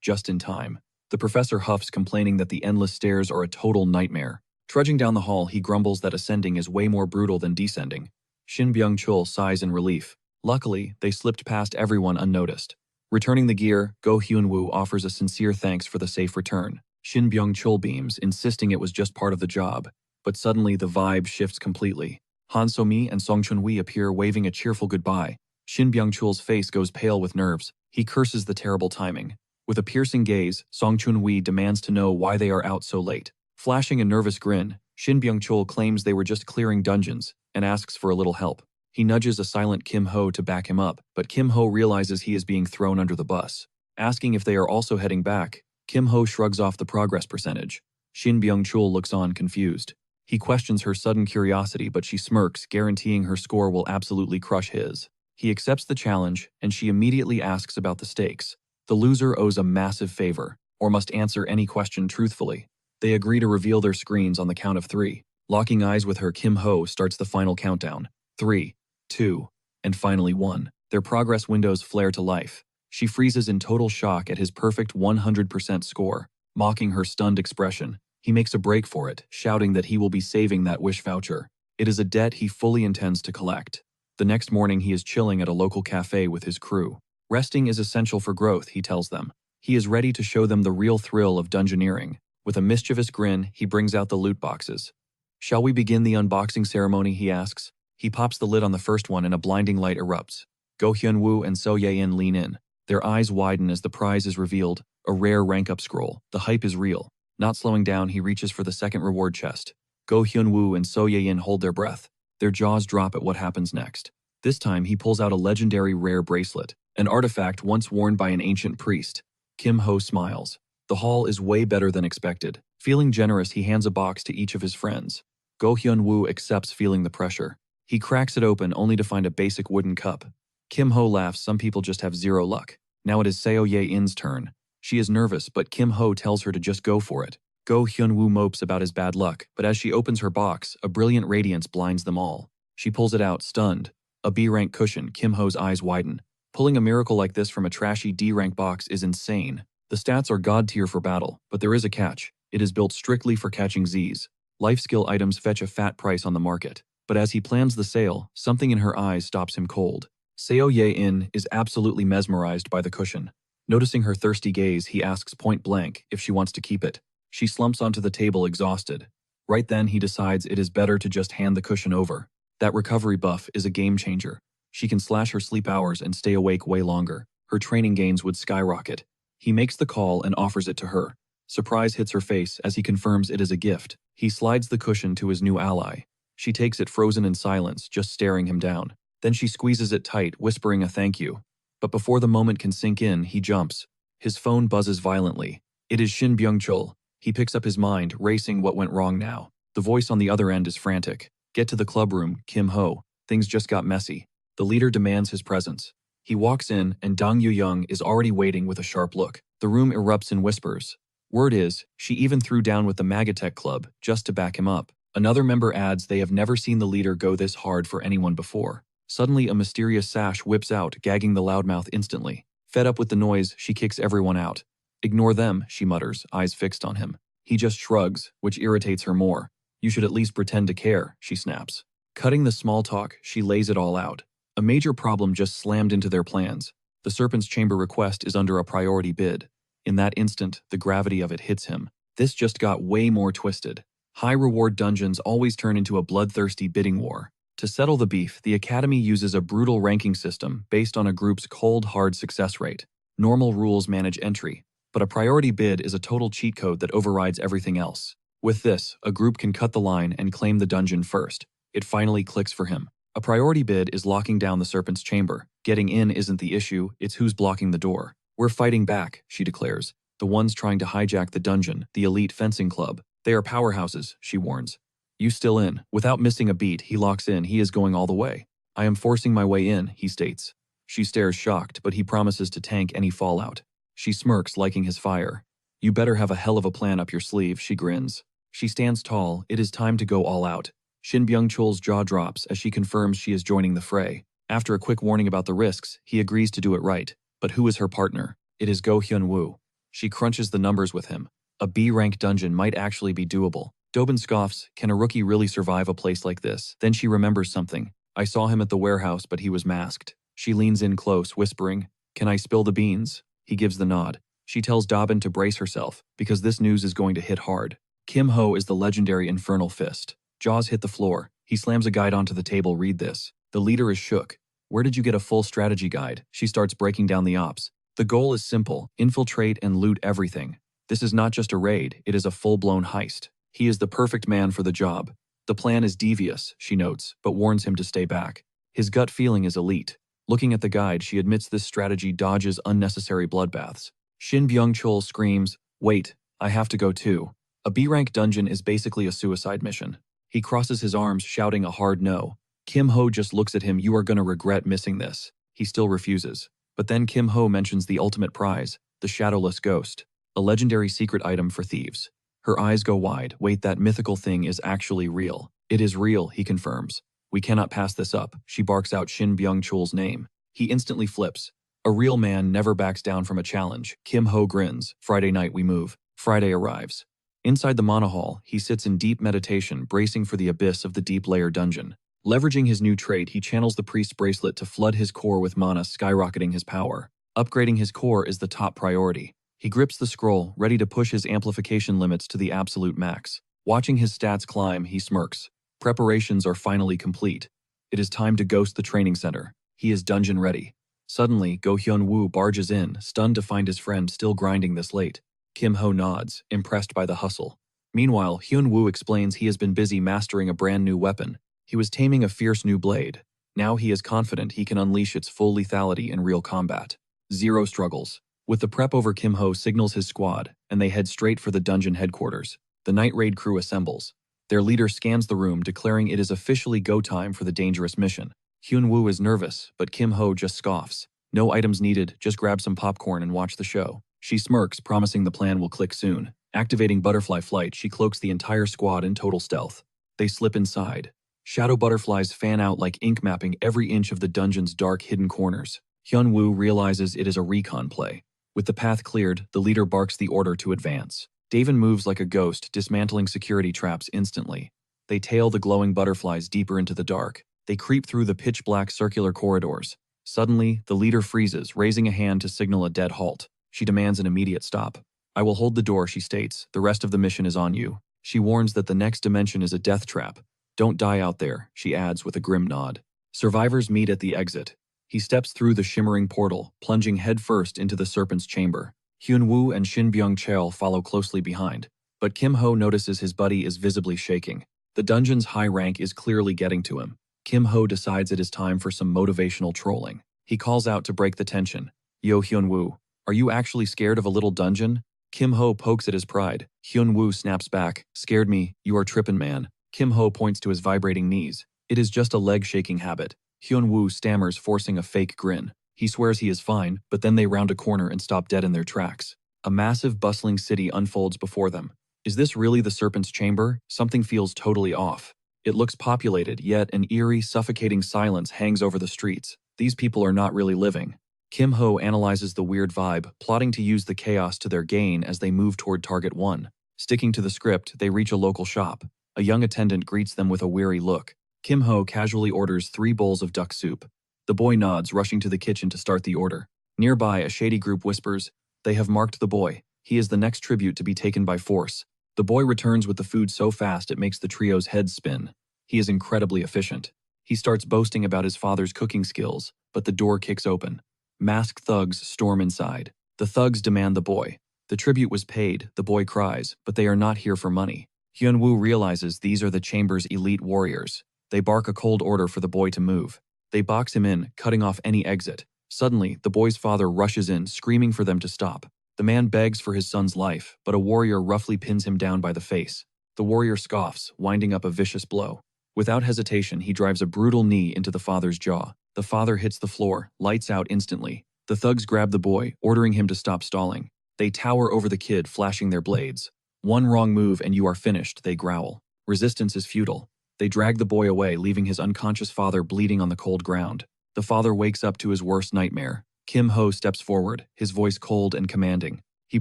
just in time. The professor huffs, complaining that the endless stairs are a total nightmare. Trudging down the hall, he grumbles that ascending is way more brutal than descending. Shin Byung-chul sighs in relief. Luckily, they slipped past everyone unnoticed. Returning the gear, Go Hyun-woo offers a sincere thanks for the safe return. Shin Byung-chul beams, insisting it was just part of the job. But suddenly, the vibe shifts completely. Han So-mi and Song Chun-wi appear, waving a cheerful goodbye. Shin Byung-chul's face goes pale with nerves. He curses the terrible timing. With a piercing gaze, Song Chun-wi demands to know why they are out so late. Flashing a nervous grin, Shin Byung-chul claims they were just clearing dungeons and asks for a little help. He nudges a silent Kim Ho to back him up, but Kim Ho realizes he is being thrown under the bus. Asking if they are also heading back, Kim Ho shrugs off the progress percentage. Shin Byung-chul looks on, confused. He questions her sudden curiosity, but she smirks, guaranteeing her score will absolutely crush his. He accepts the challenge, and she immediately asks about the stakes. The loser owes a massive favor, or must answer any question truthfully. They agree to reveal their screens on the count of 3. Locking eyes with her, Kim Ho starts the final countdown. 3, 2, and finally 1. Their progress windows flare to life. She freezes in total shock at his perfect 100% score. Mocking her stunned expression, he makes a break for it, shouting that he will be saving that wish voucher. It is a debt he fully intends to collect. The next morning, he is chilling at a local cafe with his crew. Resting is essential for growth, he tells them. He is ready to show them the real thrill of dungeoneering. With a mischievous grin, he brings out the loot boxes. Shall we begin the unboxing ceremony, he asks. He pops the lid on the first one and a blinding light erupts. Go Hyun-woo and So Ye-in lean in. Their eyes widen as the prize is revealed, a rare rank-up scroll. The hype is real. Not slowing down, he reaches for the second reward chest. Go Hyun-woo and So Ye-in hold their breath. Their jaws drop at what happens next. This time, he pulls out a legendary rare bracelet, an artifact once worn by an ancient priest. Kim Ho smiles. The haul is way better than expected. Feeling generous, he hands a box to each of his friends. Go Hyun-woo accepts, feeling the pressure. He cracks it open only to find a basic wooden cup. Kim Ho laughs, some people just have zero luck. Now it is Seo Ye-in's turn. She is nervous, but Kim Ho tells her to just go for it. Go Hyun-woo mopes about his bad luck, but as she opens her box, a brilliant radiance blinds them all. She pulls it out, stunned. A B-rank cushion. Kim-ho's eyes widen. Pulling a miracle like this from a trashy D-rank box is insane. The stats are god tier for battle, but there is a catch. It is built strictly for catching Zs. Life skill items fetch a fat price on the market. But as he plans the sale, something in her eyes stops him cold. Seo Ye-in is absolutely mesmerized by the cushion. Noticing her thirsty gaze, he asks point blank if she wants to keep it. She slumps onto the table exhausted. Right then, he decides it is better to just hand the cushion over. That recovery buff is a game changer. She can slash her sleep hours and stay awake way longer. Her training gains would skyrocket. He makes the call and offers it to her. Surprise hits her face as he confirms it is a gift. He slides the cushion to his new ally. She takes it frozen in silence, just staring him down. Then she squeezes it tight, whispering a thank you. But before the moment can sink in, he jumps. His phone buzzes violently. It is Shin Byung-chul. He picks up his mind, racing what went wrong now. The voice on the other end is frantic. Get to the clubroom, Kim-ho. Things just got messy. The leader demands his presence. He walks in, and Dong Yu-young is already waiting with a sharp look. The room erupts in whispers. Word is, she even threw down with the MAGATech club, just to back him up. Another member adds they have never seen the leader go this hard for anyone before. Suddenly, a mysterious sash whips out, gagging the loudmouth instantly. Fed up with the noise, she kicks everyone out. Ignore them, she mutters, eyes fixed on him. He just shrugs, which irritates her more. You should at least pretend to care, she snaps. Cutting the small talk, she lays it all out. A major problem just slammed into their plans. The Serpent's Chamber request is under a priority bid. In that instant, the gravity of it hits him. This just got way more twisted. High-reward dungeons always turn into a bloodthirsty bidding war. To settle the beef, the Academy uses a brutal ranking system based on a group's cold, hard success rate. Normal rules manage entry, but a priority bid is a total cheat code that overrides everything else. With this, a group can cut the line and claim the dungeon first. It finally clicks for him. A priority bid is locking down the Serpent's Chamber. Getting in isn't the issue, it's who's blocking the door. We're fighting back, she declares. The ones trying to hijack the dungeon, the elite fencing club. They are powerhouses, she warns. You still in? Without missing a beat, he locks in. He is going all the way. I am forcing my way in, he states. She stares shocked, but he promises to tank any fallout. She smirks, liking his fire. You better have a hell of a plan up your sleeve, she grins. She stands tall. It is time to go all out. Shin Byung-chul's jaw drops as she confirms she is joining the fray. After a quick warning about the risks, he agrees to do it right. But who is her partner? It is Go Hyun-woo. She crunches the numbers with him. A B-rank dungeon might actually be doable. Dobin scoffs, can a rookie really survive a place like this? Then she remembers something. I saw him at the warehouse, but he was masked. She leans in close, whispering, can I spill the beans? He gives the nod. She tells Dobin to brace herself, because this news is going to hit hard. Kim-ho is the legendary Infernal Fist. Jaws hit the floor. He slams a guide onto the table. Read this. The leader is shook. Where did you get a full strategy guide? She starts breaking down the ops. The goal is simple. Infiltrate and loot everything. This is not just a raid. It is a full-blown heist. He is the perfect man for the job. The plan is devious, she notes, but warns him to stay back. His gut feeling is elite. Looking at the guide, she admits this strategy dodges unnecessary bloodbaths. Shin Byung-chul screams, wait, I have to go too. A B-rank dungeon is basically a suicide mission. He crosses his arms, shouting a hard no. Kim-ho just looks at him. You are gonna regret missing this. He still refuses. But then Kim-ho mentions the ultimate prize, the Shadowless Ghost, a legendary secret item for thieves. Her eyes go wide. Wait, that mythical thing is actually real. It is real, he confirms. We cannot pass this up. She barks out Shin Byung-chul's name. He instantly flips. A real man never backs down from a challenge. Kim-ho grins. Friday night we move. Friday arrives. Inside the Mana Hall, he sits in deep meditation, bracing for the abyss of the deep layer dungeon. Leveraging his new trait, he channels the priest's bracelet to flood his core with mana, skyrocketing his power. Upgrading his core is the top priority. He grips the scroll, ready to push his amplification limits to the absolute max. Watching his stats climb, he smirks. Preparations are finally complete. It is time to ghost the training center. He is dungeon ready. Suddenly, Go Hyun-woo barges in, stunned to find his friend still grinding this late. Kim-ho nods, impressed by the hustle. Meanwhile, Hyun-woo explains he has been busy mastering a brand new weapon. He was taming a fierce new blade. Now he is confident he can unleash its full lethality in real combat. Zero struggles. With the prep over, Kim-ho signals his squad, and they head straight for the dungeon headquarters. The night raid crew assembles. Their leader scans the room, declaring it is officially go time for the dangerous mission. Hyun-woo is nervous, but Kim-ho just scoffs. No items needed, just grab some popcorn and watch the show. She smirks, promising the plan will click soon. Activating butterfly flight, she cloaks the entire squad in total stealth. They slip inside. Shadow butterflies fan out like ink, mapping every inch of the dungeon's dark hidden corners. Hyun-woo realizes it is a recon play. With the path cleared, the leader barks the order to advance. Daven moves like a ghost, dismantling security traps instantly. They tail the glowing butterflies deeper into the dark. They creep through the pitch-black circular corridors. Suddenly, the leader freezes, raising a hand to signal a dead halt. She demands an immediate stop. "I will hold the door," she states. "The rest of the mission is on you." She warns that the next dimension is a death trap. "Don't die out there," she adds with a grim nod. Survivors meet at the exit. He steps through the shimmering portal, plunging headfirst into the serpent's chamber. Hyun-woo and Shin Byung-cheol follow closely behind, but Kim-ho notices his buddy is visibly shaking. The dungeon's high rank is clearly getting to him. Kim-ho decides it is time for some motivational trolling. He calls out to break the tension. "Yo, Hyun-woo, are you actually scared of a little dungeon?" Kim-ho pokes at his pride. Hyun-woo snaps back. "Scared me? You are trippin', man." Kim-ho points to his vibrating knees. "It is just a leg-shaking habit." Hyun-woo stammers, forcing a fake grin. He swears he is fine, but then they round a corner and stop dead in their tracks. A massive, bustling city unfolds before them. Is this really the Serpent's Chamber? Something feels totally off. It looks populated, yet an eerie, suffocating silence hangs over the streets. These people are not really living. Kim-ho analyzes the weird vibe, plotting to use the chaos to their gain as they move toward Target 1. Sticking to the script, they reach a local shop. A young attendant greets them with a weary look. Kim-ho casually orders 3 bowls of duck soup. The boy nods, rushing to the kitchen to start the order. Nearby, a shady group whispers, "They have marked the boy. He is the next tribute to be taken by force." The boy returns with the food so fast it makes the trio's heads spin. He is incredibly efficient. He starts boasting about his father's cooking skills, but the door kicks open. Masked thugs storm inside. The thugs demand the boy. The tribute was paid, the boy cries, but they are not here for money. Hyun-woo realizes these are the chamber's elite warriors. They bark a cold order for the boy to move. They box him in, cutting off any exit. Suddenly, the boy's father rushes in, screaming for them to stop. The man begs for his son's life, but a warrior roughly pins him down by the face. The warrior scoffs, winding up a vicious blow. Without hesitation, he drives a brutal knee into the father's jaw. The father hits the floor, lights out instantly. The thugs grab the boy, ordering him to stop stalling. They tower over the kid, flashing their blades. "One wrong move and you are finished," they growl. Resistance is futile. They drag the boy away, leaving his unconscious father bleeding on the cold ground. The father wakes up to his worst nightmare. Kim-ho steps forward, his voice cold and commanding. He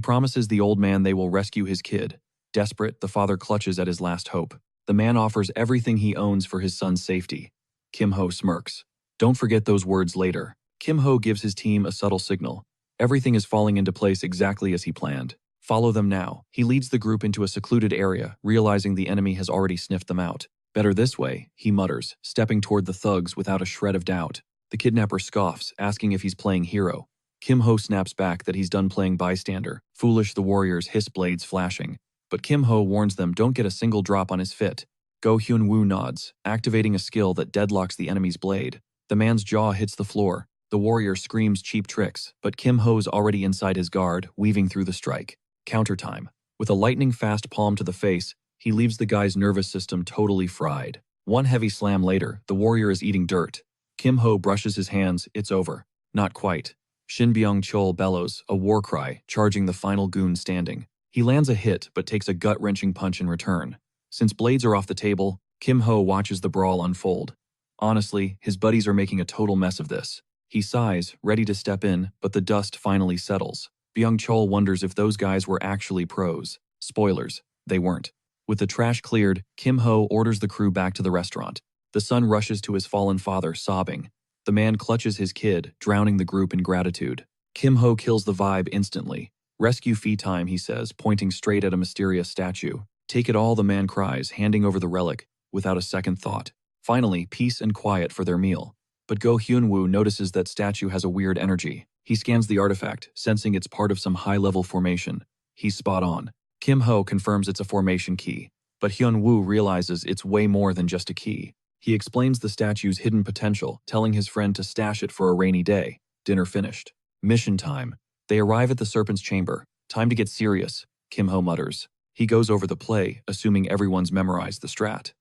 promises the old man they will rescue his kid. Desperate, the father clutches at his last hope. The man offers everything he owns for his son's safety. Kim-ho smirks. "Don't forget those words later." Kim-ho gives his team a subtle signal. Everything is falling into place exactly as he planned. "Follow them now." He leads the group into a secluded area, realizing the enemy has already sniffed them out. "Better this way," he mutters, stepping toward the thugs without a shred of doubt. The kidnapper scoffs, asking if he's playing hero. Kim-ho snaps back that he's done playing bystander. Foolish, the warriors hiss, blades flashing. But Kim-ho warns them don't get a single drop on his fit. Go Hyun-woo nods, activating a skill that deadlocks the enemy's blade. The man's jaw hits the floor. The warrior screams cheap tricks, but Kim-ho's already inside his guard, weaving through the strike. Counter time. With a lightning-fast palm to the face, he leaves the guy's nervous system totally fried. One heavy slam later, the warrior is eating dirt. Kim-ho brushes his hands, it's over. Not quite. Shin Byung-cheol bellows, a war cry, charging the final goon standing. He lands a hit, but takes a gut-wrenching punch in return. Since blades are off the table, Kim-ho watches the brawl unfold. Honestly, his buddies are making a total mess of this. He sighs, ready to step in, but the dust finally settles. Byung-cheol wonders if those guys were actually pros. Spoilers, they weren't. With the trash cleared, Kim-ho orders the crew back to the restaurant. The son rushes to his fallen father, sobbing. The man clutches his kid, drowning the group in gratitude. Kim-ho kills the vibe instantly. "Rescue fee time," he says, pointing straight at a mysterious statue. "Take it all," the man cries, handing over the relic, without a second thought. Finally, peace and quiet for their meal. But Go Hyun-woo notices that statue has a weird energy. He scans the artifact, sensing it's part of some high-level formation. He's spot on. Kim-ho confirms it's a formation key, but Hyun-woo realizes it's way more than just a key. He explains the statue's hidden potential, telling his friend to stash it for a rainy day. Dinner finished. Mission time. They arrive at the Serpent's Chamber. "Time to get serious," Kim-ho mutters. He goes over the play, assuming everyone's memorized the strat.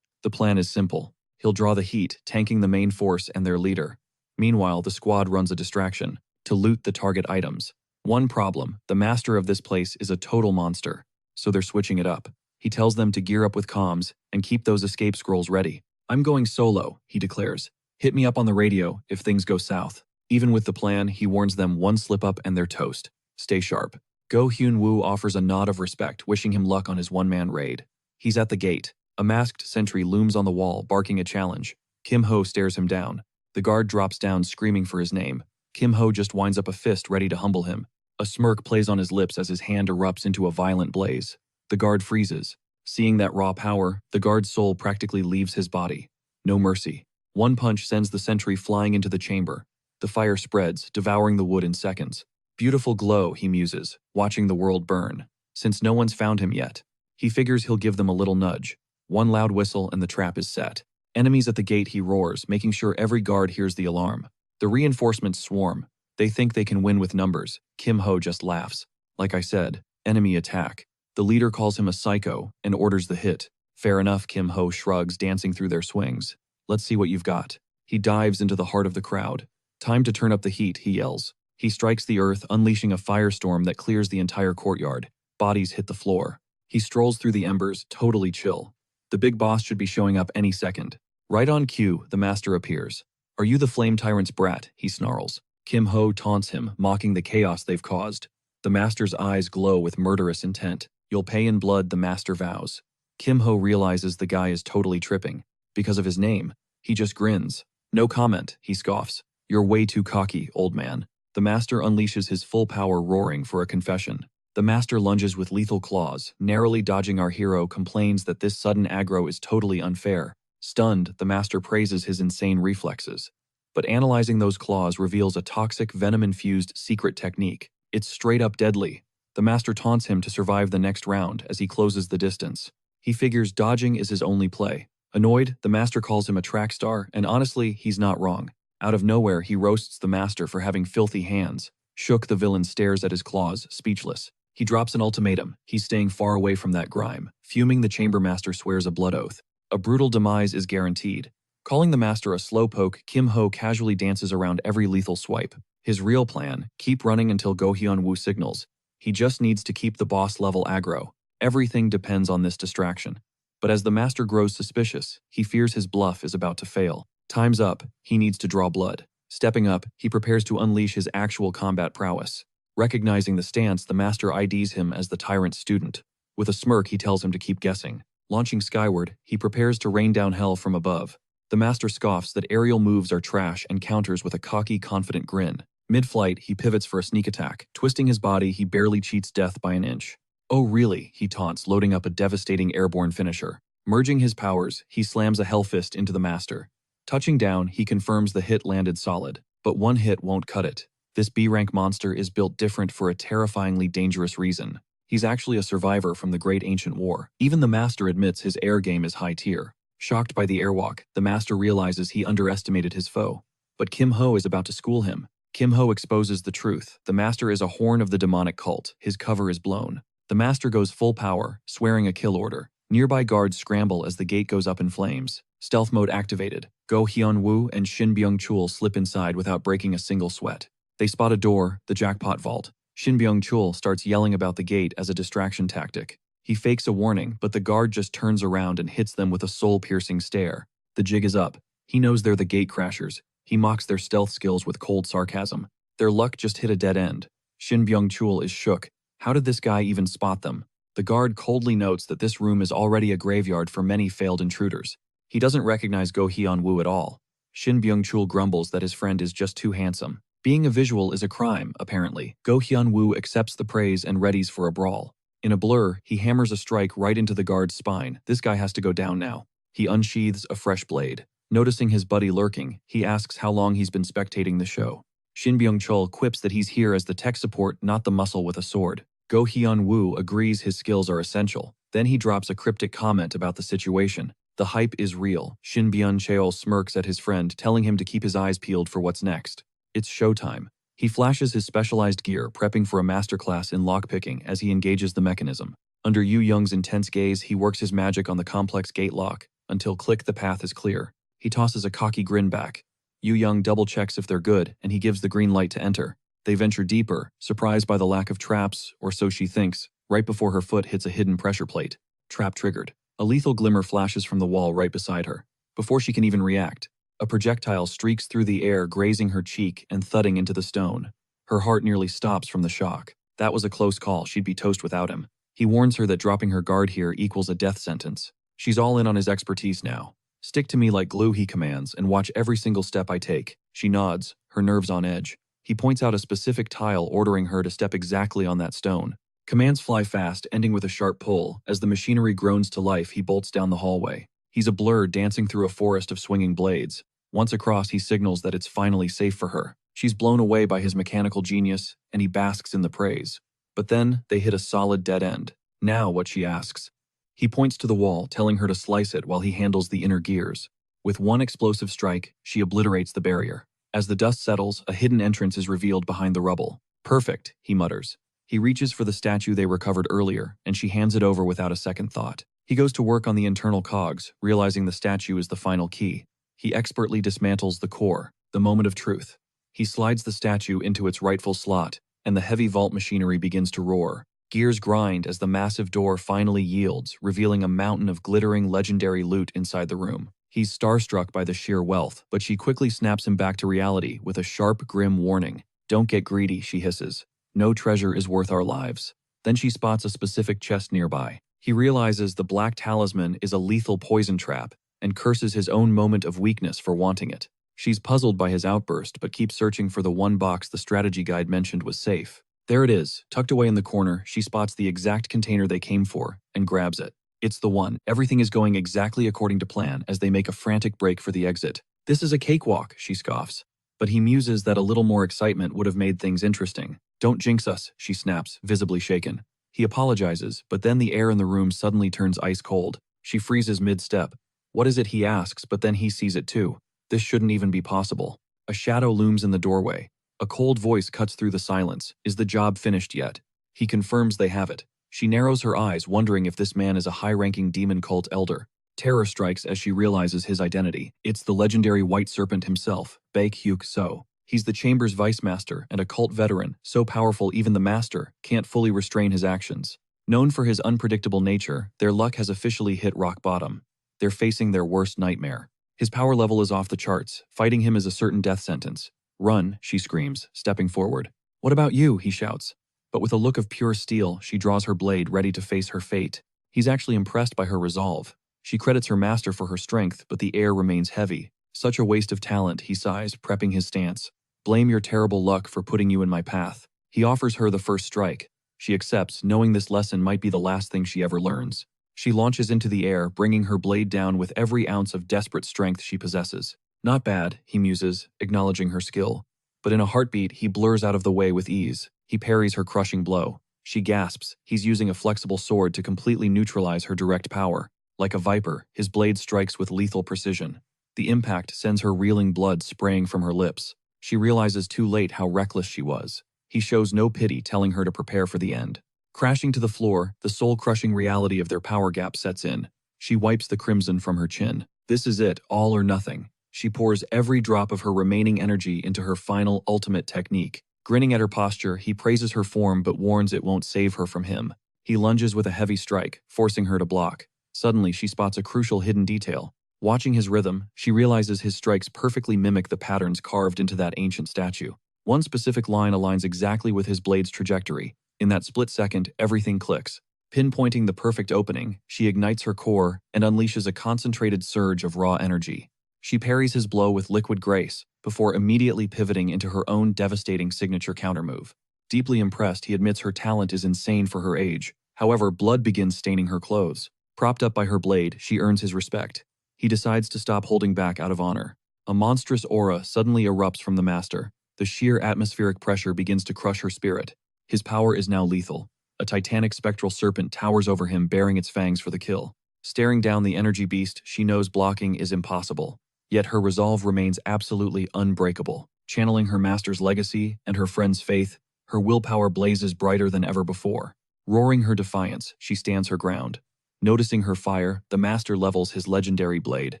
The plan is simple. He'll draw the heat, tanking the main force and their leader. Meanwhile, the squad runs a distraction, to loot the target items. One problem, the master of this place is a total monster. so they're switching it up. He tells them to gear up with comms and keep those escape scrolls ready. "I'm going solo," he declares. "Hit me up on the radio if things go south." Even with the plan, he warns them one slip-up and they're toast. Stay sharp. Go Hyun-woo offers a nod of respect, wishing him luck on his one-man raid. He's at the gate. A masked sentry looms on the wall, barking a challenge. Kim-ho stares him down. The guard drops down, screaming for his name. Kim-ho just winds up a fist, ready to humble him. A smirk plays on his lips as his hand erupts into a violent blaze. The guard freezes. Seeing that raw power, the guard's soul practically leaves his body. No mercy. One punch sends the sentry flying into the chamber. The fire spreads, devouring the wood in seconds. Beautiful glow, he muses, watching the world burn. Since no one's found him yet, he figures he'll give them a little nudge. One loud whistle and the trap is set. Enemies at the gate, he roars, making sure every guard hears the alarm. The reinforcements swarm. They think they can win with numbers. Kim-ho just laughs. Like I said, enemy attack. The leader calls him a psycho and orders the hit. Fair enough, Kim-ho shrugs, dancing through their swings. Let's see what you've got. He dives into the heart of the crowd. Time to turn up the heat, he yells. He strikes the earth, unleashing a firestorm that clears the entire courtyard. Bodies hit the floor. He strolls through the embers, totally chill. The big boss should be showing up any second. Right on cue, the master appears. "Are you the flame tyrant's brat?" he snarls. Kim-ho taunts him, mocking the chaos they've caused. The master's eyes glow with murderous intent. "You'll pay in blood," the master vows. Kim-ho realizes the guy is totally tripping. Because of his name, he just grins. "No comment," he scoffs. "You're way too cocky, old man." The master unleashes his full power, roaring for a confession. The master lunges with lethal claws. Narrowly dodging, our hero complains that this sudden aggro is totally unfair. Stunned, the master praises his insane reflexes. But analyzing those claws reveals a toxic, venom-infused secret technique. It's straight up deadly. The master taunts him to survive the next round as he closes the distance. He figures dodging is his only play. Annoyed, the master calls him a track star, and honestly, he's not wrong. Out of nowhere, he roasts the master for having filthy hands. Shook, the villain stares at his claws, speechless. He drops an ultimatum. He's staying far away from that grime. Fuming, the chamber master swears a blood oath. A brutal demise is guaranteed. Calling the master a slowpoke, Kim-ho casually dances around every lethal swipe. His real plan, keep running until Go Hyun-woo signals. He just needs to keep the boss-level aggro. Everything depends on this distraction. But as the master grows suspicious, he fears his bluff is about to fail. Time's up, he needs to draw blood. Stepping up, he prepares to unleash his actual combat prowess. Recognizing the stance, the master IDs him as the tyrant's student. With a smirk, he tells him to keep guessing. Launching skyward, he prepares to rain down hell from above. The master scoffs that aerial moves are trash and counters with a cocky, confident grin. Mid-flight, he pivots for a sneak attack. Twisting his body, he barely cheats death by an inch. "Oh really?" he taunts, loading up a devastating airborne finisher. Merging his powers, he slams a hell fist into the master. Touching down, he confirms the hit landed solid. But one hit won't cut it. This B-rank monster is built different for a terrifyingly dangerous reason. He's actually a survivor from the Great Ancient War. Even the master admits his air game is high tier. Shocked by the airwalk, the master realizes he underestimated his foe. But Kim-ho is about to school him. Kim-ho exposes the truth. The master is a horn of the demonic cult. His cover is blown. The master goes full power, swearing a kill order. Nearby guards scramble as the gate goes up in flames. Stealth mode activated. Go Hyun-woo and Shin Byung-chul slip inside without breaking a single sweat. They spot a door, the jackpot vault. Shin Byung-chul starts yelling about the gate as a distraction tactic. He fakes a warning, but the guard just turns around and hits them with a soul-piercing stare. The jig is up. He knows they're the gate crashers. He mocks their stealth skills with cold sarcasm. Their luck just hit a dead end. Shin Byung-chul is shook. How did this guy even spot them? The guard coldly notes that this room is already a graveyard for many failed intruders. He doesn't recognize Go Hyun-woo at all. Shin Byung-chul grumbles that his friend is just too handsome. Being a visual is a crime, apparently. Go Hyun-woo accepts the praise and readies for a brawl. In a blur, he hammers a strike right into the guard's spine. This guy has to go down now. He unsheathes a fresh blade. Noticing his buddy lurking, he asks how long he's been spectating the show. Shin Byung-chul quips that he's here as the tech support, not the muscle with a sword. Go Hyun-woo agrees his skills are essential. Then he drops a cryptic comment about the situation. The hype is real. Shin Byung-chul smirks at his friend, telling him to keep his eyes peeled for what's next. It's showtime. He flashes his specialized gear, prepping for a masterclass in lockpicking as he engages the mechanism. Under Yu Young's intense gaze, he works his magic on the complex gate lock, until click, the path is clear. He tosses a cocky grin back. Yu Young double-checks if they're good, and he gives the green light to enter. They venture deeper, surprised by the lack of traps, or so she thinks. right before her foot hits a hidden pressure plate. Trap triggered. A lethal glimmer flashes from the wall right beside her. Before she can even react, a projectile streaks through the air, grazing her cheek and thudding into the stone. Her heart nearly stops from the shock. That was a close call. She'd be toast without him. He warns her that dropping her guard here equals a death sentence. She's all in on his expertise now. Stick to me like glue, he commands, and watch every single step I take. She nods, her nerves on edge. He points out a specific tile, ordering her to step exactly on that stone. Commands fly fast, ending with a sharp pull. As the machinery groans to life, he bolts down the hallway. He's a blur dancing through a forest of swinging blades. Once across, he signals that it's finally safe for her. She's blown away by his mechanical genius, and he basks in the praise. But then, they hit a solid dead end. Now what, she asks. He points to the wall, telling her to slice it while he handles the inner gears. With one explosive strike, she obliterates the barrier. As the dust settles, a hidden entrance is revealed behind the rubble. Perfect, he mutters. He reaches for the statue they recovered earlier, and she hands it over without a second thought. He goes to work on the internal cogs, realizing the statue is the final key. He expertly dismantles the core, the moment of truth. He slides the statue into its rightful slot, and the heavy vault machinery begins to roar. Gears grind as the massive door finally yields, revealing a mountain of glittering legendary loot inside the room. He's starstruck by the sheer wealth, but she quickly snaps him back to reality with a sharp, grim warning. Don't get greedy, she hisses. No treasure is worth our lives. Then she spots a specific chest nearby. He realizes the black talisman is a lethal poison trap and curses his own moment of weakness for wanting it. She's puzzled by his outburst, but keeps searching for the one box the strategy guide mentioned was safe. There it is, tucked away in the corner. She spots the exact container they came for and grabs it. It's the one. Everything is going exactly according to plan as they make a frantic break for the exit. This is a cakewalk, she scoffs. But he muses that a little more excitement would have made things interesting. Don't jinx us, she snaps, visibly shaken. He apologizes, but then the air in the room suddenly turns ice cold. She freezes mid-step. What is it, he asks, but then he sees it too. This shouldn't even be possible. A shadow looms in the doorway. A cold voice cuts through the silence. Is the job finished yet? He confirms they have it. She narrows her eyes, wondering if this man is a high-ranking demon cult elder. Terror strikes as she realizes his identity. It's the legendary White Serpent himself, Baek-hyuk-so. He's the Chamber's vice master and a cult veteran, so powerful even the master can't fully restrain his actions. Known for his unpredictable nature, their luck has officially hit rock bottom. They're facing their worst nightmare. His power level is off the charts. Fighting him is a certain death sentence. Run, she screams, stepping forward. What about you, he shouts. But with a look of pure steel, she draws her blade, ready to face her fate. He's actually impressed by her resolve. She credits her master for her strength, but the air remains heavy. Such a waste of talent, he sighs, prepping his stance. Blame your terrible luck for putting you in my path. He offers her the first strike. She accepts, knowing this lesson might be the last thing she ever learns. She launches into the air, bringing her blade down with every ounce of desperate strength she possesses. Not bad, he muses, acknowledging her skill. But in a heartbeat, he blurs out of the way with ease. He parries her crushing blow. She gasps. He's using a flexible sword to completely neutralize her direct power. Like a viper, his blade strikes with lethal precision. The impact sends her reeling blood spraying from her lips. She realizes too late how reckless she was. He shows no pity, telling her to prepare for the end. Crashing to the floor, the soul-crushing reality of their power gap sets in. She wipes the crimson from her chin. This is it, all or nothing. She pours every drop of her remaining energy into her final, ultimate technique. Grinning at her posture, he praises her form but warns it won't save her from him. He lunges with a heavy strike, forcing her to block. Suddenly, she spots a crucial hidden detail. Watching his rhythm, she realizes his strikes perfectly mimic the patterns carved into that ancient statue. One specific line aligns exactly with his blade's trajectory. In that split second, everything clicks. Pinpointing the perfect opening, she ignites her core and unleashes a concentrated surge of raw energy. She parries his blow with liquid grace, before immediately pivoting into her own devastating signature countermove. Deeply impressed, he admits her talent is insane for her age. However, blood begins staining her clothes. Propped up by her blade, she earns his respect. He decides to stop holding back out of honor. A monstrous aura suddenly erupts from the master. The sheer atmospheric pressure begins to crush her spirit. His power is now lethal. A titanic spectral serpent towers over him, baring its fangs for the kill. Staring down the energy beast, she knows blocking is impossible. Yet her resolve remains absolutely unbreakable. Channeling her master's legacy and her friend's faith, her willpower blazes brighter than ever before. Roaring her defiance, she stands her ground. Noticing her fire, the master levels his legendary blade.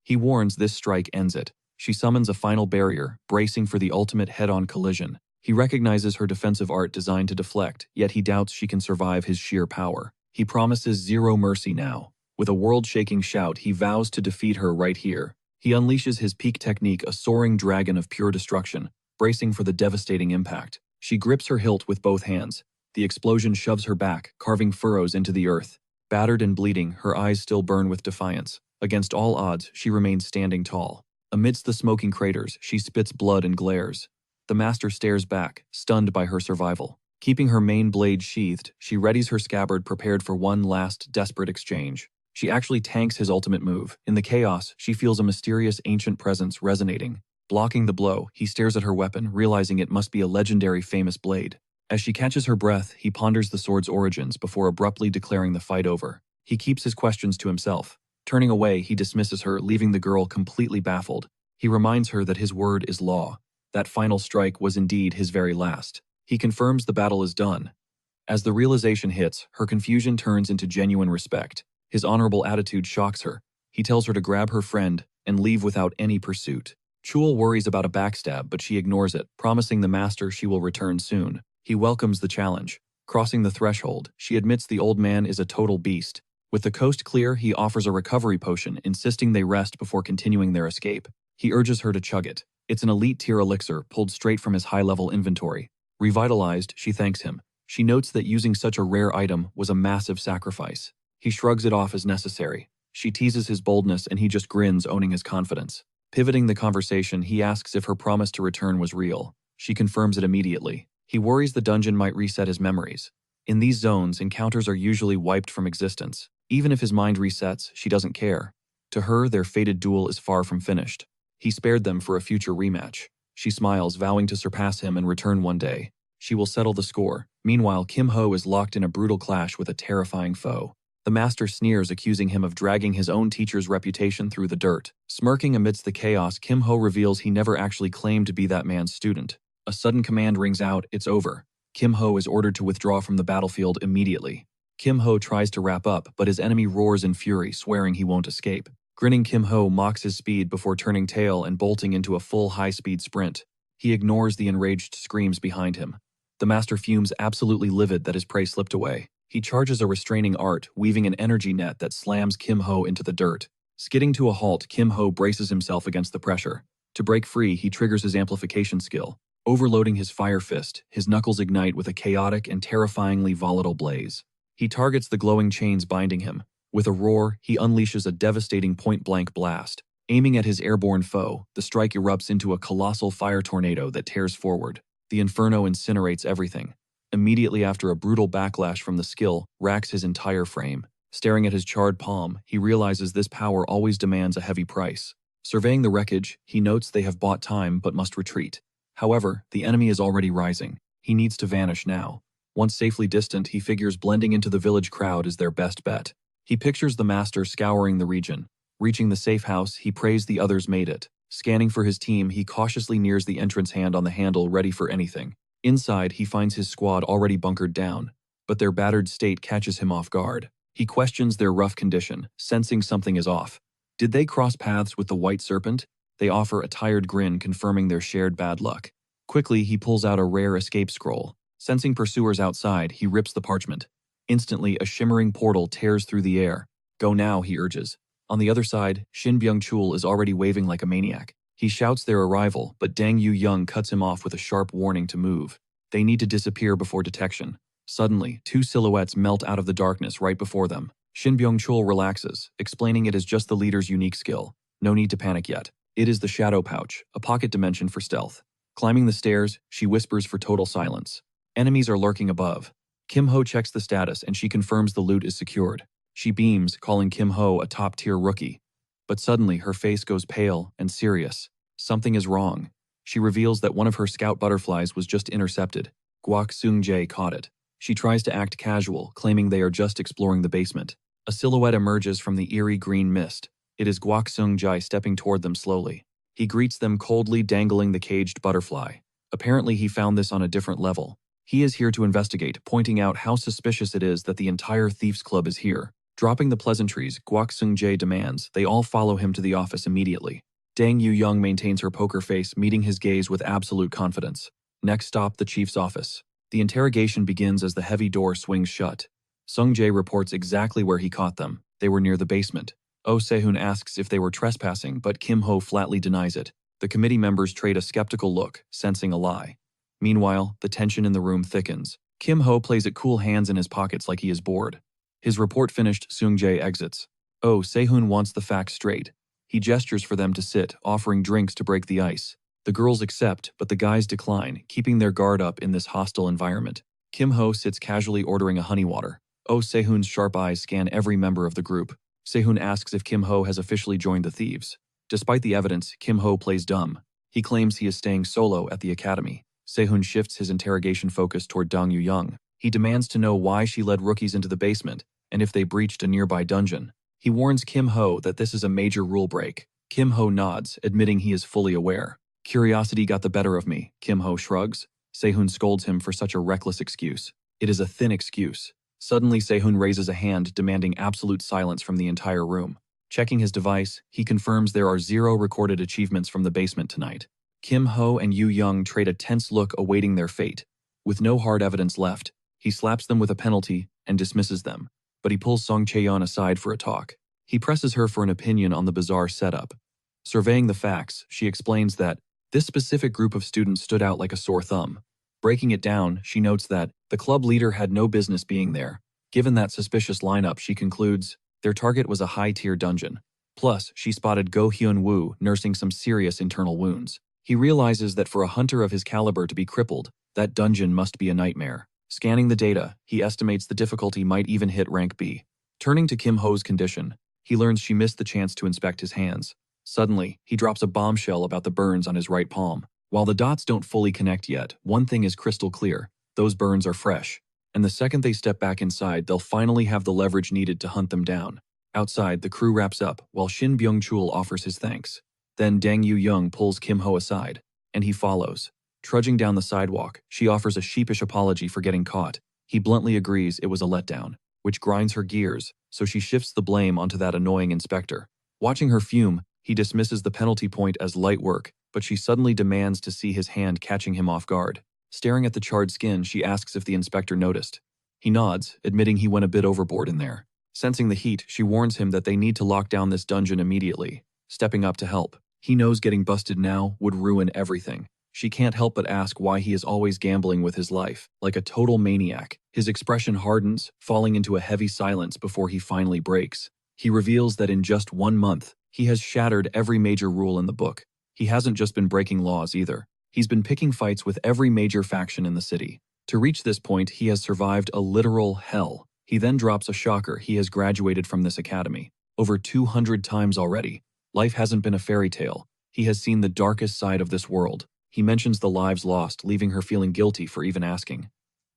He warns this strike ends it. She summons a final barrier, bracing for the ultimate head-on collision. He recognizes her defensive art designed to deflect, yet he doubts she can survive his sheer power. He promises zero mercy now. With a world-shaking shout, he vows to defeat her right here. He unleashes his peak technique, a soaring dragon of pure destruction, bracing for the devastating impact. She grips her hilt with both hands. The explosion shoves her back, carving furrows into the earth. Battered and bleeding, her eyes still burn with defiance. Against all odds, she remains standing tall. Amidst the smoking craters, she spits blood and glares. The master stares back, stunned by her survival. Keeping her main blade sheathed, she readies her scabbard, prepared for one last, desperate exchange. She actually tanks his ultimate move. In the chaos, she feels a mysterious ancient presence resonating. Blocking the blow, he stares at her weapon, realizing it must be a legendary famous blade. As she catches her breath, he ponders the sword's origins before abruptly declaring the fight over. He keeps his questions to himself. Turning away, he dismisses her, leaving the girl completely baffled. He reminds her that his word is law. That final strike was indeed his very last. He confirms the battle is done. As the realization hits, her confusion turns into genuine respect. His honorable attitude shocks her. He tells her to grab her friend and leave without any pursuit. Chul worries about a backstab, but she ignores it, promising the master she will return soon. He welcomes the challenge. Crossing the threshold, she admits the old man is a total beast. With the coast clear, he offers a recovery potion, insisting they rest before continuing their escape. He urges her to chug it. It's an elite-tier elixir pulled straight from his high-level inventory. Revitalized, she thanks him. She notes that using such a rare item was a massive sacrifice. He shrugs it off as necessary. She teases his boldness and he just grins, owning his confidence. Pivoting the conversation, he asks if her promise to return was real. She confirms it immediately. He worries the dungeon might reset his memories. In these zones, encounters are usually wiped from existence. Even if his mind resets, she doesn't care. To her, their fated duel is far from finished. He spared them for a future rematch. She smiles, vowing to surpass him and return one day. She will settle the score. Meanwhile, Kim Ho is locked in a brutal clash with a terrifying foe. The master sneers, accusing him of dragging his own teacher's reputation through the dirt. Smirking amidst the chaos, Kim Ho reveals he never actually claimed to be that man's student. A sudden command rings out, it's over. Kim Ho is ordered to withdraw from the battlefield immediately. Kim Ho tries to wrap up, but his enemy roars in fury, swearing he won't escape. Grinning, Kim Ho mocks his speed before turning tail and bolting into a full high-speed sprint. He ignores the enraged screams behind him. The master fumes, absolutely livid that his prey slipped away. He charges a restraining art, weaving an energy net that slams Kim Ho into the dirt. Skidding to a halt, Kim Ho braces himself against the pressure. To break free, he triggers his amplification skill. Overloading his fire fist, his knuckles ignite with a chaotic and terrifyingly volatile blaze. He targets the glowing chains binding him. With a roar, he unleashes a devastating point-blank blast. Aiming at his airborne foe, the strike erupts into a colossal fire tornado that tears forward. The inferno incinerates everything. Immediately after, a brutal backlash from the skill racks his entire frame. Staring at his charred palm, he realizes this power always demands a heavy price. Surveying the wreckage, he notes they have bought time but must retreat. However, the enemy is already rising. He needs to vanish now. Once safely distant, he figures blending into the village crowd is their best bet. He pictures the master scouring the region. Reaching the safe house, he prays the others made it. Scanning for his team, he cautiously nears the entrance, hand on the handle, ready for anything. Inside, he finds his squad already bunkered down, but their battered state catches him off guard. He questions their rough condition, sensing something is off. Did they cross paths with the White Serpent? They offer a tired grin, confirming their shared bad luck. Quickly, he pulls out a rare escape scroll. Sensing pursuers outside, he rips the parchment. Instantly, a shimmering portal tears through the air. Go now, he urges. On the other side, Shin Byung-chul is already waving like a maniac. He shouts their arrival, but Dang Yu-young cuts him off with a sharp warning to move. They need to disappear before detection. Suddenly, two silhouettes melt out of the darkness right before them. Shin Byung-chul relaxes, explaining it is just the leader's unique skill. No need to panic yet. It is the shadow pouch, a pocket dimension for stealth. Climbing the stairs, she whispers for total silence. Enemies are lurking above. Kim Ho checks the status and she confirms the loot is secured. She beams, calling Kim Ho a top-tier rookie. But suddenly, her face goes pale and serious. Something is wrong. She reveals that one of her scout butterflies was just intercepted. Guak Seung-jae caught it. She tries to act casual, claiming they are just exploring the basement. A silhouette emerges from the eerie green mist. It is Guak Seung-jae stepping toward them slowly. He greets them coldly, dangling the caged butterfly. Apparently, he found this on a different level. He is here to investigate, pointing out how suspicious it is that the entire Thieves' Club is here. Dropping the pleasantries, Guak Seung-jae demands they all follow him to the office immediately. Dang Yu-young maintains her poker face, meeting his gaze with absolute confidence. Next stop, the chief's office. The interrogation begins as the heavy door swings shut. Sung Jae reports exactly where he caught them. They were near the basement. Oh Sehun asks if they were trespassing, but Kim Ho flatly denies it. The committee members trade a skeptical look, sensing a lie. Meanwhile, the tension in the room thickens. Kim Ho plays it cool, hands in his pockets like he is bored. His report finished, Sung Jae exits. Oh Sehun wants the facts straight. He gestures for them to sit, offering drinks to break the ice. The girls accept, but the guys decline, keeping their guard up in this hostile environment. Kim Ho sits casually ordering a honey water. Oh Sehun's sharp eyes scan every member of the group. Sehun asks if Kim Ho has officially joined the thieves. Despite the evidence, Kim Ho plays dumb. He claims he is staying solo at the academy. Sehun shifts his interrogation focus toward Dong Yu-young. He demands to know why she led rookies into the basement, and if they breached a nearby dungeon. He warns Kim Ho that this is a major rule break. Kim Ho nods, admitting he is fully aware. Curiosity got the better of me, Kim Ho shrugs. Sehun scolds him for such a reckless excuse. It is a thin excuse. Suddenly, Sehun raises a hand, demanding absolute silence from the entire room. Checking his device, he confirms there are 0 recorded achievements from the basement tonight. Kim Ho and Yu Young trade a tense look, awaiting their fate. With no hard evidence left, he slaps them with a penalty and dismisses them. But he pulls Song Chaeyeon aside for a talk. He presses her for an opinion on the bizarre setup. Surveying the facts, she explains that this specific group of students stood out like a sore thumb. Breaking it down, she notes that the club leader had no business being there. Given that suspicious lineup, she concludes their target was a high-tier dungeon. Plus, she spotted Go Hyun-woo nursing some serious internal wounds. He realizes that for a hunter of his caliber to be crippled, that dungeon must be a nightmare. Scanning the data, he estimates the difficulty might even hit rank B. Turning to Kim Ho's condition, he learns she missed the chance to inspect his hands. Suddenly, he drops a bombshell about the burns on his right palm. While the dots don't fully connect yet, one thing is crystal clear: those burns are fresh. And the second they step back inside, they'll finally have the leverage needed to hunt them down. Outside, the crew wraps up, while Shin Byung-chul offers his thanks. Then Dang Yu-young pulls Kim Ho aside, and he follows. Trudging down the sidewalk, she offers a sheepish apology for getting caught. He bluntly agrees it was a letdown, which grinds her gears, so she shifts the blame onto that annoying inspector. Watching her fume, he dismisses the penalty point as light work, but she suddenly demands to see his hand, catching him off guard. Staring at the charred skin, she asks if the inspector noticed. He nods, admitting he went a bit overboard in there. Sensing the heat, she warns him that they need to lock down this dungeon immediately. Stepping up to help, he knows getting busted now would ruin everything. She can't help but ask why he is always gambling with his life, like a total maniac. His expression hardens, falling into a heavy silence before he finally breaks. He reveals that in just 1 month, he has shattered every major rule in the book. He hasn't just been breaking laws either. He's been picking fights with every major faction in the city. To reach this point, he has survived a literal hell. He then drops a shocker: he has graduated from this academy. Over 200 times already. Life hasn't been a fairy tale. He has seen the darkest side of this world. He mentions the lives lost, leaving her feeling guilty for even asking.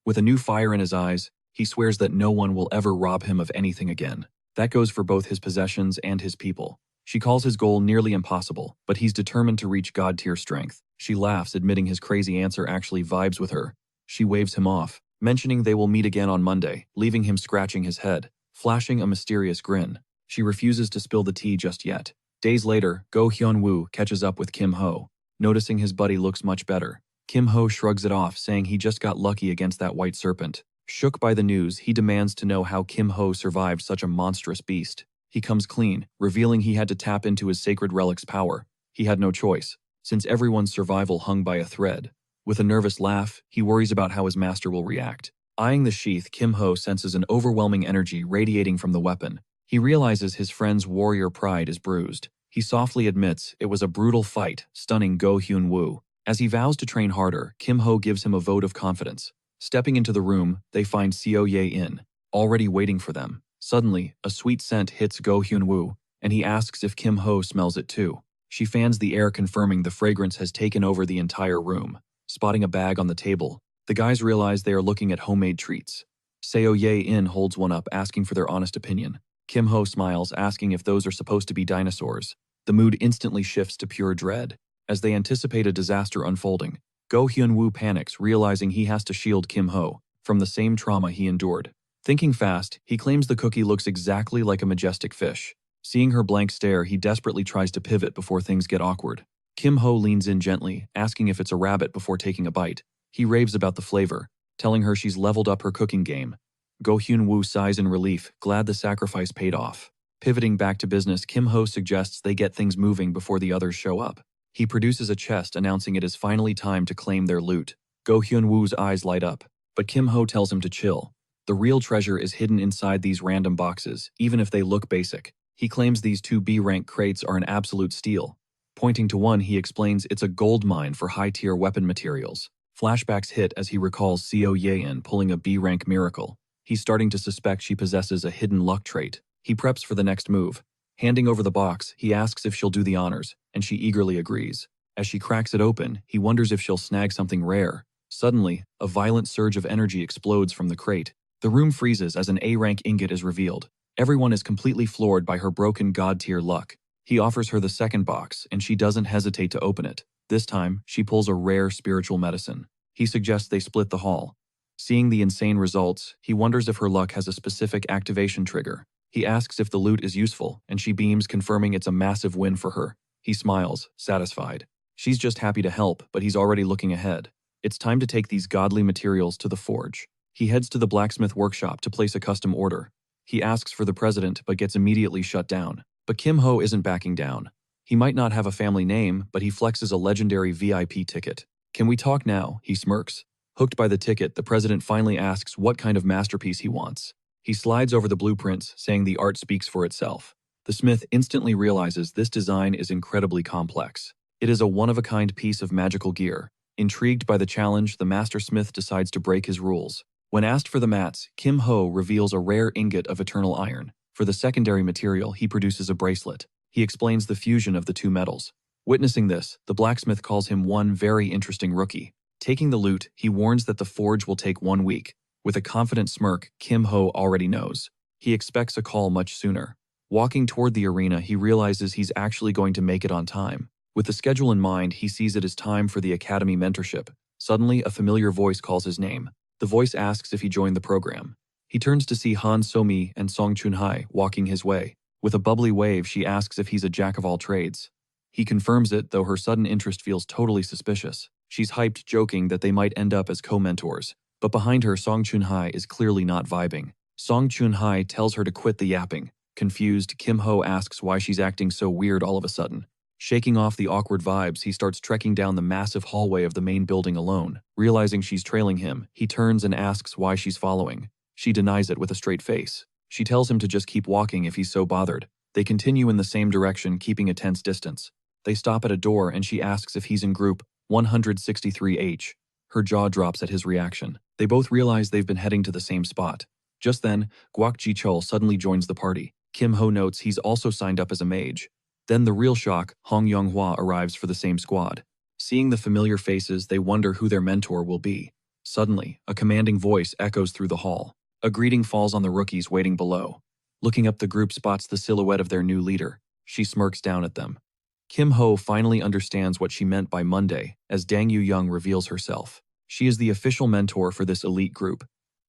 With a new fire in his eyes, he swears that no one will ever rob him of anything again. That goes for both his possessions and his people. She calls his goal nearly impossible, but he's determined to reach God-tier strength. She laughs, admitting his crazy answer actually vibes with her. She waves him off, mentioning they will meet again on Monday, leaving him scratching his head, flashing a mysterious grin. She refuses to spill the tea just yet. Days later, Go Hyun-woo catches up with Kim Ho. Noticing his buddy looks much better, Kim Ho shrugs it off, saying he just got lucky against that white serpent. Shook by the news, he demands to know how Kim Ho survived such a monstrous beast. He comes clean, revealing he had to tap into his sacred relic's power. He had no choice, since everyone's survival hung by a thread. With a nervous laugh, he worries about how his master will react. Eyeing the sheath, Kim Ho senses an overwhelming energy radiating from the weapon. He realizes his friend's warrior pride is bruised. He softly admits it was a brutal fight, stunning Go Hyun-woo. As he vows to train harder, Kim Ho gives him a vote of confidence. Stepping into the room, they find Seo Ye-in, already waiting for them. Suddenly, a sweet scent hits Go Hyun-woo, and he asks if Kim Ho smells it too. She fans the air, confirming the fragrance has taken over the entire room. Spotting a bag on the table, the guys realize they are looking at homemade treats. Seo Ye-in holds one up, asking for their honest opinion. Kim Ho smiles, asking if those are supposed to be dinosaurs. The mood instantly shifts to pure dread. As they anticipate a disaster unfolding, Go Hyun-woo panics, realizing he has to shield Kim Ho from the same trauma he endured. Thinking fast, he claims the cookie looks exactly like a majestic fish. Seeing her blank stare, he desperately tries to pivot before things get awkward. Kim Ho leans in gently, asking if it's a rabbit before taking a bite. He raves about the flavor, telling her she's leveled up her cooking game. Go Hyun-woo sighs in relief, glad the sacrifice paid off. Pivoting back to business, Kim Ho suggests they get things moving before the others show up. He produces a chest announcing it is finally time to claim their loot. Go Hyun-woo's eyes light up, but Kim Ho tells him to chill. The real treasure is hidden inside these random boxes, even if they look basic. He claims these two B-rank crates are an absolute steal. Pointing to one, he explains it's a gold mine for high-tier weapon materials. Flashbacks hit as he recalls Seo Ye-in pulling a B-rank miracle. He's starting to suspect she possesses a hidden luck trait. He preps for the next move. Handing over the box, he asks if she'll do the honors, and she eagerly agrees. As she cracks it open, he wonders if she'll snag something rare. Suddenly, a violent surge of energy explodes from the crate. The room freezes as an A-rank ingot is revealed. Everyone is completely floored by her broken god-tier luck. He offers her the second box, and she doesn't hesitate to open it. This time, she pulls a rare spiritual medicine. He suggests they split the haul. Seeing the insane results, he wonders if her luck has a specific activation trigger. He asks if the loot is useful, and she beams, confirming it's a massive win for her. He smiles, satisfied. She's just happy to help, but he's already looking ahead. It's time to take these godly materials to the forge. He heads to the blacksmith workshop to place a custom order. He asks for the president, but gets immediately shut down. But Kim Ho isn't backing down. He might not have a family name, but he flexes a legendary VIP ticket. Can we talk now? He smirks. Hooked by the ticket, the president finally asks what kind of masterpiece he wants. He slides over the blueprints, saying the art speaks for itself. The smith instantly realizes this design is incredibly complex. It is a one-of-a-kind piece of magical gear. Intrigued by the challenge, the master smith decides to break his rules. When asked for the mats, Kim Ho reveals a rare ingot of eternal iron. For the secondary material, he produces a bracelet. He explains the fusion of the two metals. Witnessing this, the blacksmith calls him one very interesting rookie. Taking the loot, he warns that the forge will take 1 week. With a confident smirk, Kim Ho already knows. He expects a call much sooner. Walking toward the arena, he realizes he's actually going to make it on time. With the schedule in mind, he sees it as time for the academy mentorship. Suddenly, a familiar voice calls his name. The voice asks if he joined the program. He turns to see Han So-mi and Song Chun-hai walking his way. With a bubbly wave, she asks if he's a jack of all trades. He confirms it, though her sudden interest feels totally suspicious. She's hyped, joking that they might end up as co-mentors. But behind her, Song Chun-hai is clearly not vibing. Song Chun-hai tells her to quit the yapping. Confused, Kim Ho asks why she's acting so weird all of a sudden. Shaking off the awkward vibes, he starts trekking down the massive hallway of the main building alone. Realizing she's trailing him, he turns and asks why she's following. She denies it with a straight face. She tells him to just keep walking if he's so bothered. They continue in the same direction, keeping a tense distance. They stop at a door and she asks if he's in group 163H. Her jaw drops at his reaction. They both realize they've been heading to the same spot. Just then, Guak Ji-chul suddenly joins the party. Kim Ho notes he's also signed up as a mage. Then the real shock, Hong Young-hwa arrives for the same squad. Seeing the familiar faces, they wonder who their mentor will be. Suddenly, a commanding voice echoes through the hall. A greeting falls on the rookies waiting below. Looking up, the group spots the silhouette of their new leader. She smirks down at them. Kim Ho finally understands what she meant by Monday as Dang Yu-young reveals herself. She is the official mentor for this elite group.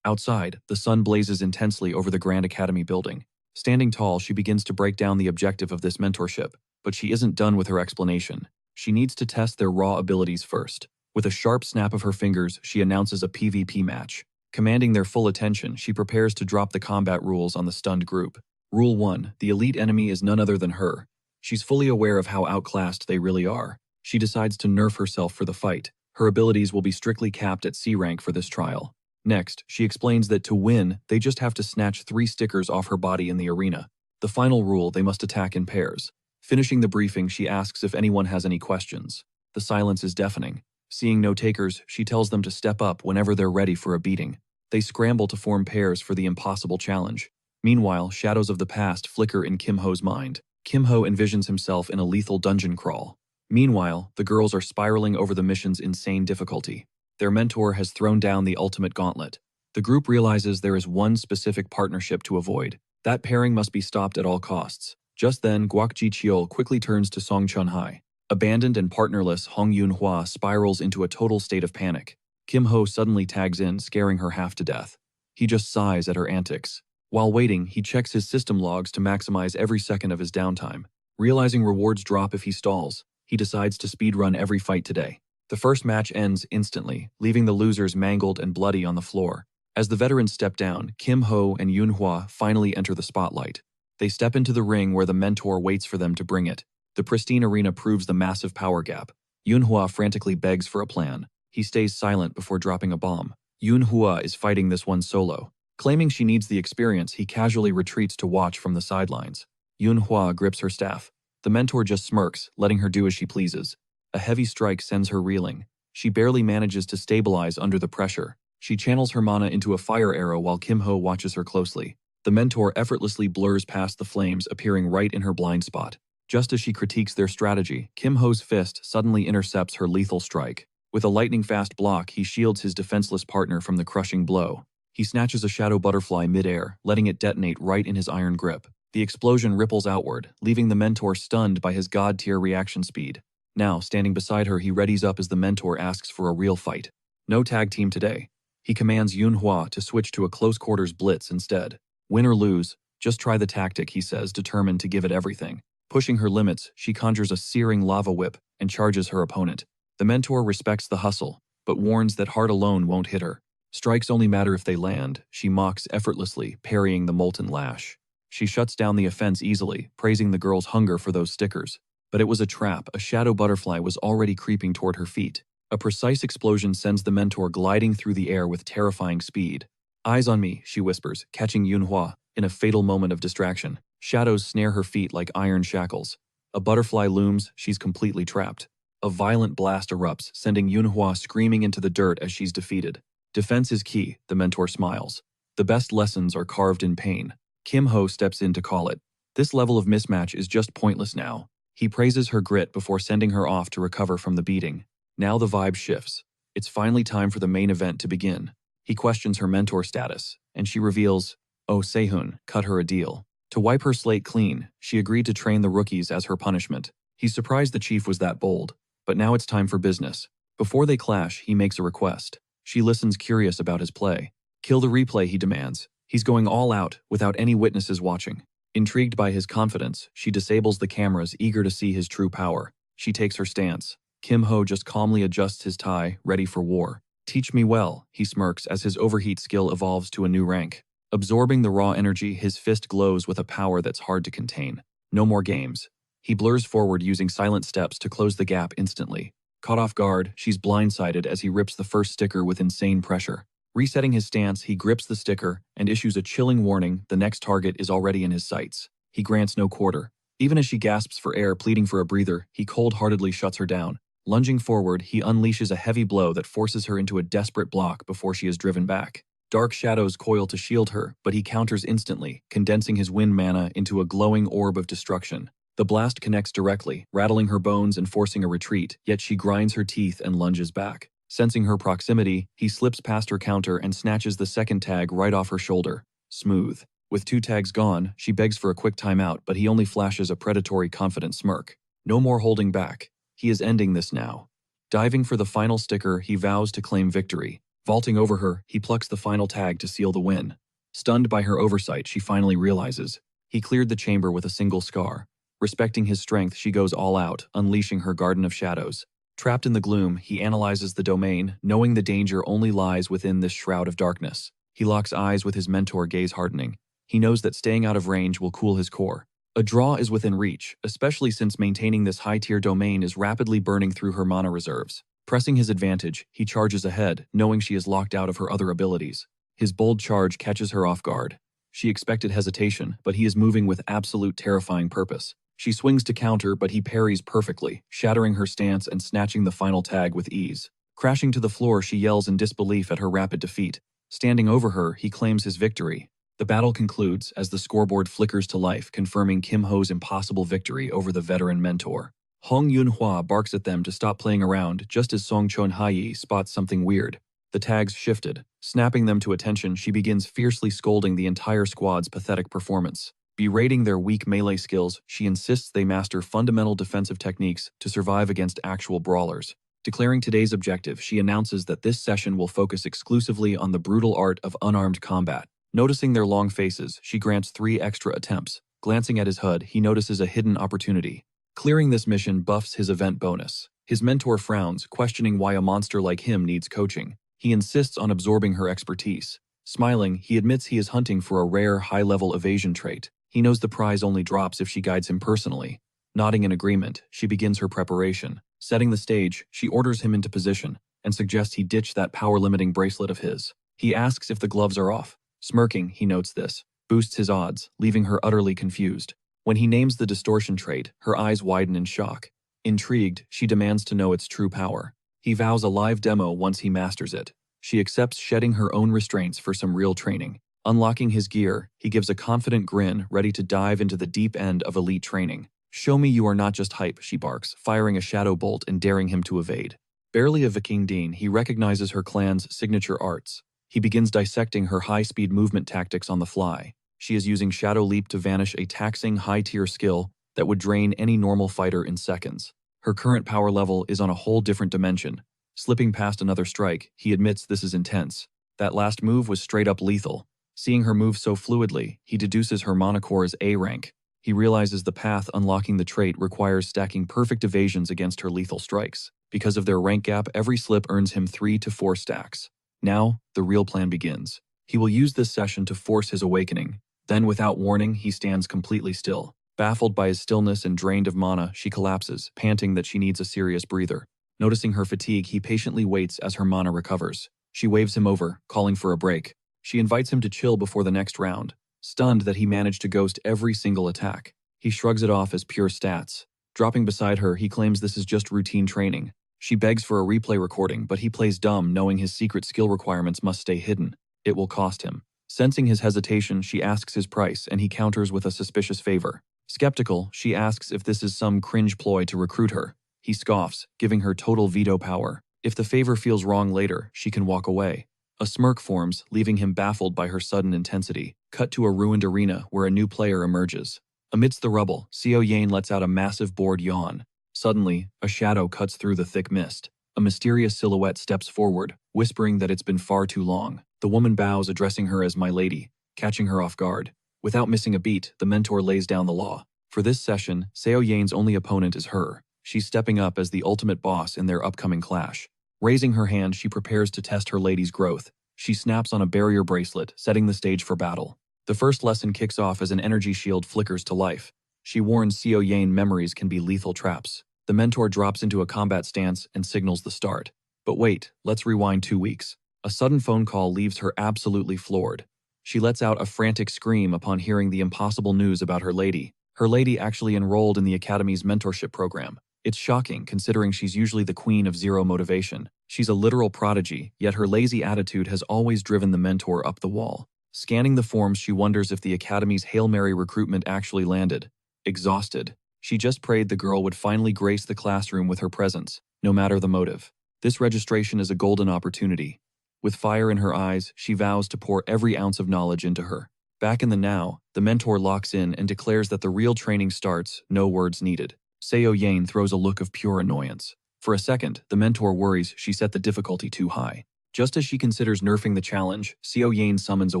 Outside, the sun blazes intensely over the Grand Academy building. Standing tall, she begins to break down the objective of this mentorship, but she isn't done with her explanation. She needs to test their raw abilities first. With a sharp snap of her fingers, she announces a PvP match. Commanding their full attention, she prepares to drop the combat rules on the stunned group. Rule 1. The elite enemy is none other than her. She's fully aware of how outclassed they really are. She decides to nerf herself for the fight. Her abilities will be strictly capped at C rank for this trial. Next, she explains that to win, they just have to snatch 3 stickers off her body in the arena. The final rule, they must attack in pairs. Finishing the briefing, she asks if anyone has any questions. The silence is deafening. Seeing no takers, she tells them to step up whenever they're ready for a beating. They scramble to form pairs for the impossible challenge. Meanwhile, shadows of the past flicker in Kim Ho's mind. Kim Ho envisions himself in a lethal dungeon crawl. Meanwhile, the girls are spiraling over the mission's insane difficulty. Their mentor has thrown down the ultimate gauntlet. The group realizes there is one specific partnership to avoid. That pairing must be stopped at all costs. Just then, Guak Ji-chul quickly turns to Song Chun-hai. Abandoned and partnerless, Hong Yoon-hwa spirals into a total state of panic. Kim Ho suddenly tags in, scaring her half to death. He just sighs at her antics. While waiting, he checks his system logs to maximize every second of his downtime. Realizing rewards drop if he stalls, he decides to speedrun every fight today. The first match ends instantly, leaving the losers mangled and bloody on the floor. As the veterans step down, Kim Ho and Yoonhwa finally enter the spotlight. They step into the ring where the mentor waits for them to bring it. The pristine arena proves the massive power gap. Yoonhwa frantically begs for a plan. He stays silent before dropping a bomb. Yoonhwa is fighting this one solo. Claiming she needs the experience, he casually retreats to watch from the sidelines. Yoonhwa grips her staff. The mentor just smirks, letting her do as she pleases. A heavy strike sends her reeling. She barely manages to stabilize under the pressure. She channels her mana into a fire arrow while Kim Ho watches her closely. The mentor effortlessly blurs past the flames, appearing right in her blind spot. Just as she critiques their strategy, Kim Ho's fist suddenly intercepts her lethal strike. With a lightning-fast block, he shields his defenseless partner from the crushing blow. He snatches a shadow butterfly mid-air, letting it detonate right in his iron grip. The explosion ripples outward, leaving the mentor stunned by his god-tier reaction speed. Now, standing beside her, he readies up as the mentor asks for a real fight. No tag team today. He commands Yoonhwa to switch to a close-quarters blitz instead. Win or lose, just try the tactic, he says, determined to give it everything. Pushing her limits, she conjures a searing lava whip and charges her opponent. The mentor respects the hustle, but warns that heart alone won't hit her. Strikes only matter if they land, she mocks effortlessly, parrying the molten lash. She shuts down the offense easily, praising the girl's hunger for those stickers. But it was a trap. A shadow butterfly was already creeping toward her feet. A precise explosion sends the mentor gliding through the air with terrifying speed. Eyes on me, she whispers, catching Yoonhwa in a fatal moment of distraction. Shadows snare her feet like iron shackles. A butterfly looms, she's completely trapped. A violent blast erupts, sending Yoonhwa screaming into the dirt as she's defeated. Defense is key, the mentor smiles. The best lessons are carved in pain. Kim Ho steps in to call it. This level of mismatch is just pointless now. He praises her grit before sending her off to recover from the beating. Now the vibe shifts. It's finally time for the main event to begin. He questions her mentor status, and she reveals, "Oh, Sehun cut her a deal." To wipe her slate clean, she agreed to train the rookies as her punishment. He's surprised the chief was that bold, but now it's time for business. Before they clash, he makes a request. She listens, curious about his play. "Kill the replay," he demands. He's going all out, without any witnesses watching. Intrigued by his confidence, she disables the cameras, eager to see his true power. She takes her stance. Kim Ho just calmly adjusts his tie, ready for war. "Teach me well," he smirks as his overheat skill evolves to a new rank. Absorbing the raw energy, his fist glows with a power that's hard to contain. No more games. He blurs forward using silent steps to close the gap instantly. Caught off guard, she's blindsided as he rips the first sticker with insane pressure. Resetting his stance, he grips the sticker and issues a chilling warning. The next target is already in his sights. He grants no quarter. Even as she gasps for air, pleading for a breather, he cold-heartedly shuts her down. Lunging forward, he unleashes a heavy blow that forces her into a desperate block before she is driven back. Dark shadows coil to shield her, but he counters instantly, condensing his wind mana into a glowing orb of destruction. The blast connects directly, rattling her bones and forcing a retreat, yet she grinds her teeth and lunges back. Sensing her proximity, he slips past her counter and snatches the second tag right off her shoulder. Smooth. With 2 tags gone, she begs for a quick timeout, but he only flashes a predatory, confident smirk. No more holding back. He is ending this now. Diving for the final sticker, he vows to claim victory. Vaulting over her, he plucks the final tag to seal the win. Stunned by her oversight, she finally realizes. He cleared the chamber with a single scar. Respecting his strength, she goes all out, unleashing her Garden of Shadows. Trapped in the gloom, he analyzes the domain, knowing the danger only lies within this shroud of darkness. He locks eyes with his mentor, gaze hardening. He knows that staying out of range will cool his core. A draw is within reach, especially since maintaining this high-tier domain is rapidly burning through her mana reserves. Pressing his advantage, he charges ahead, knowing she is locked out of her other abilities. His bold charge catches her off guard. She expected hesitation, but he is moving with absolute terrifying purpose. She swings to counter, but he parries perfectly, shattering her stance and snatching the final tag with ease. Crashing to the floor, she yells in disbelief at her rapid defeat. Standing over her, he claims his victory. The battle concludes as the scoreboard flickers to life, confirming Kim Ho's impossible victory over the veteran mentor. Hong Yoonhwa barks at them to stop playing around just as Song Chon-hae spots something weird. The tags shifted. Snapping them to attention, she begins fiercely scolding the entire squad's pathetic performance. Berating their weak melee skills, she insists they master fundamental defensive techniques to survive against actual brawlers. Declaring today's objective, she announces that this session will focus exclusively on the brutal art of unarmed combat. Noticing their long faces, she grants 3 extra attempts. Glancing at his HUD, he notices a hidden opportunity. Clearing this mission buffs his event bonus. His mentor frowns, questioning why a monster like him needs coaching. He insists on absorbing her expertise. Smiling, he admits he is hunting for a rare, high-level evasion trait. He knows the prize only drops if she guides him personally. Nodding in agreement, she begins her preparation. Setting the stage, she orders him into position and suggests he ditch that power-limiting bracelet of his. He asks if the gloves are off. Smirking, he notes this, boosts his odds, leaving her utterly confused. When he names the distortion trait, her eyes widen in shock. Intrigued, she demands to know its true power. He vows a live demo once he masters it. She accepts, shedding her own restraints for some real training. Unlocking his gear, he gives a confident grin, ready to dive into the deep end of elite training. "Show me you are not just hype," she barks, firing a shadow bolt and daring him to evade. Barely a Viking Dean, he recognizes her clan's signature arts. He begins dissecting her high-speed movement tactics on the fly. She is using Shadow Leap to vanish a taxing high-tier skill that would drain any normal fighter in seconds. Her current power level is on a whole different dimension. Slipping past another strike, he admits this is intense. That last move was straight-up lethal. Seeing her move so fluidly, he deduces her monocore is A rank. He realizes the path unlocking the trait requires stacking perfect evasions against her lethal strikes. Because of their rank gap, every slip earns him 3 to 4 stacks. Now, the real plan begins. He will use this session to force his awakening. Then, without warning, he stands completely still. Baffled by his stillness and drained of mana, she collapses, panting that she needs a serious breather. Noticing her fatigue, he patiently waits as her mana recovers. She waves him over, calling for a break. She invites him to chill before the next round. Stunned that he managed to ghost every single attack, he shrugs it off as pure stats. Dropping beside her, he claims this is just routine training. She begs for a replay recording, but he plays dumb, knowing his secret skill requirements must stay hidden. It will cost him. Sensing his hesitation, she asks his price, and he counters with a suspicious favor. Skeptical, she asks if this is some cringe ploy to recruit her. He scoffs, giving her total veto power. If the favor feels wrong later, she can walk away. A smirk forms, leaving him baffled by her sudden intensity. Cut to a ruined arena where a new player emerges. Amidst the rubble, Seo Yane lets out a massive bored yawn. Suddenly, a shadow cuts through the thick mist. A mysterious silhouette steps forward, whispering that it's been far too long. The woman bows, addressing her as "my lady," catching her off guard. Without missing a beat, the mentor lays down the law. For this session, Seo Yane's only opponent is her. She's stepping up as the ultimate boss in their upcoming clash. Raising her hand, she prepares to test her lady's growth. She snaps on a barrier bracelet, setting the stage for battle. The first lesson kicks off as an energy shield flickers to life. She warns Seo Yane memories can be lethal traps. The mentor drops into a combat stance and signals the start. But wait, let's rewind 2 weeks. A sudden phone call leaves her absolutely floored. She lets out a frantic scream upon hearing the impossible news about her lady. Her lady actually enrolled in the Academy's mentorship program. It's shocking, considering she's usually the queen of zero motivation. She's a literal prodigy, yet her lazy attitude has always driven the mentor up the wall. Scanning the forms, she wonders if the Academy's Hail Mary recruitment actually landed. Exhausted, she just prayed the girl would finally grace the classroom with her presence, no matter the motive. This registration is a golden opportunity. With fire in her eyes, she vows to pour every ounce of knowledge into her. Back in the now, the mentor locks in and declares that the real training starts, no words needed. Seo Yane throws a look of pure annoyance. For a second, the mentor worries she set the difficulty too high. Just as she considers nerfing the challenge, Seo Yane summons a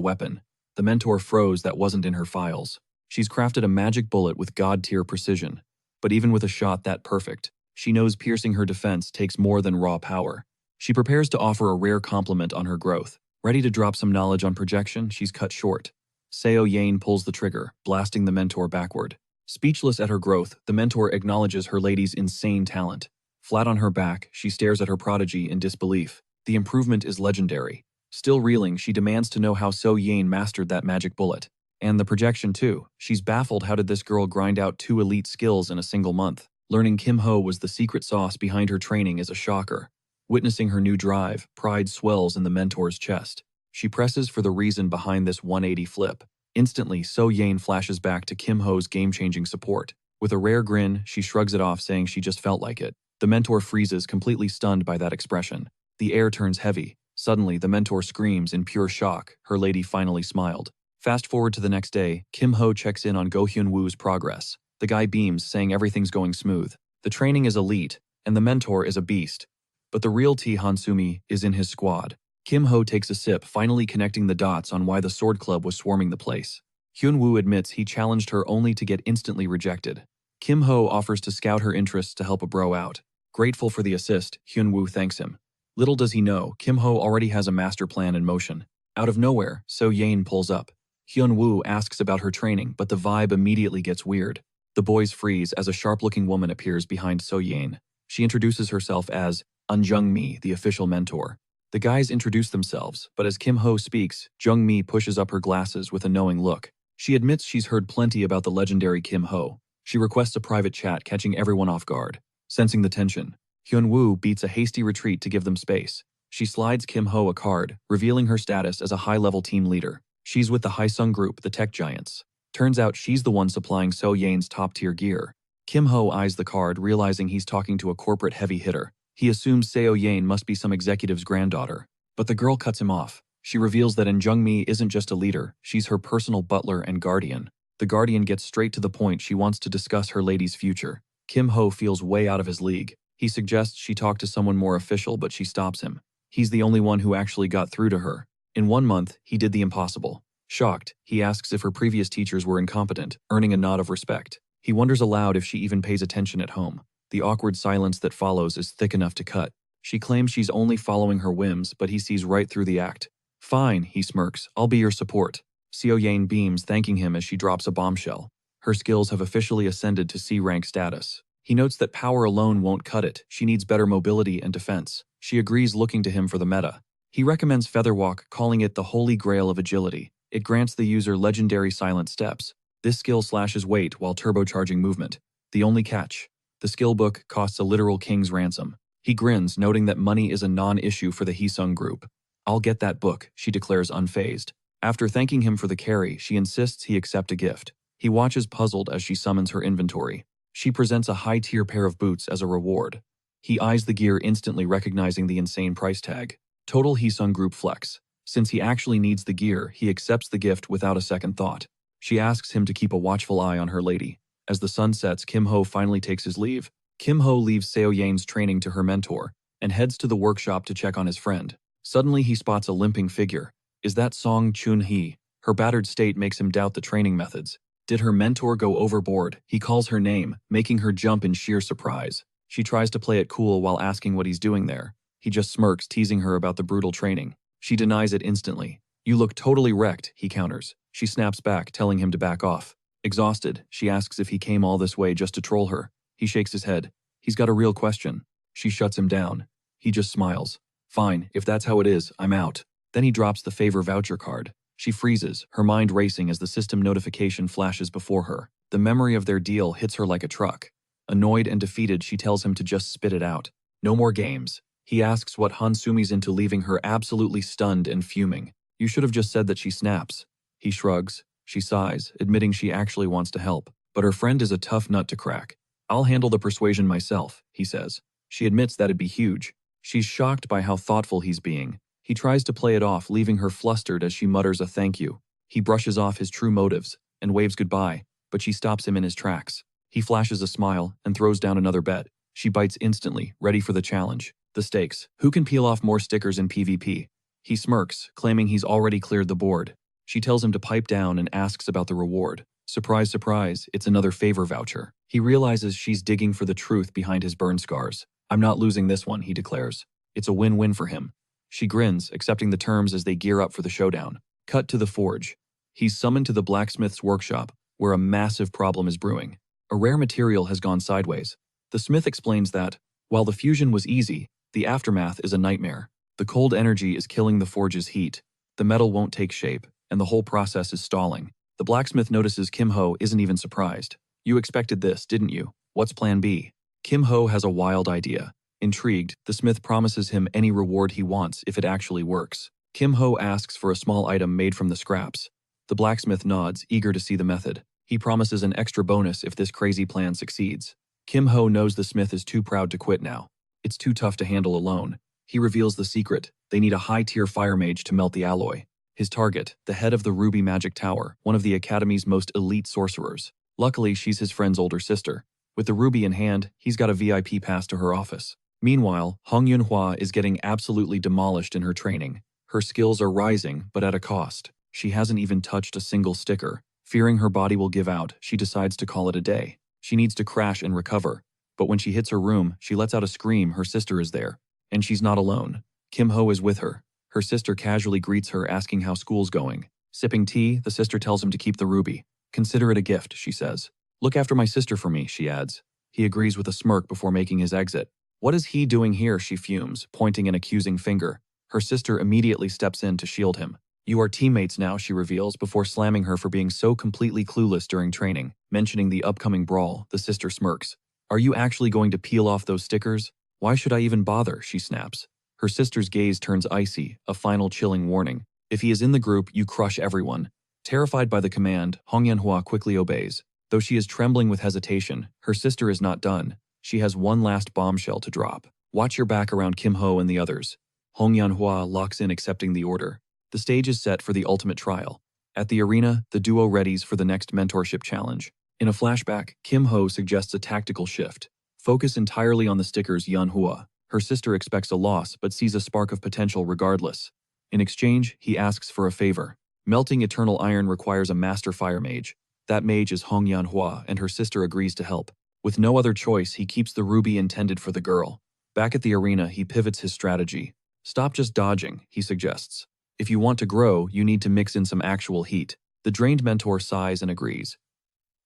weapon. The mentor froze that wasn't in her files. She's crafted a magic bullet with god-tier precision. But even with a shot that perfect, she knows piercing her defense takes more than raw power. She prepares to offer a rare compliment on her growth. Ready to drop some knowledge on projection, she's cut short. Seo Yane pulls the trigger, blasting the mentor backward. Speechless at her growth, the mentor acknowledges her lady's insane talent. Flat on her back, she stares at her prodigy in disbelief. The improvement is legendary. Still reeling, she demands to know how Seo Yane mastered that magic bullet. And the projection too. She's baffled how did this girl grind out 2 elite skills in a single month. Learning Kim Ho was the secret sauce behind her training is a shocker. Witnessing her new drive, pride swells in the mentor's chest. She presses for the reason behind this 180 flip. Instantly, Seo Yane flashes back to Kim Ho's game-changing support. With a rare grin, she shrugs it off, saying she just felt like it. The mentor freezes, completely stunned by that expression. The air turns heavy. Suddenly, the mentor screams in pure shock. Her lady finally smiled. Fast forward to the next day, Kim Ho checks in on Go Hyun Woo's progress. The guy beams, saying everything's going smooth. The training is elite, and the mentor is a beast. But the real T. Hansumi is in his squad. Kim Ho takes a sip, finally connecting the dots on why the Sword Club was swarming the place. Hyun Woo admits he challenged her only to get instantly rejected. Kim Ho offers to scout her interests to help a bro out. Grateful for the assist, Hyun-woo thanks him. Little does he know, Kim-ho already has a master plan in motion. Out of nowhere, So-yeon pulls up. Hyun-woo asks about her training, but the vibe immediately gets weird. The boys freeze as a sharp-looking woman appears behind So-yeon. She introduces herself as Jung-mi, the official mentor. The guys introduce themselves, but as Kim-ho speaks, Jung-mi pushes up her glasses with a knowing look. She admits she's heard plenty about the legendary Kim-ho. She requests a private chat, catching everyone off guard. Sensing the tension, Hyun-woo beats a hasty retreat to give them space. She slides Kim-ho a card, revealing her status as a high-level team leader. She's with the Haesung group, the tech giants. Turns out she's the one supplying So-yeon's top-tier gear. Kim-ho eyes the card, realizing he's talking to a corporate heavy hitter. He assumes So-yeon must be some executive's granddaughter. But the girl cuts him off. She reveals that Jung-mi isn't just a leader, she's her personal butler and guardian. The guardian gets straight to the point. She wants to discuss her lady's future. Kim-ho feels way out of his league. He suggests she talk to someone more official, but she stops him. He's the only one who actually got through to her. In 1 month, he did the impossible. Shocked, he asks if her previous teachers were incompetent, earning a nod of respect. He wonders aloud if she even pays attention at home. The awkward silence that follows is thick enough to cut. She claims she's only following her whims, but he sees right through the act. Fine, he smirks, I'll be your support. So-yeon beams, thanking him as she drops a bombshell. Her skills have officially ascended to C-rank status. He notes that power alone won't cut it. She needs better mobility and defense. She agrees, looking to him for the meta. He recommends Featherwalk, calling it the holy grail of agility. It grants the user legendary silent steps. This skill slashes weight while turbocharging movement. The only catch: the skill book costs a literal king's ransom. He grins, noting that money is a non-issue for the Haesung group. I'll get that book, she declares unfazed. After thanking him for the carry, she insists he accept a gift. He watches puzzled as she summons her inventory. She presents a high-tier pair of boots as a reward. He eyes the gear, instantly recognizing the insane price tag. Total Haesung group flex. Since he actually needs the gear, he accepts the gift without a second thought. She asks him to keep a watchful eye on her lady. As the sun sets, Kim-ho finally takes his leave. Kim-ho leaves So-yeon's training to her mentor and heads to the workshop to check on his friend. Suddenly, he spots a limping figure. Is that Song Chun-hee? Her battered state makes him doubt the training methods. Did her mentor go overboard? He calls her name, making her jump in sheer surprise. She tries to play it cool while asking what he's doing there. He just smirks, teasing her about the brutal training. She denies it instantly. You look totally wrecked, he counters. She snaps back, telling him to back off. Exhausted, she asks if he came all this way just to troll her. He shakes his head. He's got a real question. She shuts him down. He just smiles. Fine, if that's how it is, I'm out. Then he drops the favor voucher card. She freezes, her mind racing as the system notification flashes before her. The memory of their deal hits her like a truck. Annoyed and defeated, she tells him to just spit it out. No more games. He asks what Hansumi's into, leaving her absolutely stunned and fuming. You should have just said that, she snaps. He shrugs. She sighs, admitting she actually wants to help. But her friend is a tough nut to crack. I'll handle the persuasion myself, he says. She admits that'd be huge. She's shocked by how thoughtful he's being. He tries to play it off, leaving her flustered as she mutters a thank you. He brushes off his true motives and waves goodbye, but she stops him in his tracks. He flashes a smile and throws down another bet. She bites instantly, ready for the challenge. The stakes: who can peel off more stickers in PvP? He smirks, claiming he's already cleared the board. She tells him to pipe down and asks about the reward. Surprise, surprise, it's another favor voucher. He realizes she's digging for the truth behind his burn scars. I'm not losing this one, he declares. It's a win-win for him. She grins, accepting the terms as they gear up for the showdown. Cut to the forge. He's summoned to the blacksmith's workshop, where a massive problem is brewing. A rare material has gone sideways. The smith explains that, while the fusion was easy, the aftermath is a nightmare. The cold energy is killing the forge's heat. The metal won't take shape, and the whole process is stalling. The blacksmith notices Kim-ho isn't even surprised. You expected this, didn't you? What's plan B? Kim-ho has a wild idea. Intrigued, the smith promises him any reward he wants if it actually works. Kim-ho asks for a small item made from the scraps. The blacksmith nods, eager to see the method. He promises an extra bonus if this crazy plan succeeds. Kim-ho knows the smith is too proud to quit now. It's too tough to handle alone. He reveals the secret. They need a high-tier fire mage to melt the alloy. His target, the head of the Ruby Magic Tower, one of the Academy's most elite sorcerers. Luckily, she's his friend's older sister. With the ruby in hand, he's got a VIP pass to her office. Meanwhile, Hong Yunhua is getting absolutely demolished in her training. Her skills are rising, but at a cost. She hasn't even touched a single sticker. Fearing her body will give out, she decides to call it a day. She needs to crash and recover. But when she hits her room, she lets out a scream. Her sister is there. And she's not alone. Kim Ho is with her. Her sister casually greets her, asking how school's going. Sipping tea, the sister tells him to keep the ruby. Consider it a gift, she says. Look after my sister for me, she adds. He agrees with a smirk before making his exit. What is he doing here, she fumes, pointing an accusing finger. Her sister immediately steps in to shield him. You are teammates now, she reveals, before slamming her for being so completely clueless during training. Mentioning the upcoming brawl, the sister smirks. Are you actually going to peel off those stickers? Why should I even bother, she snaps. Her sister's gaze turns icy, a final chilling warning. If he is in the group, you crush everyone. Terrified by the command, Manhwa quickly obeys. Though she is trembling with hesitation, her sister is not done. She has one last bombshell to drop. Watch your back around Kim Ho and the others. Manhwa locks in, accepting the order. The stage is set for the ultimate trial. At the arena, the duo readies for the next mentorship challenge. In a flashback, Kim Ho suggests a tactical shift. Focus entirely on the stickers Yanhua. Her sister expects a loss but sees a spark of potential regardless. In exchange, he asks for a favor. Melting eternal iron requires a master fire mage. That mage is Hong Yanhua, and her sister agrees to help. With no other choice, he keeps the ruby intended for the girl. Back at the arena, he pivots his strategy. Stop just dodging, he suggests. If you want to grow, you need to mix in some actual heat. The drained mentor sighs and agrees.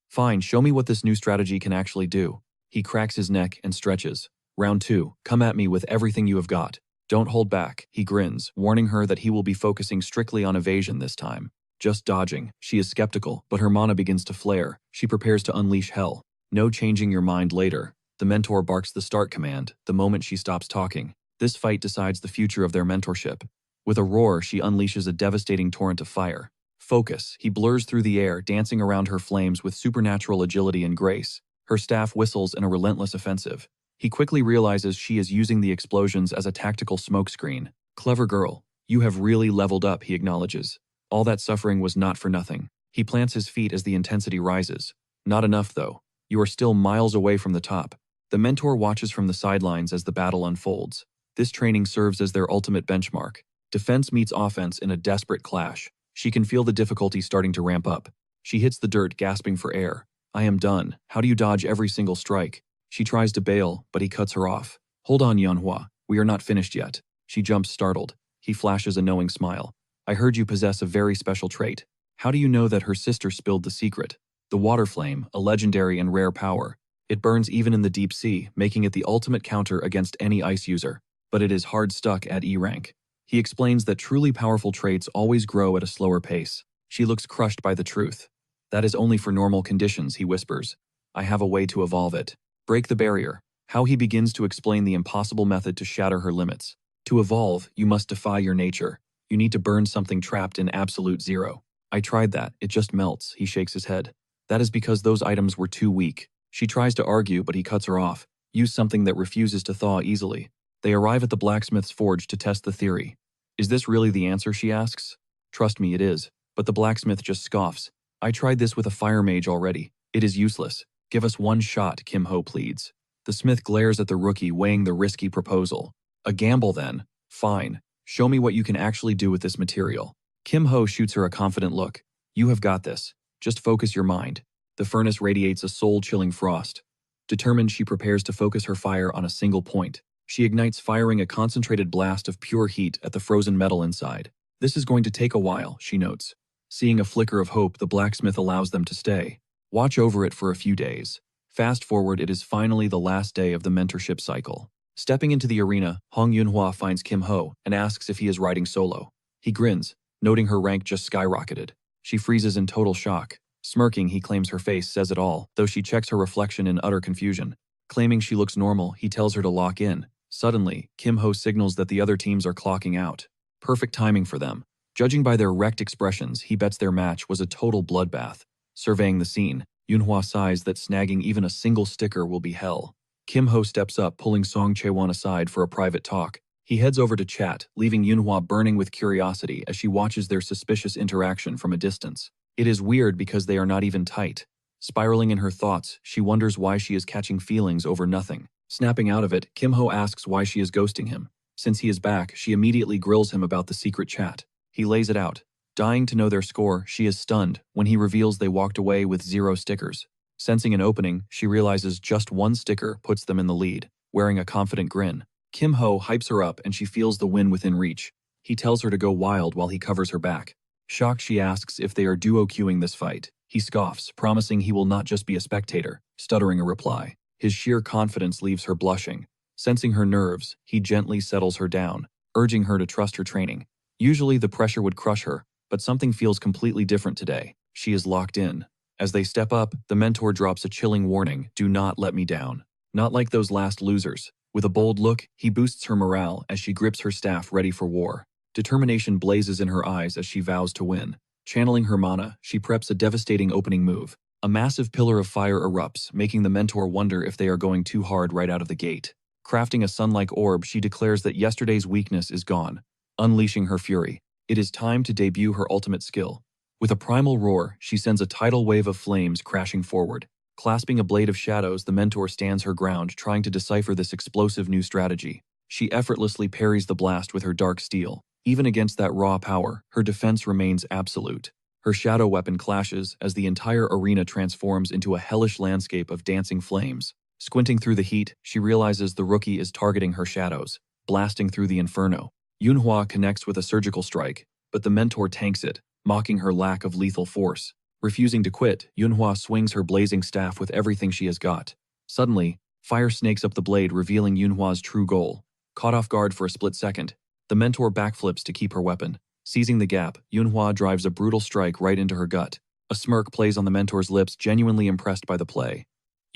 Fine, show me what this new strategy can actually do. He cracks his neck and stretches. Round 2, come at me with everything you have got. Don't hold back, he grins, warning her that he will be focusing strictly on evasion this time. Just dodging. She is skeptical, but her mana begins to flare. She prepares to unleash hell. No changing your mind later. The mentor barks the start command, the moment she stops talking. This fight decides the future of their mentorship. With a roar, she unleashes a devastating torrent of fire. Focus. He blurs through the air, dancing around her flames with supernatural agility and grace. Her staff whistles in a relentless offensive. He quickly realizes she is using the explosions as a tactical smokescreen. Clever girl. You have really leveled up, he acknowledges. All that suffering was not for nothing. He plants his feet as the intensity rises. Not enough, though. You are still miles away from the top. The mentor watches from the sidelines as the battle unfolds. This training serves as their ultimate benchmark. Defense meets offense in a desperate clash. She can feel the difficulty starting to ramp up. She hits the dirt, gasping for air. I am done. How do you dodge every single strike? She tries to bail, but he cuts her off. Hold on, Yanhua. We are not finished yet. She jumps, startled. He flashes a knowing smile. I heard you possess a very special trait. How do you know that her sister spilled the secret? The water flame, a legendary and rare power. It burns even in the deep sea, making it the ultimate counter against any ice user. But it is hard stuck at E rank. He explains that truly powerful traits always grow at a slower pace. She looks crushed by the truth. That is only for normal conditions, he whispers. I have a way to evolve it. Break the barrier. How he begins to explain the impossible method to shatter her limits. To evolve, you must defy your nature. You need to burn something trapped in absolute zero. I tried that, it just melts, he shakes his head. That is because those items were too weak. She tries to argue, but he cuts her off. Use something that refuses to thaw easily. They arrive at the blacksmith's forge to test the theory. Is this really the answer, she asks. Trust me, it is. But the blacksmith just scoffs. I tried this with a fire mage already. It is useless. Give us one shot, Kim Ho pleads. The smith glares at the rookie, weighing the risky proposal. A gamble then. Fine. Show me what you can actually do with this material. Kim Ho shoots her a confident look. You have got this. Just focus your mind. The furnace radiates a soul-chilling frost. Determined, she prepares to focus her fire on a single point. She ignites, firing a concentrated blast of pure heat at the frozen metal inside. This is going to take a while, she notes. Seeing a flicker of hope, the blacksmith allows them to stay. Watch over it for a few days. Fast forward, it is finally the last day of the mentorship cycle. Stepping into the arena, Hong Yunhua finds Kim Ho and asks if he is riding solo. He grins, noting her rank just skyrocketed. She freezes in total shock. Smirking, he claims her face says it all, though she checks her reflection in utter confusion. Claiming she looks normal, he tells her to lock in. Suddenly, Kim Ho signals that the other teams are clocking out. Perfect timing for them. Judging by their wrecked expressions, he bets their match was a total bloodbath. Surveying the scene, Yunhua sighs that snagging even a single sticker will be hell. Kim Ho steps up, pulling Song Chaewon aside for a private talk. He heads over to chat, leaving Yunhua burning with curiosity as she watches their suspicious interaction from a distance. It is weird because they are not even tight. Spiraling in her thoughts, she wonders why she is catching feelings over nothing. Snapping out of it, Kim Ho asks why she is ghosting him. Since he is back, she immediately grills him about the secret chat. He lays it out. Dying to know their score, she is stunned when he reveals they walked away with 0 stickers. Sensing an opening, she realizes just one sticker puts them in the lead. Wearing a confident grin, Kim-ho hypes her up and she feels the win within reach. He tells her to go wild while he covers her back. Shocked, she asks if they are duo queuing this fight. He scoffs, promising he will not just be a spectator, stuttering a reply. His sheer confidence leaves her blushing. Sensing her nerves, he gently settles her down, urging her to trust her training. Usually the pressure would crush her, but something feels completely different today. She is locked in. As they step up, the mentor drops a chilling warning: do not let me down. Not like those last losers. With a bold look, he boosts her morale as she grips her staff ready for war. Determination blazes in her eyes as she vows to win. Channeling her mana, she preps a devastating opening move. A massive pillar of fire erupts, making the mentor wonder if they are going too hard right out of the gate. Crafting a sun-like orb, she declares that yesterday's weakness is gone. Unleashing her fury, it is time to debut her ultimate skill. With a primal roar, she sends a tidal wave of flames crashing forward. Clasping a blade of shadows, the mentor stands her ground, trying to decipher this explosive new strategy. She effortlessly parries the blast with her dark steel. Even against that raw power, her defense remains absolute. Her shadow weapon clashes as the entire arena transforms into a hellish landscape of dancing flames. Squinting through the heat, she realizes the rookie is targeting her shadows, blasting through the inferno. Yunhua connects with a surgical strike, but the mentor tanks it, mocking her lack of lethal force. Refusing to quit, Yunhua swings her blazing staff with everything she has got. Suddenly, fire snakes up the blade, revealing Yunhua's true goal. Caught off guard for a split second, the mentor backflips to keep her weapon. Seizing the gap, Yunhua drives a brutal strike right into her gut. A smirk plays on the mentor's lips, genuinely impressed by the play.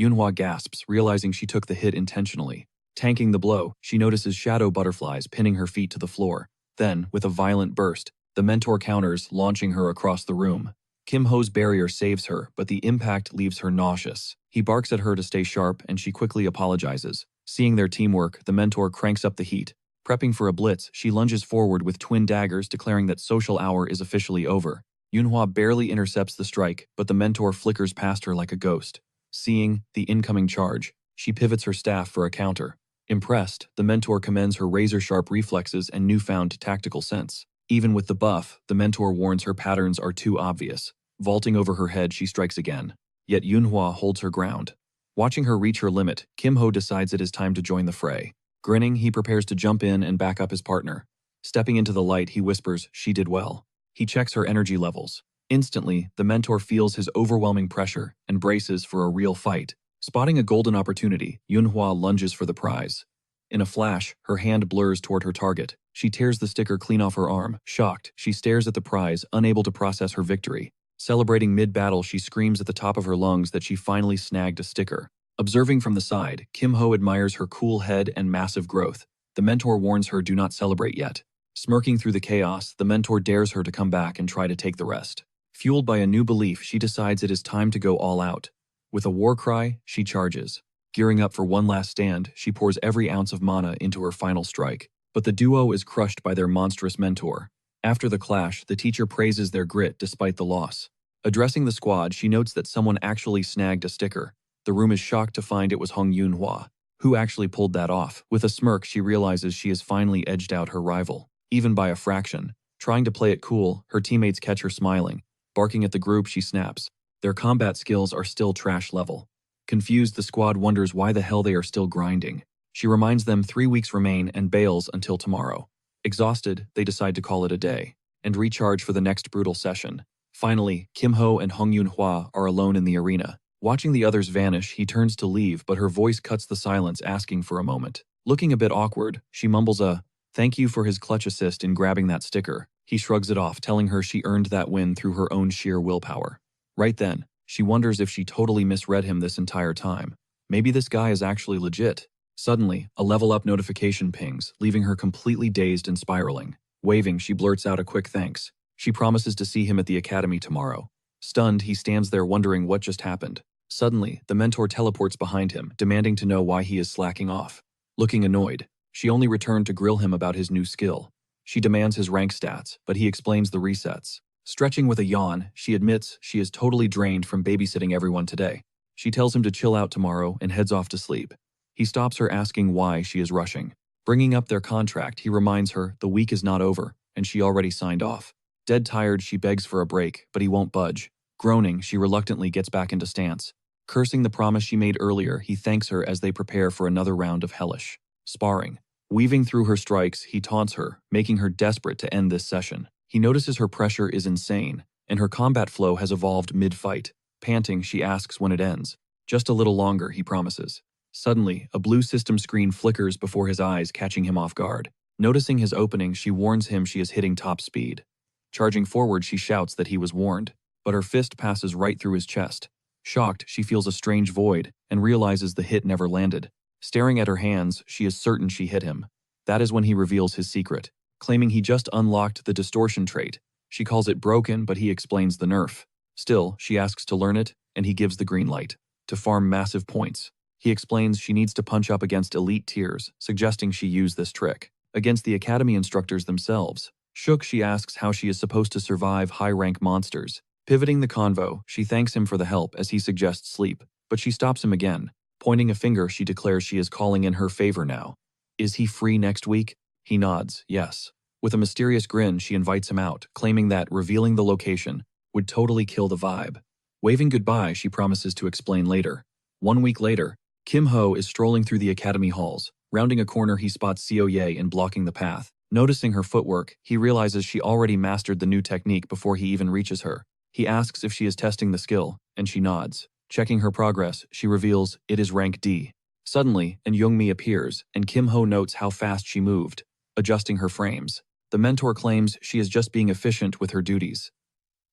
Yunhua gasps, realizing she took the hit intentionally. Tanking the blow, she notices shadow butterflies pinning her feet to the floor. Then, with a violent burst, the mentor counters, launching her across the room. Kim-ho's barrier saves her, but the impact leaves her nauseous. He barks at her to stay sharp, and she quickly apologizes. Seeing their teamwork, the mentor cranks up the heat. Prepping for a blitz, she lunges forward with twin daggers, declaring that social hour is officially over. Yunhua barely intercepts the strike, but the mentor flickers past her like a ghost. Seeing the incoming charge, she pivots her staff for a counter. Impressed, the mentor commends her razor-sharp reflexes and newfound tactical sense. Even with the buff, the mentor warns her patterns are too obvious. Vaulting over her head, she strikes again. Yet Yunhua holds her ground. Watching her reach her limit, Kim-ho decides it is time to join the fray. Grinning, he prepares to jump in and back up his partner. Stepping into the light, he whispers, "She did well." He checks her energy levels. Instantly, the mentor feels his overwhelming pressure and braces for a real fight. Spotting a golden opportunity, Yunhua lunges for the prize. In a flash, her hand blurs toward her target. She tears the sticker clean off her arm. Shocked, she stares at the prize, unable to process her victory. Celebrating mid-battle, she screams at the top of her lungs that she finally snagged a sticker. Observing from the side, Kim-ho admires her cool head and massive growth. The mentor warns her do not celebrate yet. Smirking through the chaos, the mentor dares her to come back and try to take the rest. Fueled by a new belief, she decides it is time to go all out. With a war cry, she charges. Gearing up for one last stand, she pours every ounce of mana into her final strike. But the duo is crushed by their monstrous mentor. After the clash, the teacher praises their grit despite the loss. Addressing the squad, she notes that someone actually snagged a sticker. The room is shocked to find it was Hong Yunhua, who actually pulled that off. With a smirk, she realizes she has finally edged out her rival, even by a fraction. Trying to play it cool, her teammates catch her smiling. Barking at the group, she snaps. Their combat skills are still trash level. Confused, the squad wonders why the hell they are still grinding. She reminds them 3 weeks remain and bails until tomorrow. Exhausted, they decide to call it a day and recharge for the next brutal session. Finally, Kim-ho and Hong Yunhua are alone in the arena. Watching the others vanish, he turns to leave, but her voice cuts the silence, asking for a moment. Looking a bit awkward, she mumbles a thank you for his clutch assist in grabbing that sticker. He shrugs it off, telling her she earned that win through her own sheer willpower. Right then, she wonders if she totally misread him this entire time. Maybe this guy is actually legit. Suddenly, a level-up notification pings, leaving her completely dazed and spiraling. Waving, she blurts out a quick thanks. She promises to see him at the academy tomorrow. Stunned, he stands there wondering what just happened. Suddenly, the mentor teleports behind him, demanding to know why he is slacking off. Looking annoyed, she only returned to grill him about his new skill. She demands his rank stats, but he explains the resets. Stretching with a yawn, she admits she is totally drained from babysitting everyone today. She tells him to chill out tomorrow and heads off to sleep. He stops her, asking why she is rushing. Bringing up their contract, he reminds her the week is not over, and she already signed off. Dead tired, she begs for a break, but he won't budge. Groaning, she reluctantly gets back into stance. Cursing the promise she made earlier, he thanks her as they prepare for another round of hellish sparring. Weaving through her strikes, he taunts her, making her desperate to end this session. He notices her pressure is insane, and her combat flow has evolved mid-fight. Panting, she asks when it ends. Just a little longer, he promises. Suddenly, a blue system screen flickers before his eyes, catching him off guard. Noticing his opening, she warns him she is hitting top speed. Charging forward, she shouts that he was warned, but her fist passes right through his chest. Shocked, she feels a strange void and realizes the hit never landed. Staring at her hands, she is certain she hit him. That is when he reveals his secret, claiming he just unlocked the distortion trait. She calls it broken, but he explains the nerf. Still, she asks to learn it, and he gives the green light. To farm massive points. He explains she needs to punch up against elite tiers, suggesting she use this trick against the academy instructors themselves. Shook, she asks how she is supposed to survive high-rank monsters. Pivoting the convo, she thanks him for the help as he suggests sleep, but she stops him again. Pointing a finger, she declares she is calling in her favor now. Is he free next week? He nods, yes. With a mysterious grin, she invites him out, claiming that revealing the location would totally kill the vibe. Waving goodbye, she promises to explain later. 1 week later, Kim Ho is strolling through the academy halls. Rounding a corner, he spots Seo Ye and blocking the path. Noticing her footwork, he realizes she already mastered the new technique before he even reaches her. He asks if she is testing the skill, and she nods. Checking her progress, she reveals it is rank D. Suddenly, an Youngmi appears, and Kim Ho notes how fast she moved, adjusting her frames. The mentor claims she is just being efficient with her duties.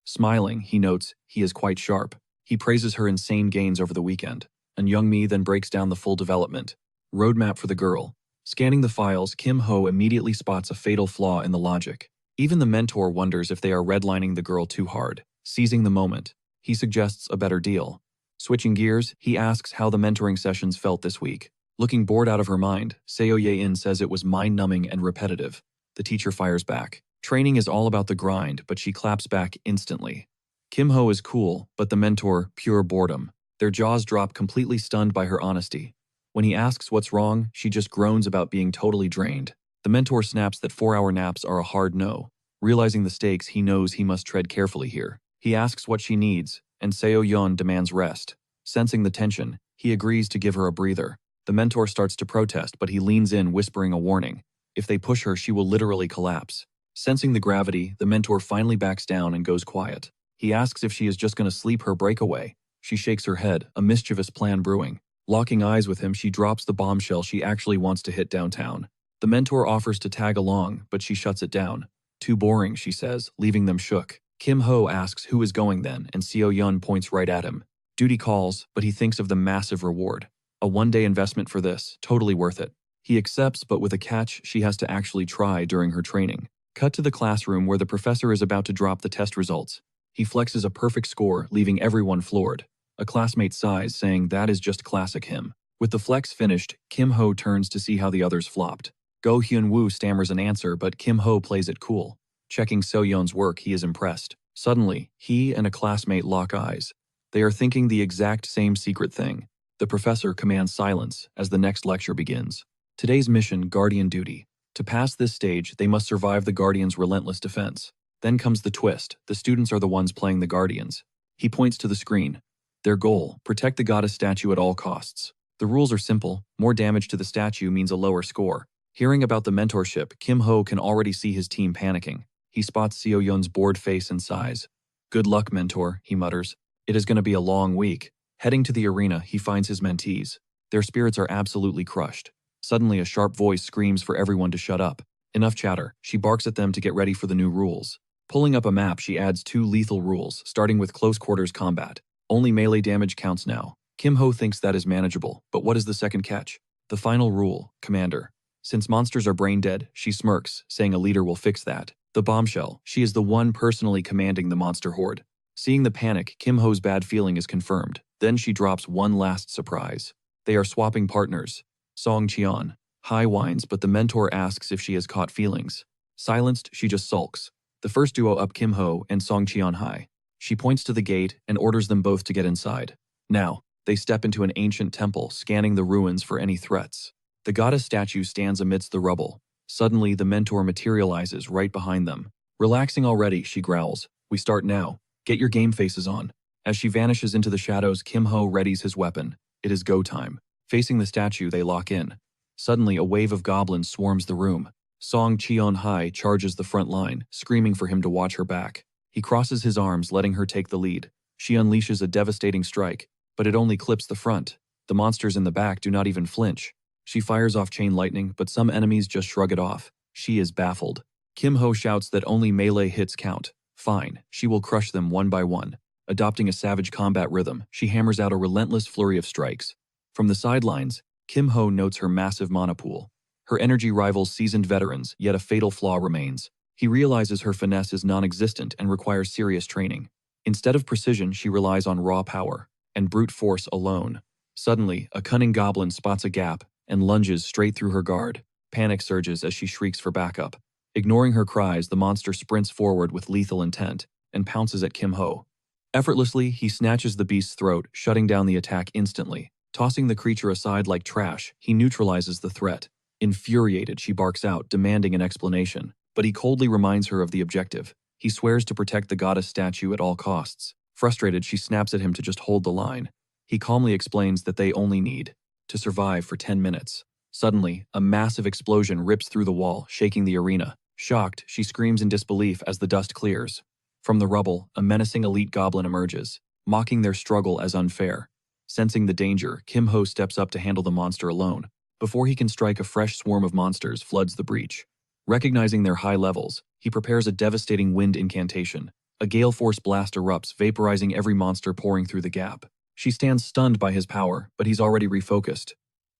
Smiling, he notes he is quite sharp. He praises her insane gains over the weekend, and Youngmi then breaks down the full development roadmap for the girl. Scanning the files, Kim Ho immediately spots a fatal flaw in the logic. Even the mentor wonders if they are redlining the girl too hard. Seizing the moment, he suggests a better deal. Switching gears, he asks how the mentoring sessions felt this week. Looking bored out of her mind, Seo Ye-in says it was mind-numbing and repetitive. The teacher fires back. Training is all about the grind, but she claps back instantly. Kim Ho is cool, but the mentor, pure boredom. Their jaws drop, completely stunned by her honesty. When he asks what's wrong, she just groans about being totally drained. The mentor snaps that 4-hour naps are a hard no. Realizing the stakes, he knows he must tread carefully here. He asks what she needs, and Seo Yeon demands rest. Sensing the tension, he agrees to give her a breather. The mentor starts to protest, but he leans in, whispering a warning. If they push her, she will literally collapse. Sensing the gravity, the mentor finally backs down and goes quiet. He asks if she is just going to sleep her breakaway. She shakes her head, a mischievous plan brewing. Locking eyes with him, she drops the bombshell she actually wants to hit downtown. The mentor offers to tag along, but she shuts it down. Too boring, she says, leaving them shook. Kim Ho asks who is going then, and Seo Yun points right at him. Duty calls, but he thinks of the massive reward. A one-day investment for this, totally worth it. He accepts, but with a catch she has to actually try during her training. Cut to the classroom where the professor is about to drop the test results. He flexes a perfect score, leaving everyone floored. A classmate sighs, saying that is just classic him. With the flex finished, Kim Ho turns to see how the others flopped. Go Hyun-woo stammers an answer, but Kim Ho plays it cool. Checking So-yeon's work, he is impressed. Suddenly, he and a classmate lock eyes. They are thinking the exact same secret thing. The professor commands silence as the next lecture begins. Today's mission, Guardian Duty. To pass this stage, they must survive the Guardian's relentless defense. Then comes the twist. The students are the ones playing the Guardians. He points to the screen. Their goal, protect the goddess statue at all costs. The rules are simple. More damage to the statue means a lower score. Hearing about the mentorship, Kim Ho can already see his team panicking. He spots Seo Yun's bored face and sighs. Good luck, mentor, he mutters. It is going to be a long week. Heading to the arena, he finds his mentees. Their spirits are absolutely crushed. Suddenly, a sharp voice screams for everyone to shut up. Enough chatter. She barks at them to get ready for the new rules. Pulling up a map, she adds 2 lethal rules, starting with close quarters combat. Only melee damage counts now. Kim Ho thinks that is manageable, but what is the second catch? The final rule, Commander. Since monsters are brain dead, she smirks, saying a leader will fix that. The bombshell, she is the one personally commanding the monster horde. Seeing the panic, Kim Ho's bad feeling is confirmed. Then she drops one last surprise. They are swapping partners. Song Cheon. Hai whines, but the mentor asks if she has caught feelings. Silenced, she just sulks. The first duo up Kim Ho and Song Cheon Hai. She points to the gate and orders them both to get inside. Now, they step into an ancient temple, scanning the ruins for any threats. The goddess statue stands amidst the rubble. Suddenly, the mentor materializes right behind them. Relaxing already, she growls. We start now. Get your game faces on. As she vanishes into the shadows, Kim-ho readies his weapon. It is go time. Facing the statue, they lock in. Suddenly, a wave of goblins swarms the room. Song Cheon-hai charges the front line, screaming for him to watch her back. He crosses his arms, letting her take the lead. She unleashes a devastating strike, but it only clips the front. The monsters in the back do not even flinch. She fires off chain lightning, but some enemies just shrug it off. She is baffled. Kim-ho shouts that only melee hits count. Fine, she will crush them one by one. Adopting a savage combat rhythm, she hammers out a relentless flurry of strikes. From the sidelines, Kim-ho notes her massive mana pool. Her energy rivals seasoned veterans, yet a fatal flaw remains. He realizes her finesse is non-existent and requires serious training. Instead of precision, she relies on raw power and brute force alone. Suddenly, a cunning goblin spots a gap and lunges straight through her guard. Panic surges as she shrieks for backup. Ignoring her cries, the monster sprints forward with lethal intent and pounces at Kim-ho. Effortlessly, he snatches the beast's throat, shutting down the attack instantly. Tossing the creature aside like trash, he neutralizes the threat. Infuriated, she barks out, demanding an explanation, but he coldly reminds her of the objective. He swears to protect the goddess statue at all costs. Frustrated, she snaps at him to just hold the line. He calmly explains that they only need to survive for 10 minutes. Suddenly, a massive explosion rips through the wall, shaking the arena. Shocked, she screams in disbelief as the dust clears. From the rubble, a menacing elite goblin emerges, mocking their struggle as unfair. Sensing the danger, Kim-ho steps up to handle the monster alone. Before he can strike, a fresh swarm of monsters floods the breach. Recognizing their high levels, he prepares a devastating wind incantation. A gale force blast erupts, vaporizing every monster pouring through the gap. She stands stunned by his power, but he's already refocused.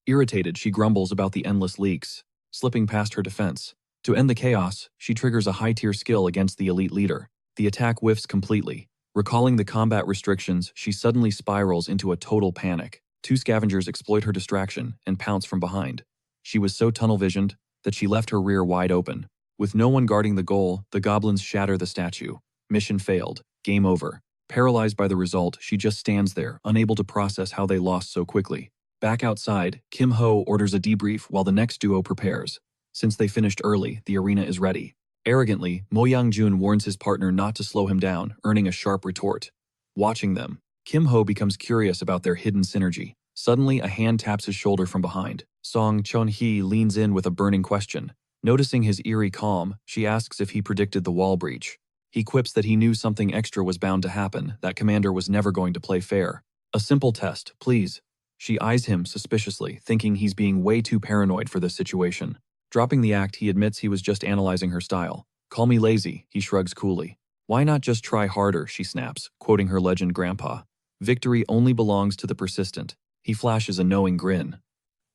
Irritated, she grumbles about the endless leaks, slipping past her defense. To end the chaos, she triggers a high-tier skill against the elite leader. The attack whiffs completely. Recalling the combat restrictions, she suddenly spirals into a total panic. Two scavengers exploit her distraction and pounce from behind. She was so tunnel-visioned that she left her rear wide open. With no one guarding the goal, the goblins shatter the statue. Mission failed. Game over. Paralyzed by the result, she just stands there, unable to process how they lost so quickly. Back outside, Kim-ho orders a debrief while the next duo prepares. Since they finished early, the arena is ready. Arrogantly, Mo Yang-jun warns his partner not to slow him down, earning a sharp retort. Watching them, Kim-ho becomes curious about their hidden synergy. Suddenly, a hand taps his shoulder from behind. Song Chun-hee leans in with a burning question. Noticing his eerie calm, she asks if he predicted the wall breach. He quips that he knew something extra was bound to happen, that Commander was never going to play fair. A simple test, please. She eyes him suspiciously, thinking he's being way too paranoid for this situation. Dropping the act, he admits he was just analyzing her style. Call me lazy, he shrugs coolly. Why not just try harder, she snaps, quoting her legend grandpa. Victory only belongs to the persistent. He flashes a knowing grin.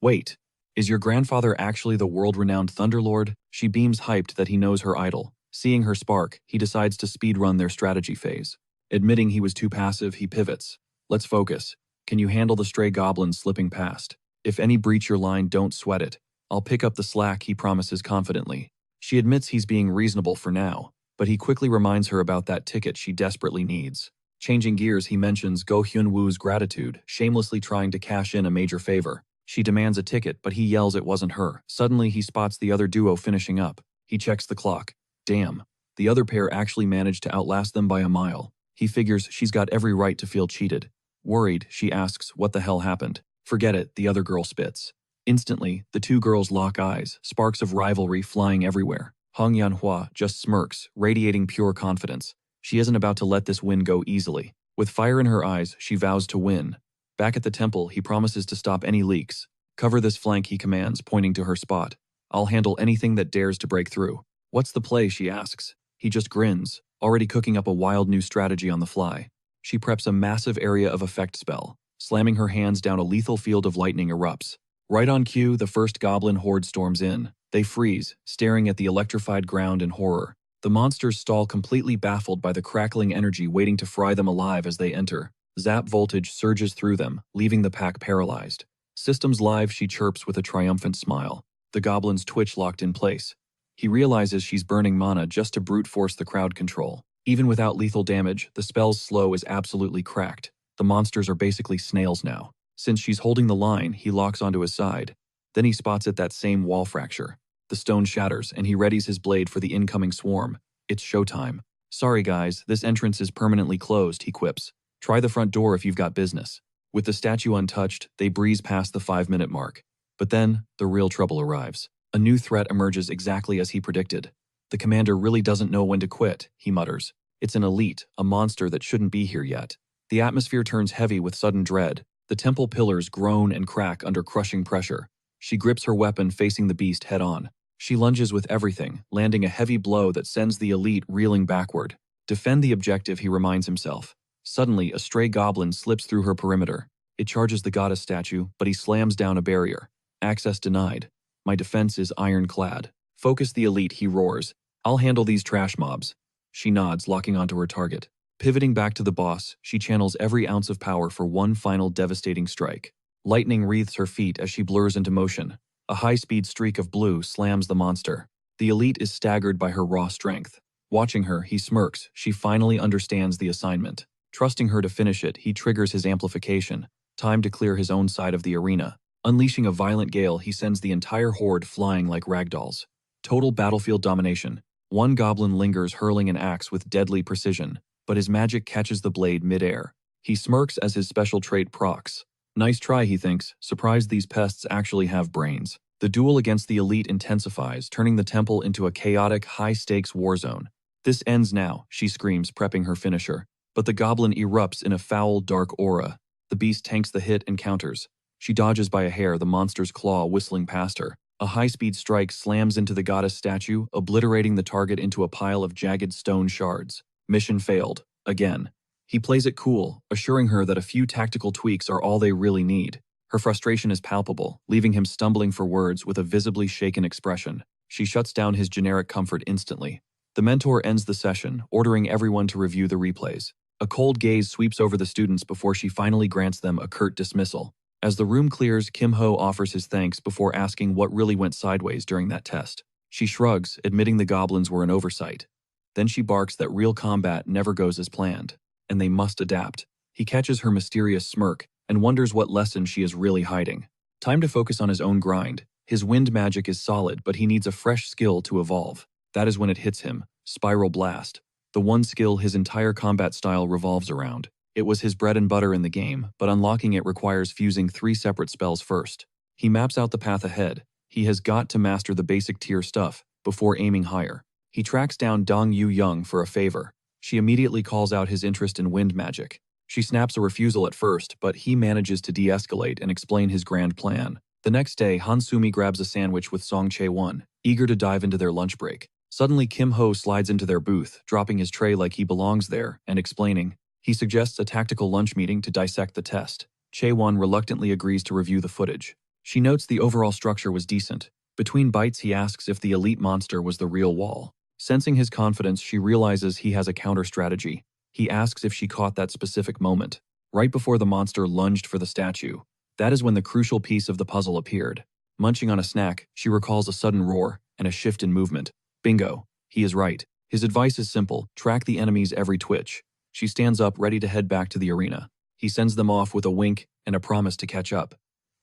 Wait, is your grandfather actually the world-renowned Thunderlord? She beams hyped that he knows her idol. Seeing her spark, he decides to speedrun their strategy phase. Admitting he was too passive, he pivots. Let's focus. Can you handle the stray goblins slipping past? If any breach your line, don't sweat it. I'll pick up the slack, he promises confidently. She admits he's being reasonable for now, but he quickly reminds her about that ticket she desperately needs. Changing gears, he mentions Go Hyun-woo's gratitude, shamelessly trying to cash in a major favor. She demands a ticket, but he yells it wasn't her. Suddenly, he spots the other duo finishing up. He checks the clock. Damn, the other pair actually managed to outlast them by a mile. He figures she's got every right to feel cheated. Worried, she asks what the hell happened. Forget it, the other girl spits. Instantly, the two girls lock eyes, sparks of rivalry flying everywhere. Hong Yanhua just smirks, radiating pure confidence. She isn't about to let this win go easily. With fire in her eyes, she vows to win. Back at the temple, he promises to stop any leaks. Cover this flank, he commands, pointing to her spot. I'll handle anything that dares to break through. What's the play, she asks. He just grins, already cooking up a wild new strategy on the fly. She preps a massive area of effect spell. Slamming her hands down, a lethal field of lightning erupts. Right on cue, the first goblin horde storms in. They freeze, staring at the electrified ground in horror. The monsters stall, completely baffled by the crackling energy waiting to fry them alive as they enter. Zap voltage surges through them, leaving the pack paralyzed. Systems live, she chirps with a triumphant smile. The goblins twitch, locked in place. He realizes she's burning mana just to brute force the crowd control. Even without lethal damage, the spell's slow is absolutely cracked. The monsters are basically snails now. Since she's holding the line, he locks onto his side. Then he spots at that same wall fracture. The stone shatters, and he readies his blade for the incoming swarm. It's showtime. Sorry guys, this entrance is permanently closed, he quips. Try the front door if you've got business. With the statue untouched, they breeze past the 5-minute mark. But then, the real trouble arrives. A new threat emerges exactly as he predicted. The commander really doesn't know when to quit, he mutters. It's an elite, a monster that shouldn't be here yet. The atmosphere turns heavy with sudden dread. The temple pillars groan and crack under crushing pressure. She grips her weapon facing the beast head-on. She lunges with everything, landing a heavy blow that sends the elite reeling backward. Defend the objective, he reminds himself. Suddenly, a stray goblin slips through her perimeter. It charges the goddess statue, but he slams down a barrier. Access denied. My defense is ironclad. Focus the elite, he roars. I'll handle these trash mobs. She nods, locking onto her target. Pivoting back to the boss, she channels every ounce of power for one final devastating strike. Lightning wreathes her feet as she blurs into motion. A high-speed streak of blue slams the monster. The elite is staggered by her raw strength. Watching her, he smirks. She finally understands the assignment. Trusting her to finish it, he triggers his amplification. Time to clear his own side of the arena. Unleashing a violent gale, he sends the entire horde flying like ragdolls. Total battlefield domination. One goblin lingers, hurling an axe with deadly precision, but his magic catches the blade mid-air. He smirks as his special trait procs. Nice try, he thinks, surprised these pests actually have brains. The duel against the elite intensifies, turning the temple into a chaotic, high-stakes war zone. This ends now, she screams, prepping her finisher. But the goblin erupts in a foul, dark aura. The beast tanks the hit and counters. She dodges by a hair, the monster's claw whistling past her. A high-speed strike slams into the goddess statue, obliterating the target into a pile of jagged stone shards. Mission failed. Again. He plays it cool, assuring her that a few tactical tweaks are all they really need. Her frustration is palpable, leaving him stumbling for words with a visibly shaken expression. She shuts down his generic comfort instantly. The mentor ends the session, ordering everyone to review the replays. A cold gaze sweeps over the students before she finally grants them a curt dismissal. As the room clears, Kim Ho offers his thanks before asking what really went sideways during that test. She shrugs, admitting the goblins were an oversight. Then she barks that real combat never goes as planned, and they must adapt. He catches her mysterious smirk and wonders what lesson she is really hiding. Time to focus on his own grind. His wind magic is solid, but he needs a fresh skill to evolve. That is when it hits him. Spiral Blast. The one skill his entire combat style revolves around. It was his bread and butter in the game, but unlocking it requires fusing 3 separate spells first. He maps out the path ahead. He has got to master the basic tier stuff before aiming higher. He tracks down Dong Yu Young for a favor. She immediately calls out his interest in wind magic. She snaps a refusal at first, but he manages to de-escalate and explain his grand plan. The next day, Hansumi grabs a sandwich with Song Chae-won, eager to dive into their lunch break. Suddenly, Kim Ho slides into their booth, dropping his tray like he belongs there, and explaining. He suggests a tactical lunch meeting to dissect the test. Chae-won reluctantly agrees to review the footage. She notes the overall structure was decent. Between bites, he asks if the elite monster was the real wall. Sensing his confidence, she realizes he has a counter-strategy. He asks if she caught that specific moment, right before the monster lunged for the statue. That is when the crucial piece of the puzzle appeared. Munching on a snack, she recalls a sudden roar and a shift in movement. Bingo. He is right. His advice is simple: track the enemy's every twitch. She stands up, ready to head back to the arena. He sends them off with a wink and a promise to catch up.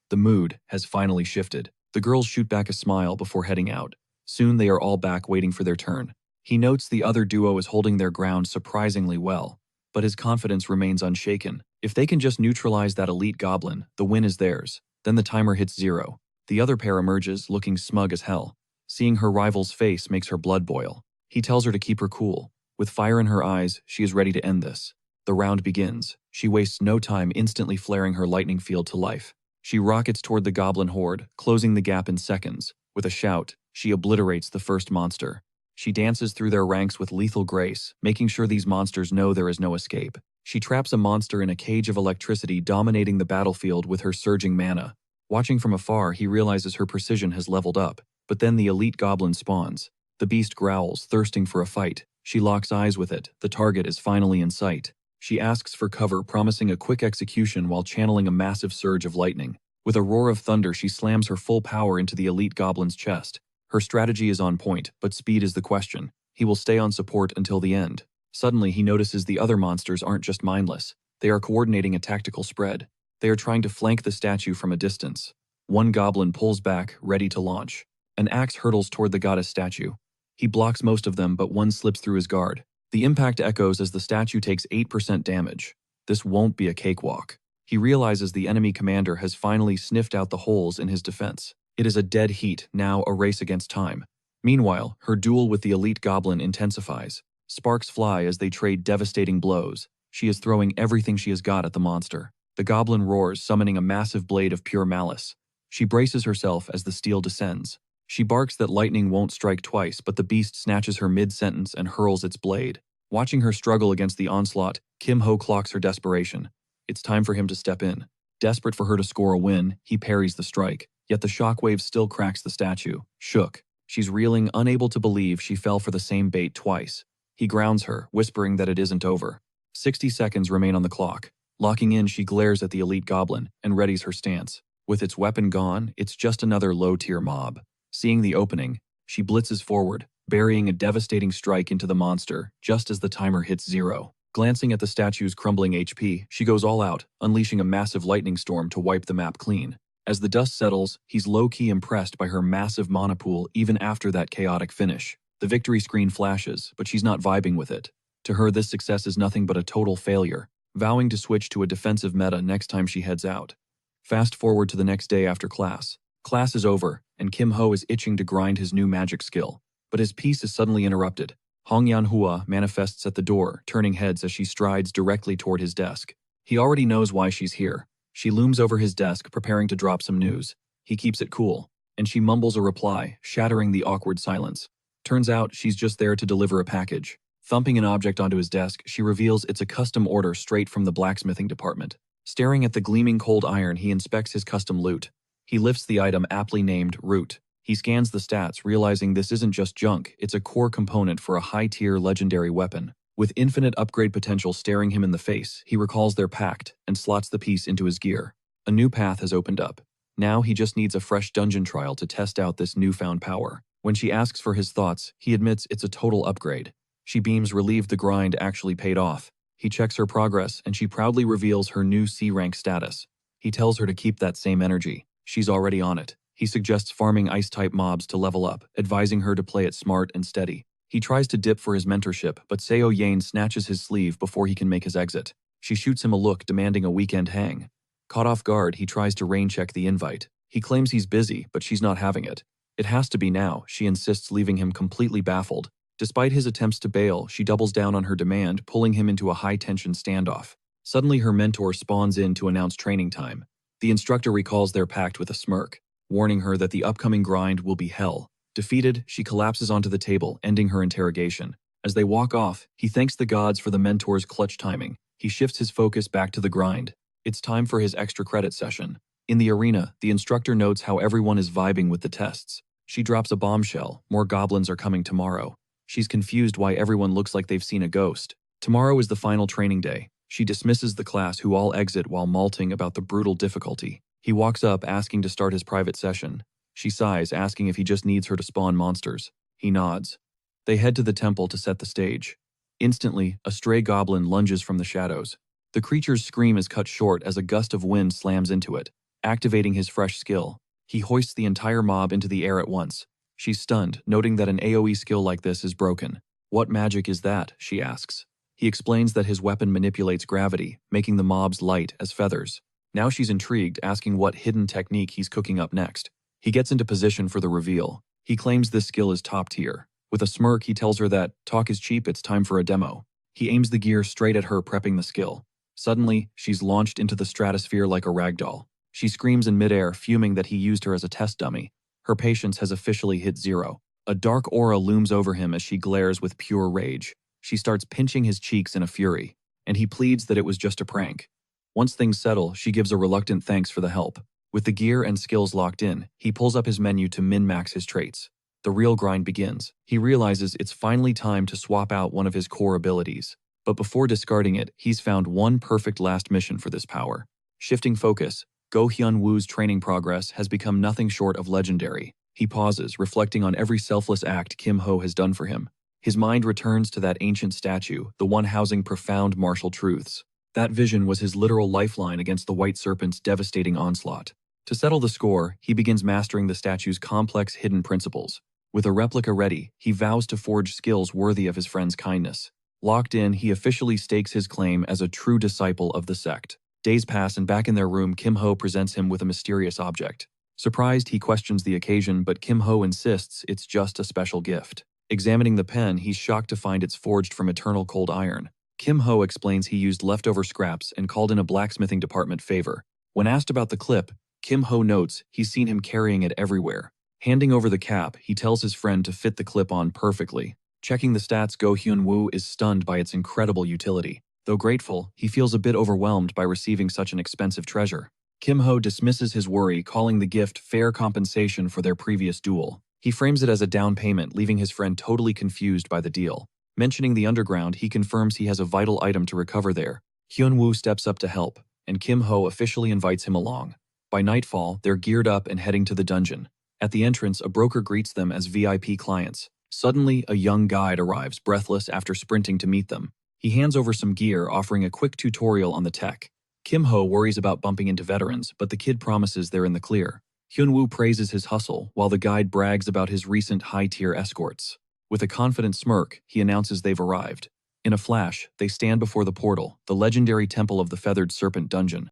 The mood has finally shifted. The girls shoot back a smile before heading out. Soon they are all back waiting for their turn. He notes the other duo is holding their ground surprisingly well, but his confidence remains unshaken. If they can just neutralize that elite goblin, the win is theirs. Then the timer hits 0. The other pair emerges, looking smug as hell. Seeing her rival's face makes her blood boil. He tells her to keep her cool. With fire in her eyes, she is ready to end this. The round begins. She wastes no time, instantly flaring her lightning field to life. She rockets toward the goblin horde, closing the gap in seconds. With a shout, she obliterates the first monster. She dances through their ranks with lethal grace, making sure these monsters know there is no escape. She traps a monster in a cage of electricity, dominating the battlefield with her surging mana. Watching from afar, he realizes her precision has leveled up. But then the elite goblin spawns. The beast growls, thirsting for a fight. She locks eyes with it. The target is finally in sight. She asks for cover, promising a quick execution while channeling a massive surge of lightning. With a roar of thunder, she slams her full power into the elite goblin's chest. Her strategy is on point, but speed is the question. He will stay on support until the end. Suddenly, he notices the other monsters aren't just mindless. They are coordinating a tactical spread. They are trying to flank the statue from a distance. One goblin pulls back, ready to launch. An axe hurtles toward the goddess statue. He blocks most of them, but one slips through his guard. The impact echoes as the statue takes 8% damage. This won't be a cakewalk. He realizes the enemy commander has finally sniffed out the holes in his defense. It is a dead heat, now a race against time. Meanwhile, her duel with the elite goblin intensifies. Sparks fly as they trade devastating blows. She is throwing everything she has got at the monster. The goblin roars, summoning a massive blade of pure malice. She braces herself as the steel descends. She barks that lightning won't strike twice, but the beast snatches her mid-sentence and hurls its blade. Watching her struggle against the onslaught, Kim Ho clocks her desperation. It's time for him to step in. Desperate for her to score a win, he parries the strike, yet the shockwave still cracks the statue. Shook. She's reeling, unable to believe she fell for the same bait twice. He grounds her, whispering that it isn't over. 60 seconds remain on the clock. Locking in, she glares at the elite goblin and readies her stance. With its weapon gone, it's just another low-tier mob. Seeing the opening, she blitzes forward, burying a devastating strike into the monster just as the timer hits 0. Glancing at the statue's crumbling HP, she goes all out, unleashing a massive lightning storm to wipe the map clean. As the dust settles, he's low-key impressed by her massive mana pool even after that chaotic finish. The victory screen flashes, but she's not vibing with it. To her, this success is nothing but a total failure, vowing to switch to a defensive meta next time she heads out. Fast forward to the next day after class. Class is over, and Kim Ho is itching to grind his new magic skill. But his peace is suddenly interrupted. Hong Yanhua manifests at the door, turning heads as she strides directly toward his desk. He already knows why she's here. She looms over his desk, preparing to drop some news. He keeps it cool, and she mumbles a reply, shattering the awkward silence. Turns out, she's just there to deliver a package. Thumping an object onto his desk, she reveals it's a custom order straight from the blacksmithing department. Staring at the gleaming cold iron, he inspects his custom loot. He lifts the item aptly named Root. He scans the stats, realizing this isn't just junk, it's a core component for a high-tier legendary weapon. With infinite upgrade potential staring him in the face, he recalls their pact and slots the piece into his gear. A new path has opened up. Now he just needs a fresh dungeon trial to test out this newfound power. When she asks for his thoughts, he admits it's a total upgrade. She beams relieved the grind actually paid off. He checks her progress, and she proudly reveals her new C-rank status. He tells her to keep that same energy. She's already on it. He suggests farming ice-type mobs to level up, advising her to play it smart and steady. He tries to dip for his mentorship, but Seo Yane snatches his sleeve before he can make his exit. She shoots him a look demanding a weekend hang. Caught off guard, he tries to rain-check the invite. He claims he's busy, but she's not having it. It has to be now, she insists, leaving him completely baffled. Despite his attempts to bail, she doubles down on her demand, pulling him into a high-tension standoff. Suddenly, her mentor spawns in to announce training time. The instructor recalls their pact with a smirk, warning her that the upcoming grind will be hell. Defeated, she collapses onto the table, ending her interrogation. As they walk off, he thanks the gods for the mentor's clutch timing. He shifts his focus back to the grind. It's time for his extra credit session. In the arena, the instructor notes how everyone is vibing with the tests. She drops a bombshell. More goblins are coming tomorrow. She's confused why everyone looks like they've seen a ghost. Tomorrow is the final training day. She dismisses the class, who all exit while malting about the brutal difficulty. He walks up, asking to start his private session. She sighs, asking if he just needs her to spawn monsters. He nods. They head to the temple to set the stage. Instantly, a stray goblin lunges from the shadows. The creature's scream is cut short as a gust of wind slams into it, activating his fresh skill. He hoists the entire mob into the air at once. She's stunned, noting that an AoE skill like this is broken. What magic is that? She asks. He explains that his weapon manipulates gravity, making the mobs light as feathers. Now she's intrigued, asking what hidden technique he's cooking up next. He gets into position for the reveal. He claims this skill is top tier. With a smirk, he tells her that talk is cheap, it's time for a demo. He aims the gear straight at her, prepping the skill. Suddenly, she's launched into the stratosphere like a ragdoll. She screams in midair, fuming that he used her as a test dummy. Her patience has officially hit 0. A dark aura looms over him as she glares with pure rage. She starts pinching his cheeks in a fury, and he pleads that it was just a prank. Once things settle, she gives a reluctant thanks for the help. With the gear and skills locked in, he pulls up his menu to min-max his traits. The real grind begins. He realizes it's finally time to swap out one of his core abilities. But before discarding it, he's found one perfect last mission for this power. Shifting focus, Go Hyun-woo's training progress has become nothing short of legendary. He pauses, reflecting on every selfless act Kim Ho has done for him. His mind returns to that ancient statue, the one housing profound martial truths. That vision was his literal lifeline against the White Serpent's devastating onslaught. To settle the score, he begins mastering the statue's complex hidden principles. With a replica ready, he vows to forge skills worthy of his friend's kindness. Locked in, he officially stakes his claim as a true disciple of the sect. Days pass and back in their room, Kim Ho presents him with a mysterious object. Surprised, he questions the occasion, but Kim Ho insists it's just a special gift. Examining the pen, he's shocked to find it's forged from eternal cold iron. Kim Ho explains he used leftover scraps and called in a blacksmithing department favor. When asked about the clip, Kim Ho notes he's seen him carrying it everywhere. Handing over the cap, he tells his friend to fit the clip on perfectly. Checking the stats, Go Hyun-woo is stunned by its incredible utility. Though grateful, he feels a bit overwhelmed by receiving such an expensive treasure. Kim Ho dismisses his worry, calling the gift fair compensation for their previous duel. He frames it as a down payment, leaving his friend totally confused by the deal. Mentioning the underground, he confirms he has a vital item to recover there. Hyun-woo steps up to help, and Kim Ho officially invites him along. By nightfall, they're geared up and heading to the dungeon. At the entrance, a broker greets them as VIP clients. Suddenly, a young guide arrives, breathless after sprinting to meet them. He hands over some gear, offering a quick tutorial on the tech. Kim Ho worries about bumping into veterans, but the kid promises they're in the clear. Hyun-woo praises his hustle, while the guide brags about his recent high-tier escorts. With a confident smirk, he announces they've arrived. In a flash, they stand before the portal, the legendary Temple of the Feathered Serpent dungeon.